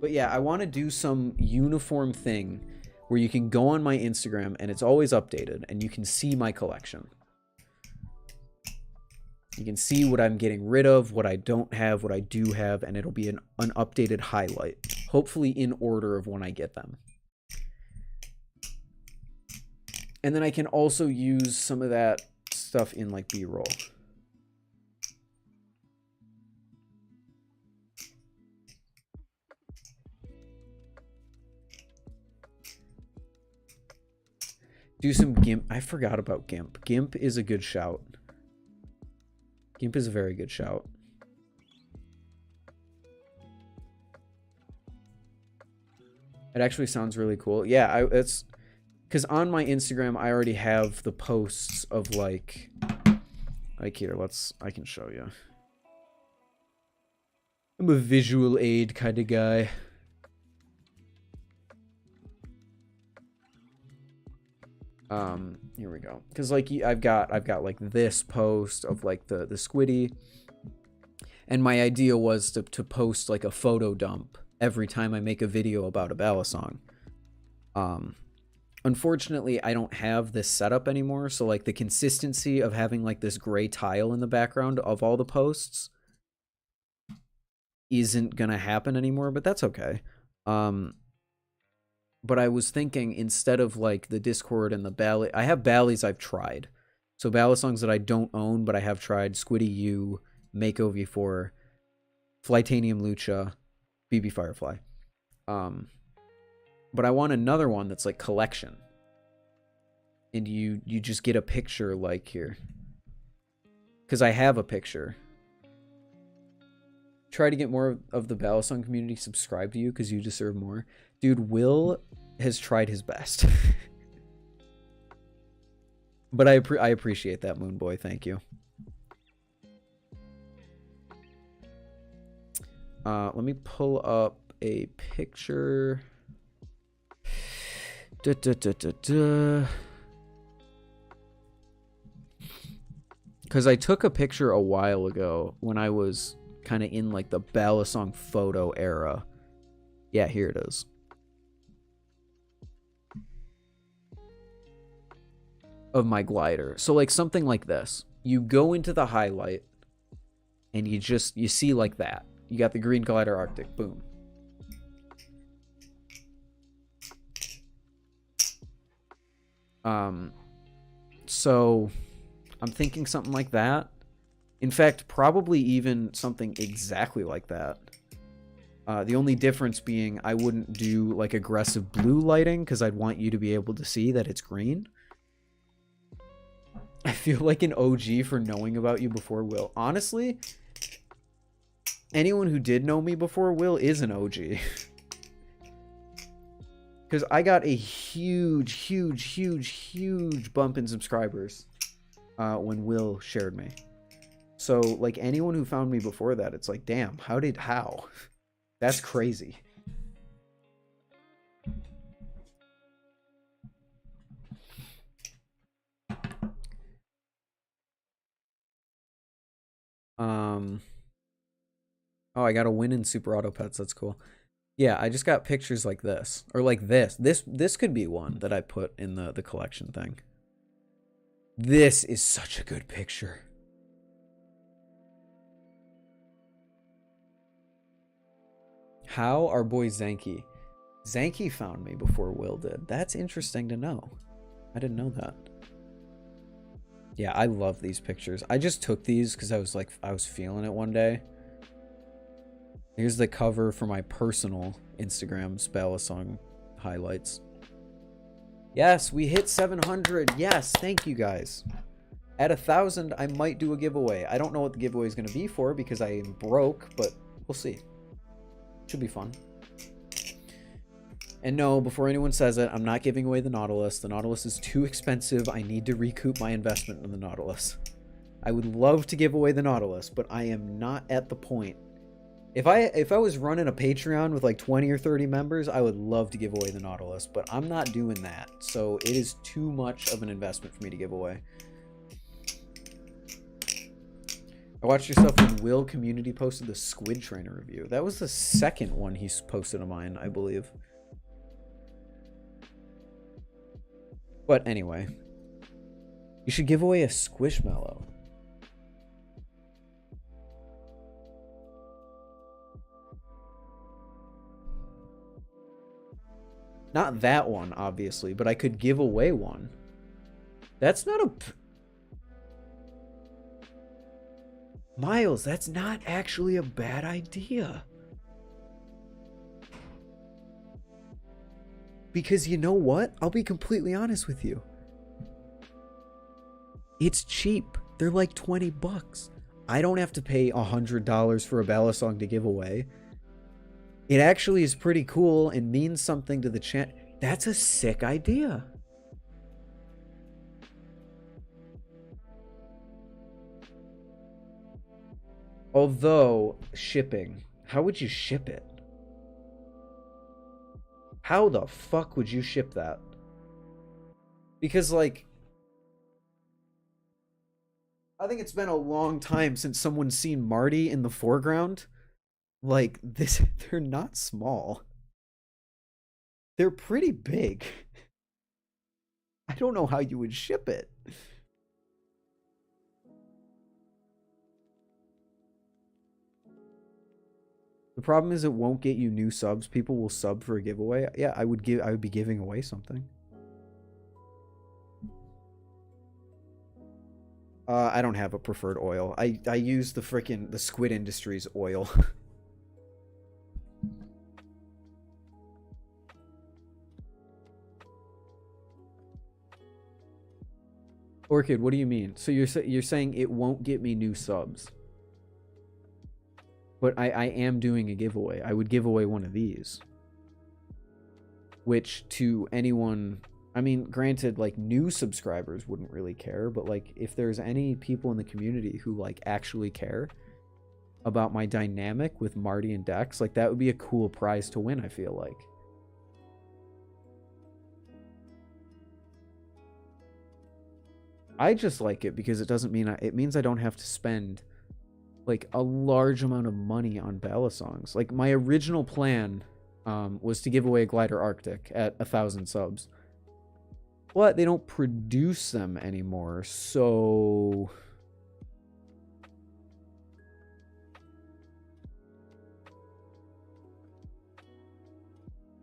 But yeah, I want to do some uniform thing where you can go on my Instagram and it's always updated and you can see my collection. You can see what I'm getting rid of, what I don't have, what I do have, and it'll be an updated highlight. Hopefully in order of when I get them. And then I can also use some of that stuff in like B-roll. Do some GIMP. I forgot about GIMP. GIMP is a good shout. GIMP is a very good shout. It actually sounds really cool. Yeah, it's because on my Instagram I already have the posts of like here. I can show you. I'm a visual aid kind of guy. Here we go. Because like I've got like this post of like the squiddy, and my idea was to post like a photo dump every time I make a video about a balisong. Unfortunately, I don't have this setup anymore, so like the consistency of having like this gray tile in the background of all the posts isn't gonna happen anymore, but that's okay. But I was thinking, instead of like the Discord and the Bally, I have Bally's I've tried. So Balisongs that I don't own, but I have tried: Squiddy U, Mako V4, Flytanium Lucha, BB Firefly. But I want another one that's like collection. And you just get a picture like here. Because I have a picture. Try to get more of the Balisong community subscribe to you because you deserve more. Dude, Will has tried his best. But I appreciate that, Moon Boy. Thank you. Let me pull up a picture. Because I took a picture a while ago when I was kind of in like the Balisong photo era. Yeah, here it is. Of my glider. So like something like this. You go into the highlight and you see like that. You got the green Glidr Arctic. Boom. So I'm thinking something like that. In fact, probably even something exactly like that. The only difference being I wouldn't do like aggressive blue lighting because I'd want you to be able to see that it's green. I feel like an OG for knowing about you before Will. Honestly, anyone who did know me before Will is an OG. Because I got a huge bump in subscribers when Will shared me. So, like, anyone who found me before that, it's like, damn, how? That's crazy. Oh, I got a win in Super Auto Pets. That's cool. Yeah, I just got pictures like this. Or like this. This could be one that I put in the collection thing. This is such a good picture. How our boy Zanky. Zanky found me before Will did. That's interesting to know. I didn't know that. Yeah, I love these pictures. I just took these because I was feeling it one day. Here's the cover for my personal Instagram Balisong highlights. Yes, we hit 700. Yes, thank you guys. At 1,000, I might do a giveaway. I don't know what the giveaway is going to be for because I am broke, but we'll see. Should be fun. And no, before anyone says it, I'm not giving away the Nautilus. The Nautilus is too expensive. I need to recoup my investment in the Nautilus. I would love to give away the Nautilus, but I am not at the point. If I was running a Patreon with like 20 or 30 members, I would love to give away the Nautilus, but I'm not doing that. So it is too much of an investment for me to give away. I watched yourself when Will Community posted the Squid Trainer review. That was the second one he's posted of mine, I believe. But anyway, you should give away a Squishmallow. Not that one, obviously, but I could give away one. That's not a... Miles, that's not actually a bad idea. Because you know what? I'll be completely honest with you. It's cheap. They're like 20 bucks. I don't have to pay $100 for a Balisong to give away. It actually is pretty cool and means something to the chat. That's a sick idea. Although, shipping. How would you ship it? How the fuck would you ship that? Because, like... I think it's been a long time since someone's seen Marty in the foreground. Like, this... They're not small. They're pretty big. I don't know how you would ship it. The problem is it won't get you new subs. People will sub for a giveaway. Yeah, I would be giving away something. I don't have a preferred oil. I use the Squid Industries oil. Orchid, what do you mean? So you're saying it won't get me new subs? But I am doing a giveaway. I would give away one of these. Which to anyone... I mean, granted, like, new subscribers wouldn't really care. But, like, if there's any people in the community who, like, actually care about my dynamic with Marty and Dex, like, that would be a cool prize to win, I feel like. I just like it because it doesn't mean... it means I don't have to spend... like a large amount of money on Balisongs. Like my original plan was to give away a Glidr Arctic at 1,000 subs, but they don't produce them anymore, so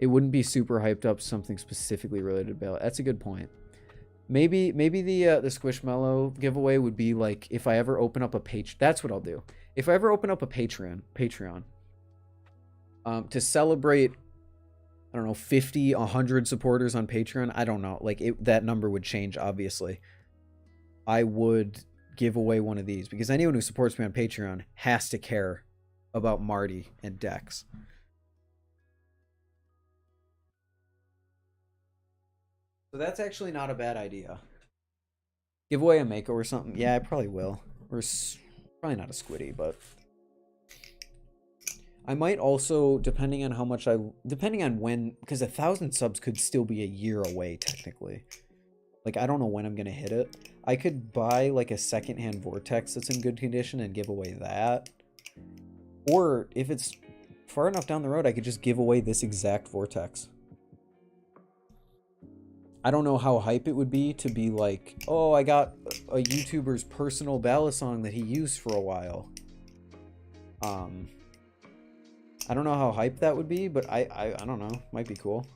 it wouldn't be super hyped up something specifically related to Bal. That's a good point. Maybe the Squishmallow giveaway would be like if I ever open up a page. That's what I'll do. If I ever open up a Patreon, to celebrate, I don't know, 50, 100 supporters on Patreon. I don't know. Like that number would change, obviously. I would give away one of these because anyone who supports me on Patreon has to care about Marty and Dex. So that's actually not a bad idea. Give away a Mako or something. Yeah, I probably will. Or probably not a Squiddy, but I might also, depending on how much depending on when, because 1,000 subs could still be a year away technically. Like I don't know when I'm gonna hit it. I could buy like a secondhand Vortex that's in good condition and give away that. Or if it's far enough down the road, I could just give away this exact Vortex. I don't know how hype it would be to be like, oh, I got a YouTuber's personal balisong that he used for a while. I don't know how hype that would be, but I don't know. Might be cool.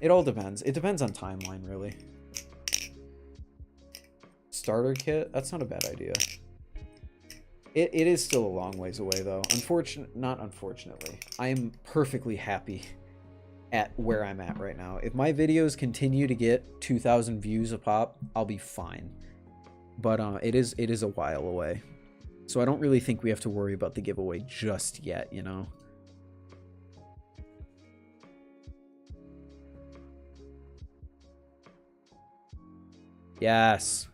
It all depends. It depends on timeline, really. Starter kit? That's not a bad idea. It is still a long ways away, though. Not unfortunately. I am perfectly happy at where I'm at right now. If my videos continue to get 2,000 views a pop, I'll be fine. But it is a while away. So I don't really think we have to worry about the giveaway just yet, you know? Yes.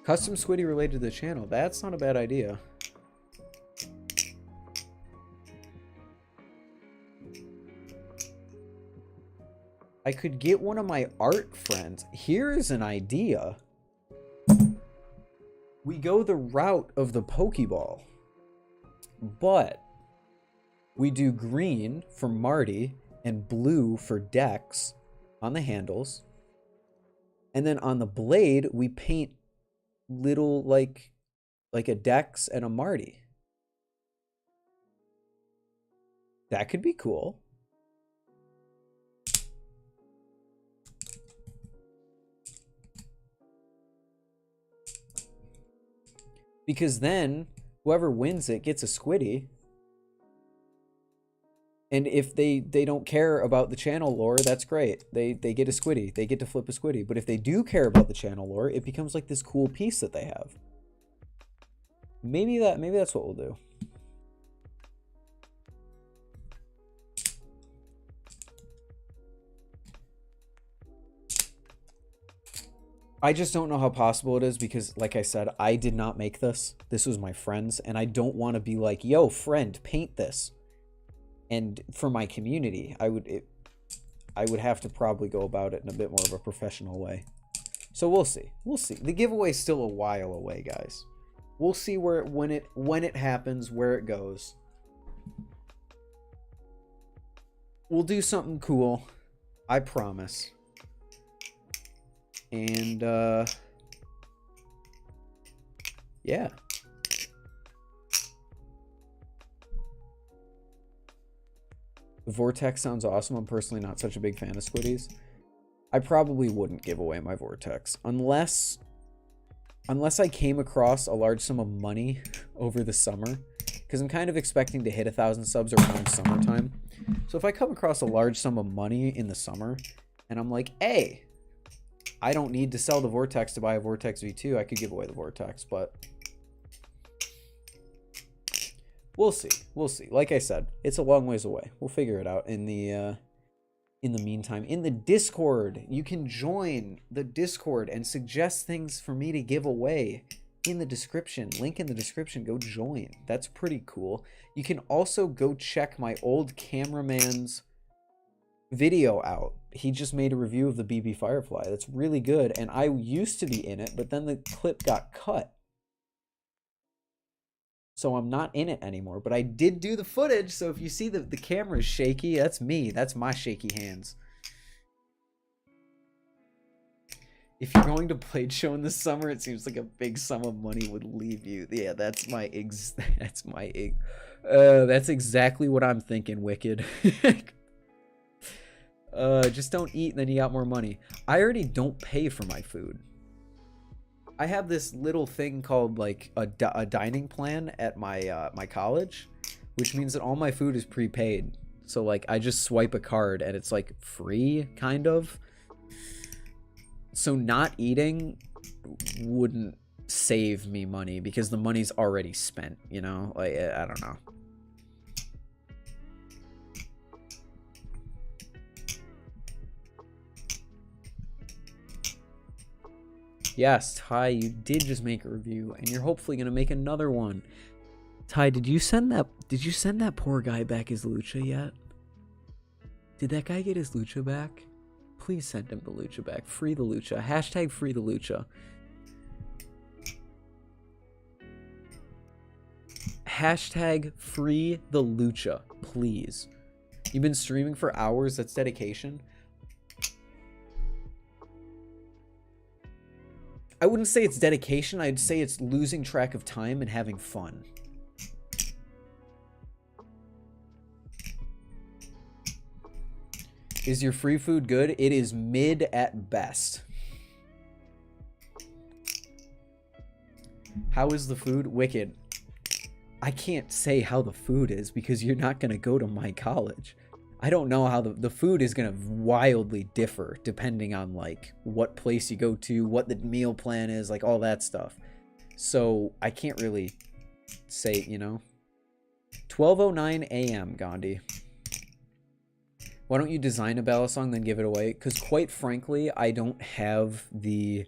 Custom Squiddy related to the channel. That's not a bad idea. I could get one of my art friends. Here's an idea. We go the route of the Pokeball. But we do green for Marty and blue for Dex on the handles. And then on the blade, we paint little like a Dex and a Marty. That could be cool. Because then whoever wins it gets a Squiddy. And if they don't care about the channel lore, that's great. They get a Squiddy. They get to flip a Squiddy. But if they do care about the channel lore, it becomes like this cool piece that they have. Maybe that's what we'll do. I just don't know how possible it is because, like I said, I did not make this. This was my friend's, and I don't want to be like, yo, friend, paint this. And for my community, I would have to probably go about it in a bit more of a professional way. So we'll see. We'll see. The giveaway is still a while away, guys. We'll see when it happens, where it goes. We'll do something cool. I promise. And yeah. Vortex sounds awesome. I'm personally not such a big fan of Squiddies. I probably wouldn't give away my Vortex unless I came across a large sum of money over the summer, because I'm kind of expecting to hit 1,000 subs around summertime. So if I come across a large sum of money in the summer and I'm like, hey, I don't need to sell the Vortex to buy a Vortex V2, I could give away the Vortex, but we'll see. We'll see. Like I said, it's a long ways away. We'll figure it out in the meantime. In the Discord, you can join the Discord and suggest things for me to give away in the description. Link in the description. Go join. That's pretty cool. You can also go check my old cameraman's video out. He just made a review of the BB Firefly. That's really good, and I used to be in it, but then the clip got cut. So I'm not in it anymore, but I did do the footage, so if you see the camera is shaky, that's me. That's my shaky hands. If you're going to Blade Show in the summer, it seems like a big sum of money would leave you. Yeah, that's exactly what I'm thinking, Wicked. Just don't eat and then you got more money. I already don't pay for my food. I have this little thing called like a dining plan at my my college, which means that all my food is prepaid. So like I just swipe a card and it's like free, kind of. So not eating wouldn't save me money because the money's already spent, you know? Like I don't know. Yes, Ty, you did just make a review, and you're hopefully gonna make another one. Ty, did you send that poor guy back his lucha yet? Did that guy get his lucha back? Please send him the lucha back. Free the lucha. Hashtag free the lucha. Hashtag free the lucha, please. You've been streaming for hours. That's dedication. I wouldn't say it's dedication. I'd say it's losing track of time and having fun. Is your free food good? It is mid at best. How is the food? Wicked. I can't say how the food is because you're not going to go to my college. I don't know how the food is going to wildly differ depending on like what place you go to, what the meal plan is, like all that stuff. So I can't really say, you know. 12:09 a.m. Gandhi. Why don't you design a balisong then give it away? Because quite frankly, I don't have the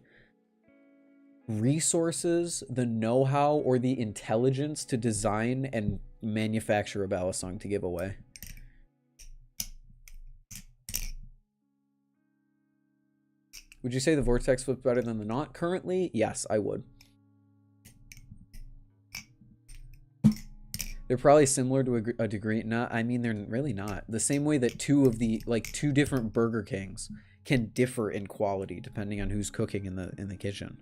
resources, the know-how, or the intelligence to design and manufacture a balisong to give away. Would you say the Vortex flips better than the Knot? Currently, yes, I would. They're probably similar to a degree. Not, I mean, they're really not. The same way that two different Burger Kings can differ in quality depending on who's cooking in the kitchen.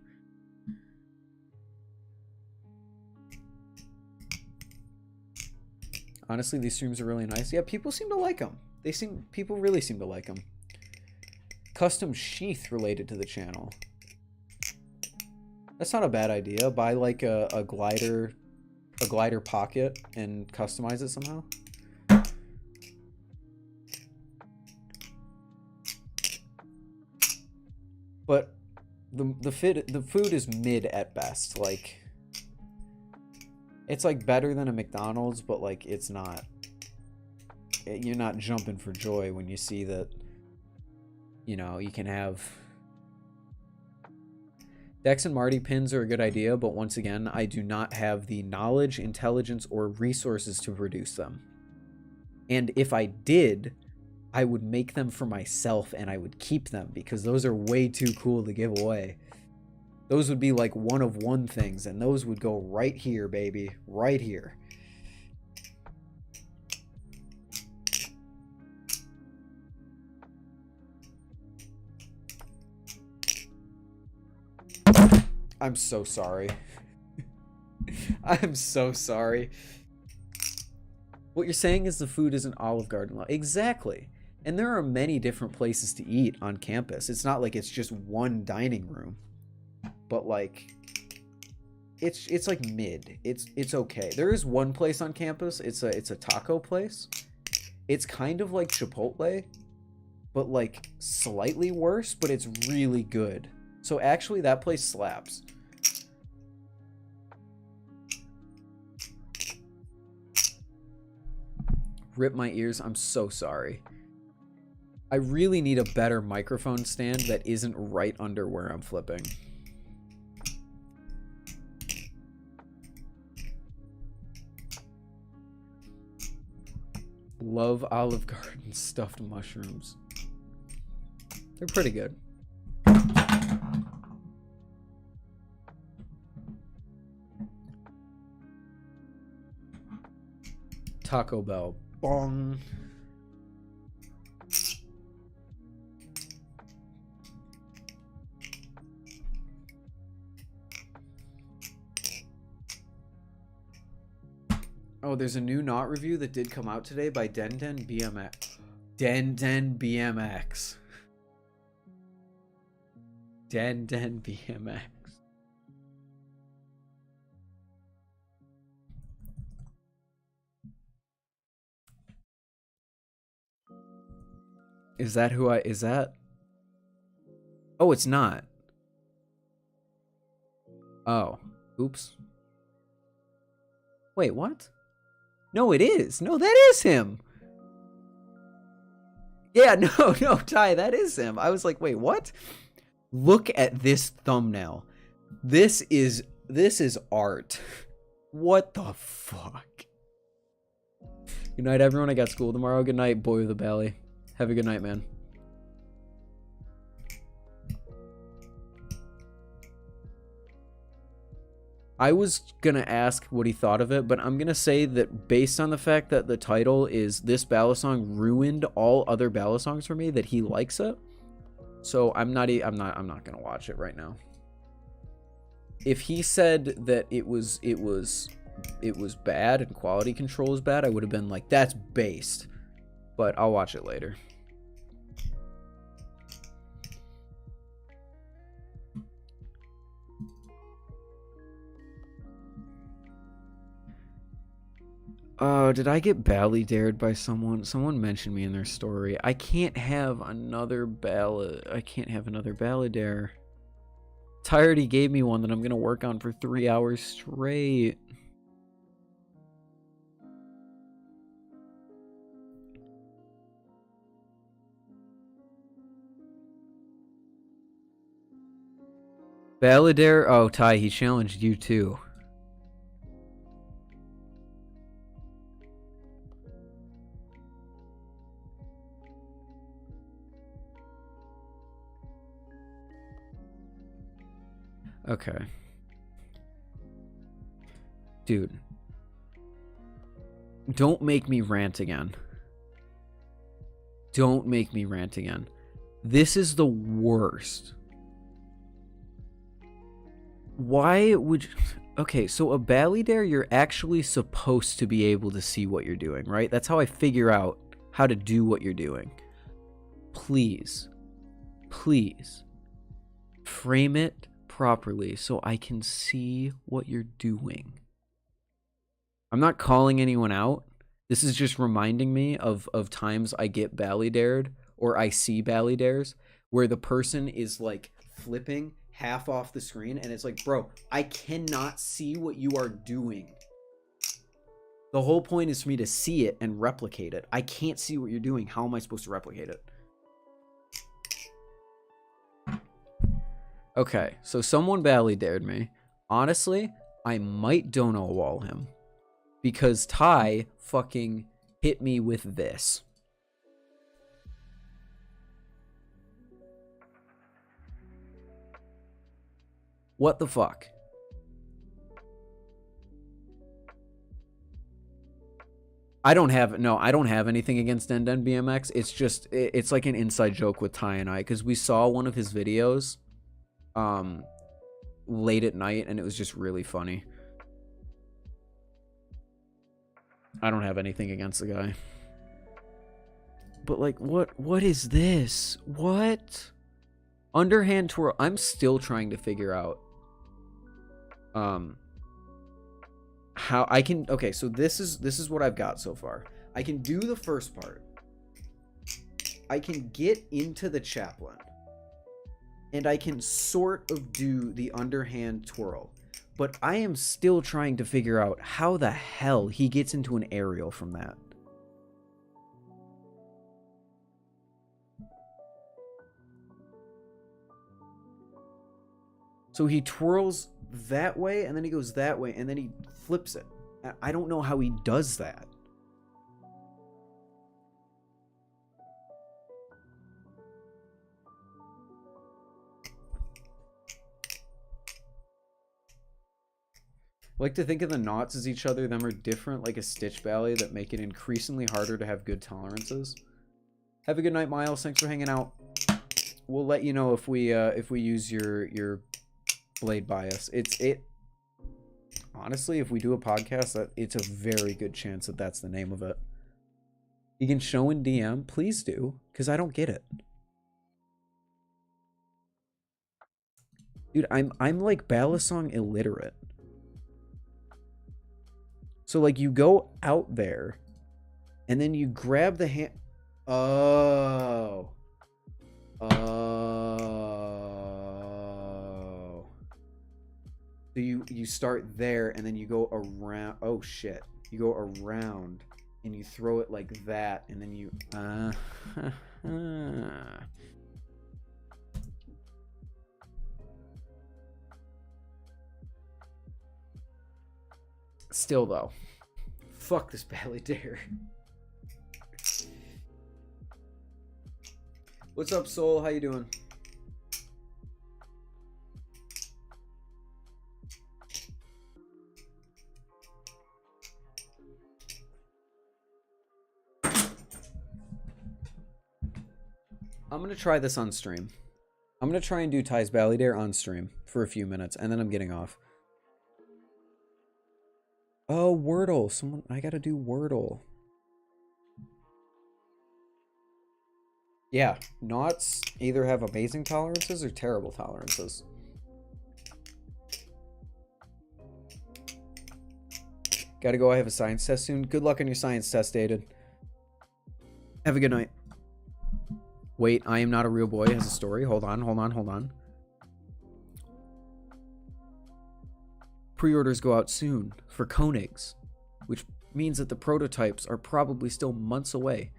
Honestly, these streams are really nice. Yeah, people seem to like them. People really seem to like them. Custom sheath related to the channel. That's not a bad idea. Buy like a Glidr pocket and customize it somehow. But the food is mid at best. Like, it's like better than a McDonald's, but like it's not. You're not jumping for joy when you see that. You know, you can have Dex and Marty pins are a good idea, but once again, I do not have the knowledge, intelligence, or resources to produce them. And if I did, I would make them for myself and I would keep them because those are way too cool to give away. Those would be like one-of-one things, and those would go right here, baby. Right here. I'm so sorry. I'm so sorry. What you're saying is the food isn't Olive Garden. Exactly. And there are many different places to eat on campus. It's not like it's just one dining room. But like it's like mid. It's okay. There is one place on campus. It's a taco place. It's kind of like Chipotle, but like slightly worse, but it's really good. So actually that place slaps. Rip my ears. I'm so sorry. I really need a better microphone stand that isn't right under where I'm flipping. Love Olive Garden stuffed mushrooms. They're pretty good. Taco Bell. Bong. Oh, there's a new Knot review that did come out today by Den BMX. Den BMX. Den BMX. Is that who I... Is that... Oh, it's not. Oh. Oops. Wait, what? No, it is. No, that is him. Yeah, no, Ty, that is him. I was like, wait, what? Look at this thumbnail. This is art. What the fuck? Good night, everyone. I got school tomorrow. Good night, boy with a belly. Have a good night, man. I was gonna ask what he thought of it, but I'm gonna say that based on the fact that the title is "This Balisong ruined all other Balisongs for me," that he likes it. So I'm not gonna watch it right now. If he said that it was bad and quality control is bad, I would have been like, that's based. But I'll watch it later. Did I get bally dared by someone? Someone mentioned me in their story. I can't have another ballad. I can't have another ballad dare. Ty already gave me one that I'm gonna work on for 3 hours straight. Balladaire. Oh, Ty, he challenged you too. Okay. Dude. Don't make me rant again. Don't make me rant again. This is the worst. Why would you... Okay, so a balladaire, you're actually supposed to be able to see what you're doing, right? That's how I figure out how to do what you're doing. Please. Please. Frame it properly so I can see what you're doing. I'm not calling anyone out. This is just reminding me of times I get ballydared or I see ballydares where the person is like flipping half off the screen and it's like, bro, I cannot see what you are doing. The whole point is for me to see it and replicate it. I can't see what you're doing. How am I supposed to replicate it? Okay, so someone ballydared me. Honestly, I might dono wall him. Because Ty fucking hit me with this. What the fuck? I don't have anything against Enden BMX. It's just, it's like an inside joke with Ty and I, because we saw one of his videos late at night and it was just really funny. I don't have anything against the guy. But like, what is this? What? Underhand twirl. I'm still trying to figure out how I can... Okay, so this is what I've got so far. I can do the first part. I can get into the chaplain. And I can sort of do the underhand twirl. But I am still trying to figure out how the hell he gets into an aerial from that. So he twirls that way, and then he goes that way, and then he flips it. I don't know how he does that. I like to think of the knots as each other. Them are different, like a stitch ballet, that make it increasingly harder to have good tolerances. Have a good night, Miles. Thanks for hanging out. We'll let you know if we use your blade bias. Honestly, if we do a podcast, it's a very good chance that that's the name of it. You can show in DM, please do, because I don't get it. Dude, I'm like Balisong illiterate. So, like, you go out there, and then you grab the hand... Oh. Oh. So you start there, and then you go around... Oh, shit. You go around, and you throw it like that, and then you... Still, though. Fuck this ballydaire. What's up, Soul? How you doing? I'm gonna try this on stream. I'm gonna try and do Ty's Valley Dare on stream for a few minutes, and then I'm getting off. Oh, Wordle. I gotta do Wordle. Yeah, knots either have amazing tolerances or terrible tolerances. Gotta go, I have a science test soon. Good luck on your science test, Dated. Have a good night. Wait, I am not a real boy has a story. Hold on. Pre-orders go out soon for Koenigs, which means that the prototypes are probably still months away.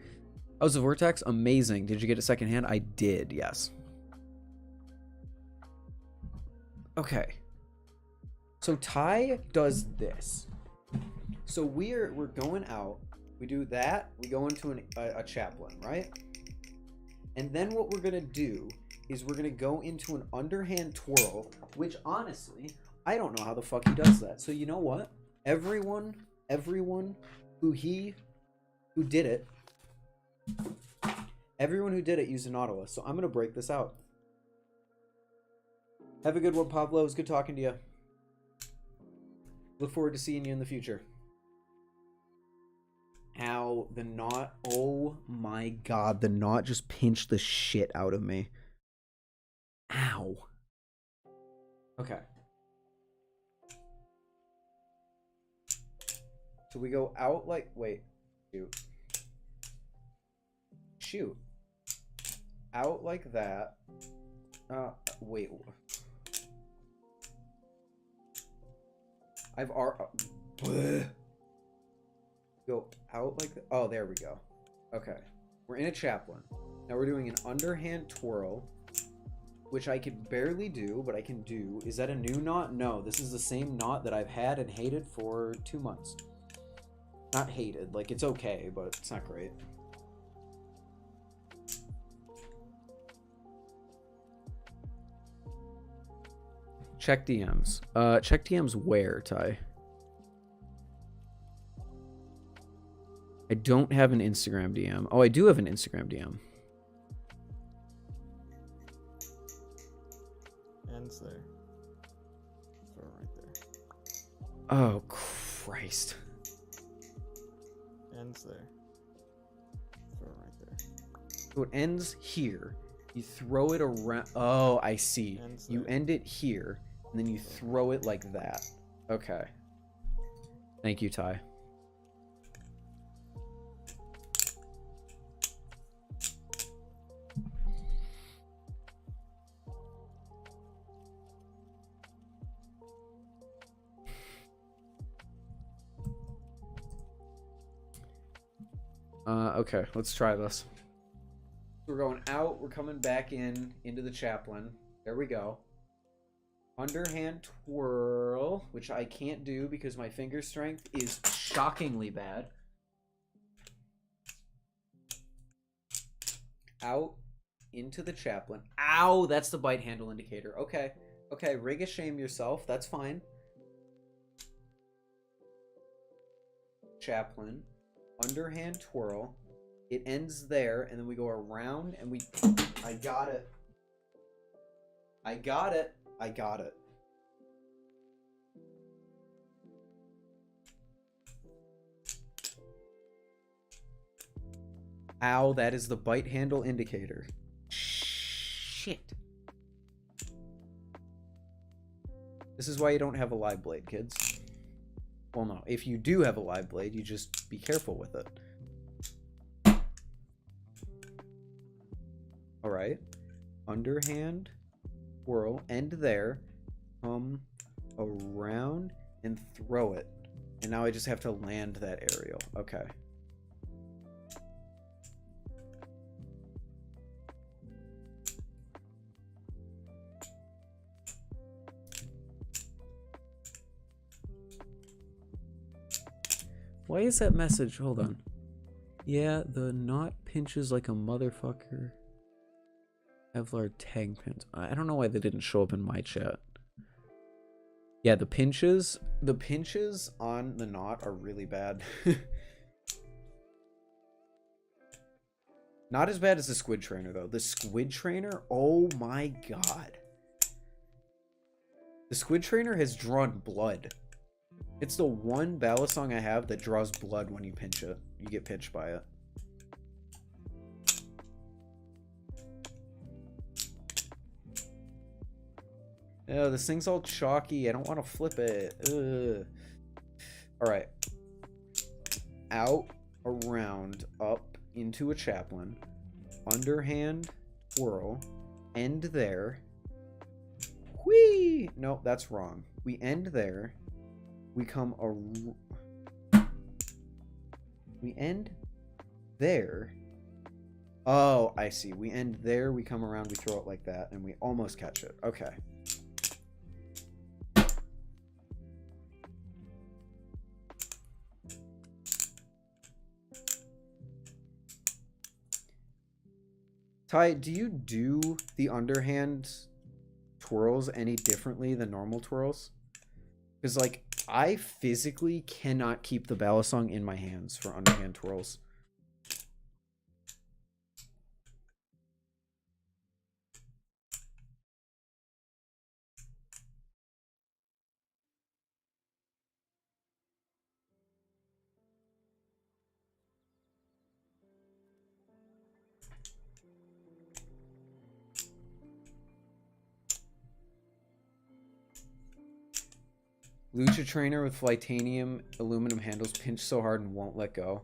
How's the Vortex? Amazing. Did you get it secondhand? I did, yes. Okay. So Ty does this. So we're going out. We do that. We go into a chaplain, right? And then what we're going to do is we're going to go into an underhand twirl, which honestly, I don't know how the fuck he does that. So you know what? Everyone who did it used a Nautilus. So I'm going to break this out. Have a good one, Pablo. It was good talking to you. Look forward to seeing you in the future. Ow, the knot. Oh my god, the knot just pinched the shit out of me. Ow. Okay. So we go out like, wait, shoot. Out like that. Wait. Go out like that. Oh, there we go. Okay. We're in a chaplain. Now we're doing an underhand twirl, which I can barely do, but I can do. Is that a new knot? No, this is the same knot that I've had and hated for 2 months. Not hated, like it's okay, but it's not great. Check DMs. Check DMs where, Ty? I don't have an Instagram DM. Oh, I do have an Instagram DM. Ends there. Throw it right there. Oh, Christ. Ends there. Throw it right there. So it ends here. You throw it around. Oh, I see. Ends You there. end it here, and then you throw it like that. Okay. Thank you, Ty. Okay, let's try this. We're going out, we're coming back into the chaplain. There we go. Underhand twirl, which I can't do because my finger strength is shockingly bad. Out into the chaplain. Ow, that's the bite handle indicator. Okay, okay, rig a shame yourself, that's fine. Chaplain. Underhand twirl. It ends there, and then we go around, and we... I got it. I got it. I got it. Ow, that is the bite handle indicator. Shit. This is why you don't have a live blade, kids. Well, no. If you do have a live blade, you just be careful with it. Alright. Underhand. Whirl. End there. Come around and throw it. And now I just have to land that aerial. Okay. Why is that message? Hold on. Yeah, the knot pinches like a motherfucker. Kevlar tag pins. I don't know why they didn't show up in my chat. Yeah, the pinches on the knot are really bad. Not as bad as the squid trainer, though. The squid trainer, oh my god. The squid trainer has drawn blood. It's the one balisong I have that draws blood when you pinch it. You get pinched by it. Oh, this thing's all chalky. I don't want to flip it. Ugh. All right. Out, around, up, into a chaplain. Underhand, whirl. End there. Whee! No, that's wrong. We end there. We come we end there. Oh, I see. We end there. We come around. We throw it like that. And we almost catch it. Okay. Ty, do you do the underhand twirls any differently than normal twirls? Because, like, I physically cannot keep the balisong in my hands for underhand twirls. Lucha trainer with Flightanium aluminum handles pinch so hard and won't let go.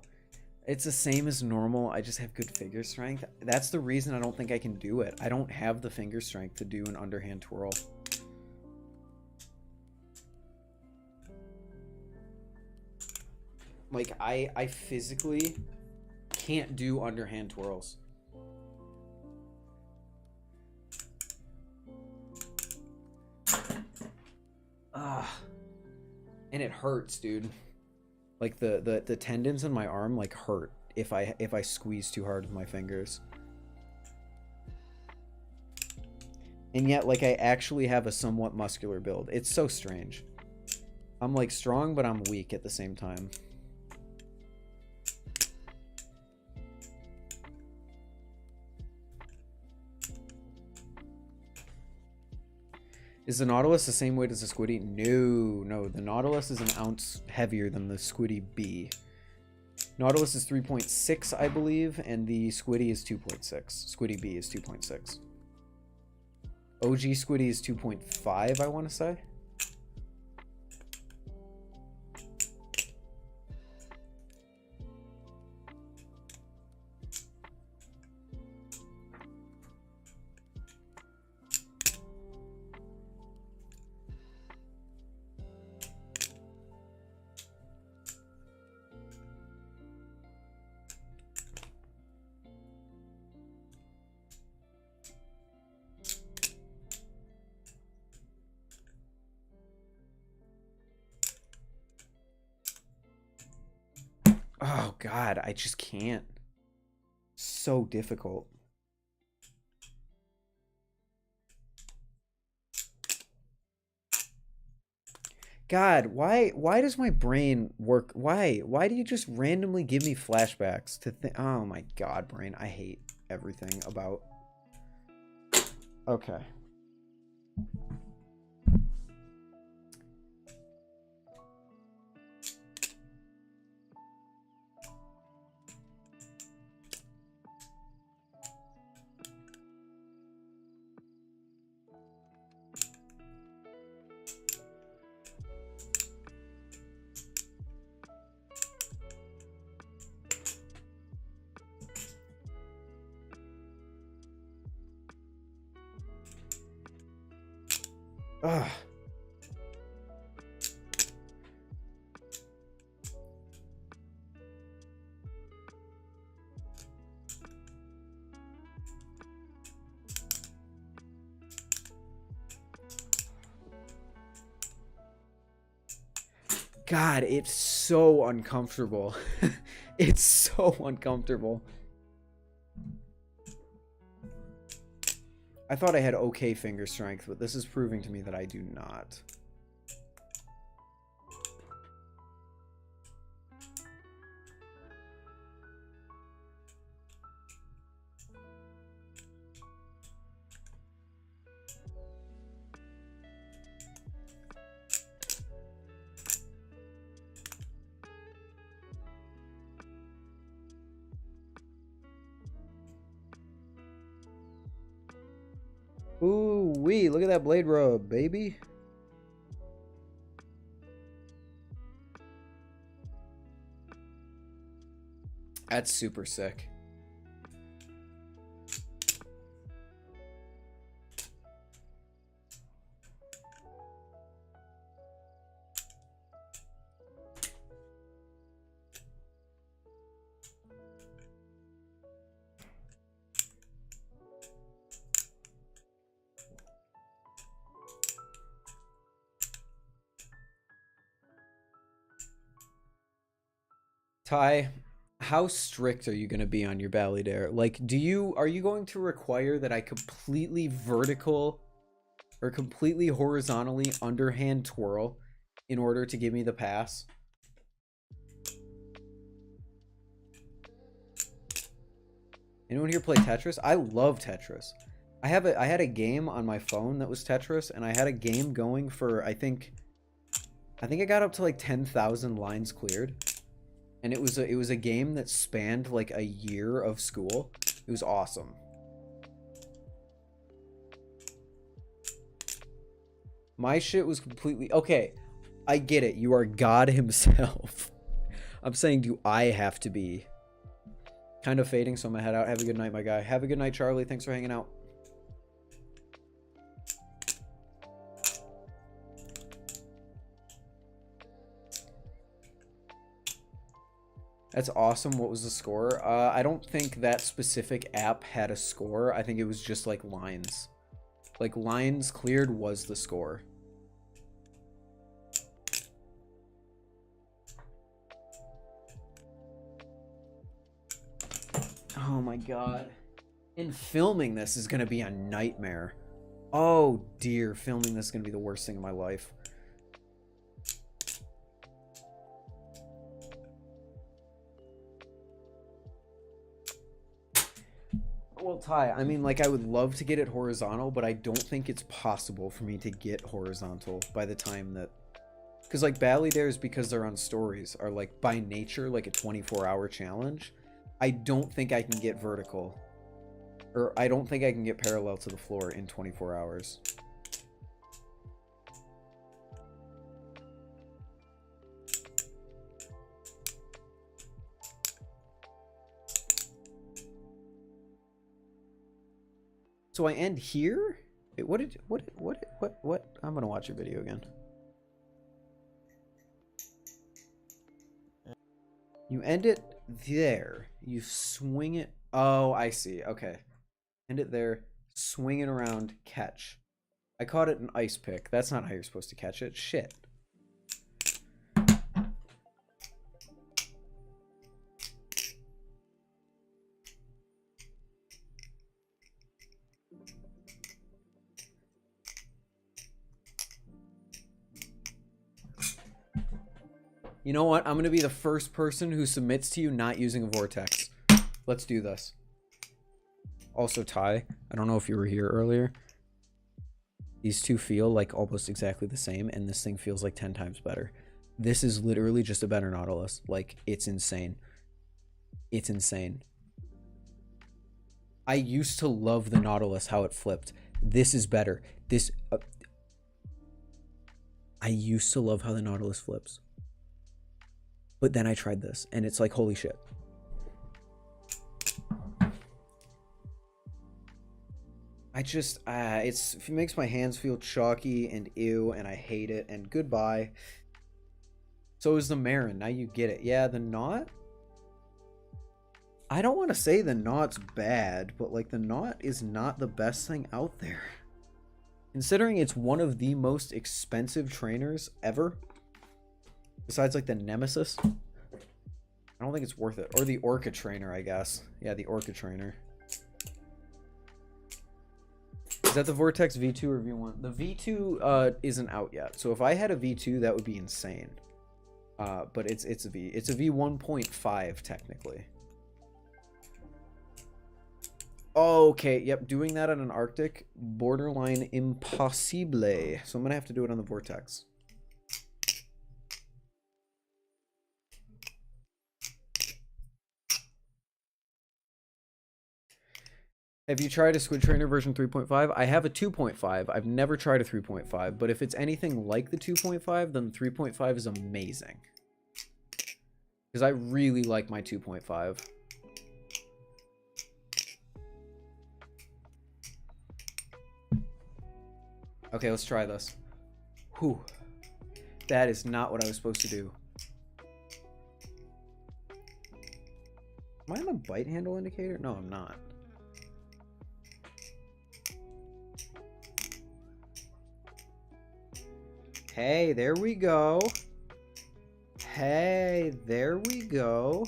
It's the same as normal. I just have good finger strength. That's the reason I don't think I can do it. I don't have the finger strength to do an underhand twirl. Like, I physically can't do underhand twirls. And it hurts, dude. Like the tendons in my arm like hurt if I squeeze too hard with my fingers. And yet, like, I actually have a somewhat muscular build. It's so strange. I'm like strong, but I'm weak at the same time. Is the Nautilus the same weight as the Squiddy? No. The Nautilus is an ounce heavier than the Squiddy B. Nautilus is 3.6, I believe, and the Squiddy is 2.6. Squiddy B is 2.6. OG Squiddy is 2.5, I want to say. Oh god, I just can't. So difficult. God, why does my brain work? Why do you just randomly give me flashbacks to think? Oh my god, brain, I hate everything about. Okay. Ugh. God, it's so uncomfortable. It's so uncomfortable. I thought I had okay finger strength, but this is proving to me that I do not. Ooh wee, look at that blade rub, baby. That's super sick. Ty, how strict are you going to be on your Ballydare? Like, are you going to require that I completely vertical or completely horizontally underhand twirl in order to give me the pass? Anyone here play Tetris? I love Tetris. I had a game on my phone that was Tetris, and I had a game going for I think I got up to like 10,000 lines cleared. And it was a game that spanned like a year of school. It was awesome. My shit was completely okay. I get it. You are God himself. I'm saying, do I have to be? Kind of fading, so I'm gonna head out. Have a good night, my guy. Have a good night, Charlie. Thanks for hanging out. That's awesome. What was the score? I don't think that specific app had a score. I think it was just like lines. Like lines cleared was the score. Oh my god. And filming this is going to be a nightmare. Oh dear, filming this is going to be the worst thing in my life. Well, Ty, I mean, like, I would love to get it horizontal, but I don't think it's possible for me to get horizontal by the time that... Because, like, Ballydares, because they're on stories, are, like, by nature, like, a 24-hour challenge. I don't think I can get vertical. Or, I don't think I can get parallel to the floor in 24 hours. So I end here? Wait, what? I'm gonna watch your video again. You end it there. You swing it. Oh, I see. Okay. End it there. Swing it around. Catch. I caught it an ice pick. That's not how you're supposed to catch it. Shit. You know what? I'm going to be the first person who submits to you not using a Vortex. Let's do this. Also, Ty, I don't know if you were here earlier. These two feel like almost exactly the same, and this thing feels like 10 times better. This is literally just a better Nautilus. Like, it's insane. It's insane. I used to love the Nautilus, how it flipped. This is better. I used to love how the Nautilus flips. But then I tried this, and it's like, holy shit. I just, it makes my hands feel chalky and ew, and I hate it, and goodbye. So is the Marin, now you get it. Yeah, the knot? I don't want to say the knot's bad, but like the knot is not the best thing out there. Considering it's one of the most expensive trainers ever. Besides, like, the Nemesis. I don't think it's worth it. Or the Orca trainer, I guess. Yeah, the Orca trainer. Is that the Vortex V2 or V1? The V2 isn't out yet. So if I had a V2, that would be insane. But it's a V. It's a V1.5, technically. Okay, yep. Doing that on an Arctic, borderline impossible. So I'm going to have to do it on the Vortex. Have you tried a Squid Trainer version 3.5? I have a 2.5. I've never tried a 3.5, but if it's anything like the 2.5, then 3.5 is amazing. Because I really like my 2.5. Okay, let's try this. Whew. That is not what I was supposed to do. Am I on the bite handle indicator? No, I'm not. Hey, there we go. Hey, there we go.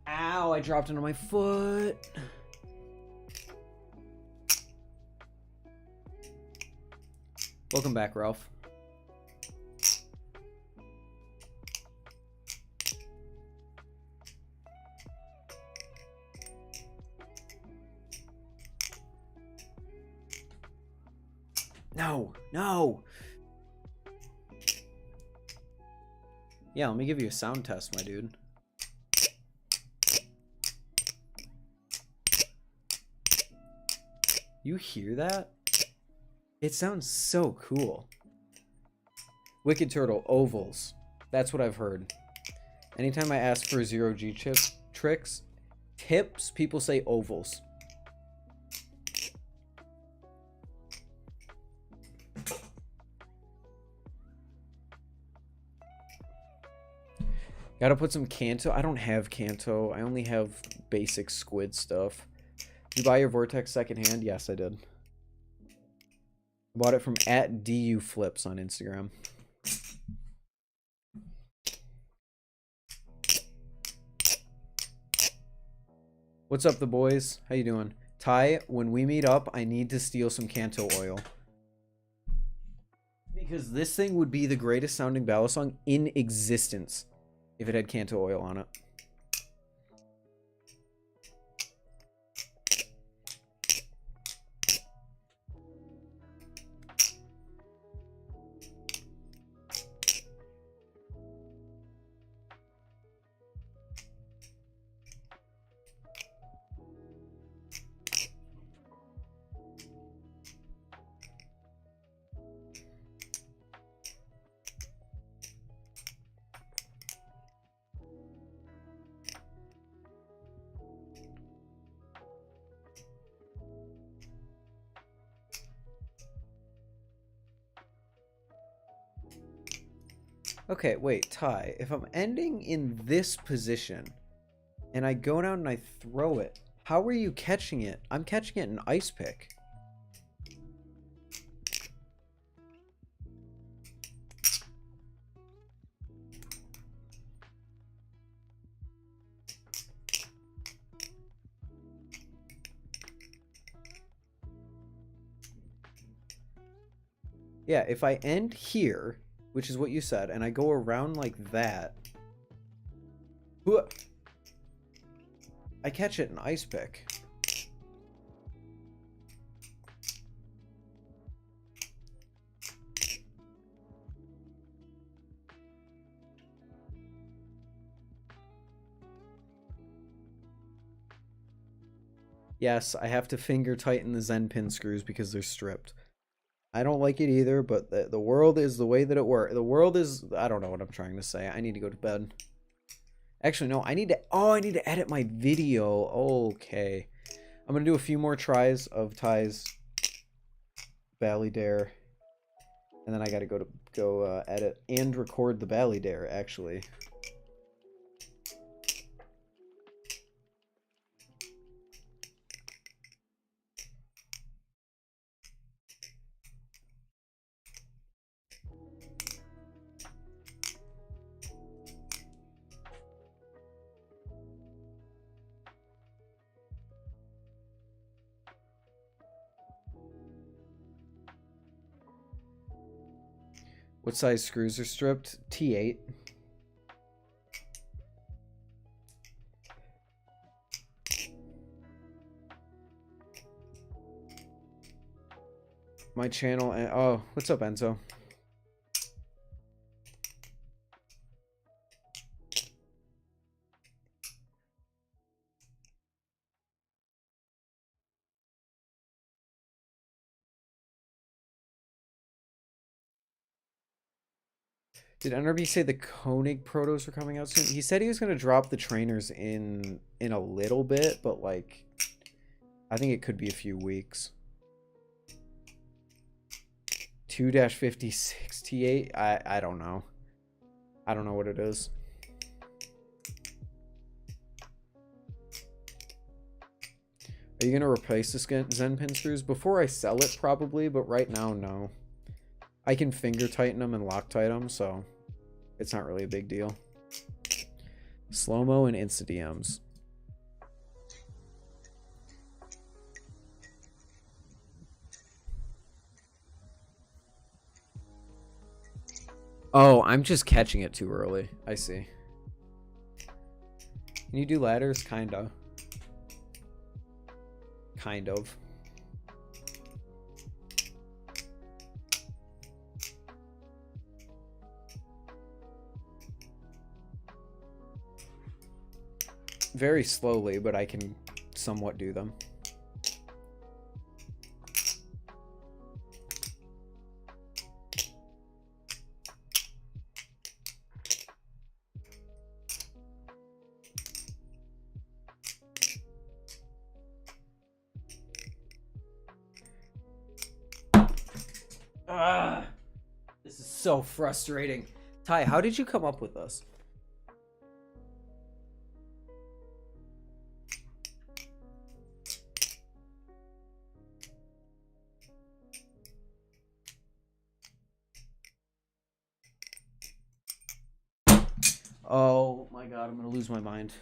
Ow, I dropped it on my foot. Welcome back, Ralph. No, no. Yeah, let me give you a sound test, my dude. You hear that? It sounds so cool. Wicked Turtle, ovals. That's what I've heard. Anytime I ask for 0G tips, people say ovals. Gotta put some Kanto. I don't have Kanto. I only have basic squid stuff. Did you buy your Vortex secondhand? Yes, I did. Bought it from @DUFlips on Instagram. What's up, the boys? How you doing? Ty, when we meet up, I need to steal some Kanto oil. Because this thing would be the greatest sounding balisong in existence if it had Kanto oil on it. Okay, wait, Ty, if I'm ending in this position and I go down and I throw it, how are you catching it? I'm catching it in ice pick. Yeah, if I end here, which is what you said, and I go around like that, I catch it in ice pick. Yes, I have to finger tighten the Zen pin screws because they're stripped. I don't like it either, but the world is the way that it works. The world is... I don't know what I'm trying to say. I need to go to bed. Actually, no. I need to... Oh, I need to edit my video. Okay. I'm going to do a few more tries of Ty's Glidr. And then I got to go edit and record the Glidr, actually. What size screws are stripped? T8. My channel and... Oh, what's up, Enzo? Did NRB say the Koenig protos were coming out soon? He said he was going to drop the trainers in a little bit, but like, I think it could be a few weeks. 2-56 T8? I don't know. I don't know what it is. Are you going to replace the Zen pin screws? Before I sell it, probably, but right now, no. I can finger tighten them and Loctite them, so it's not really a big deal. Slow-mo and Insta-DMs. Oh, I'm just catching it too early. I see. Can you do ladders? Kinda. Kind of. Very slowly, but I can somewhat do them. This is so frustrating. Ty, how did you come up with this? Oh my god, I'm gonna lose my mind.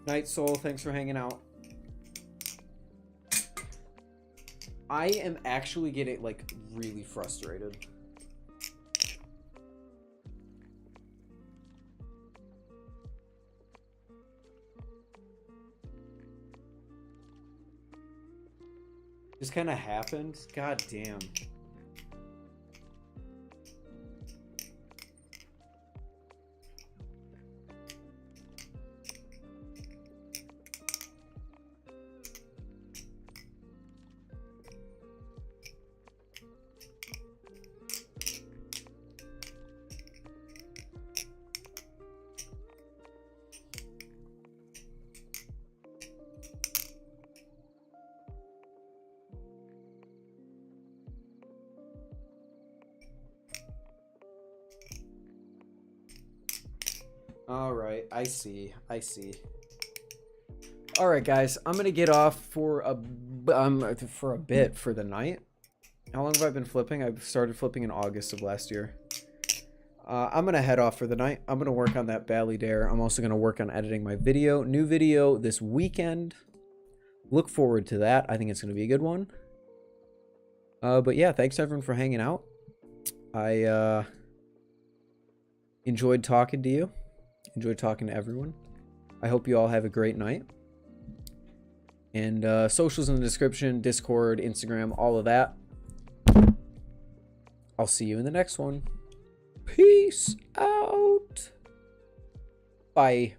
Night Soul, thanks for hanging out. I am actually getting, like, really frustrated. Just kind of happened. God damn. Alright, I see. Alright, guys, I'm gonna get off for a bit for the night. How long have I been flipping? I started flipping in August of last year. I'm gonna head off for the night. I'm gonna work on that Glidr. I'm also gonna work on editing my video. New video this weekend. Look forward to that. I think it's gonna be a good one. But yeah, thanks everyone for hanging out. I enjoyed talking to you. Enjoyed talking to everyone. I hope you all have a great night. And socials in the description, Discord, Instagram, all of that. I'll see you in the next one. Peace out. Bye.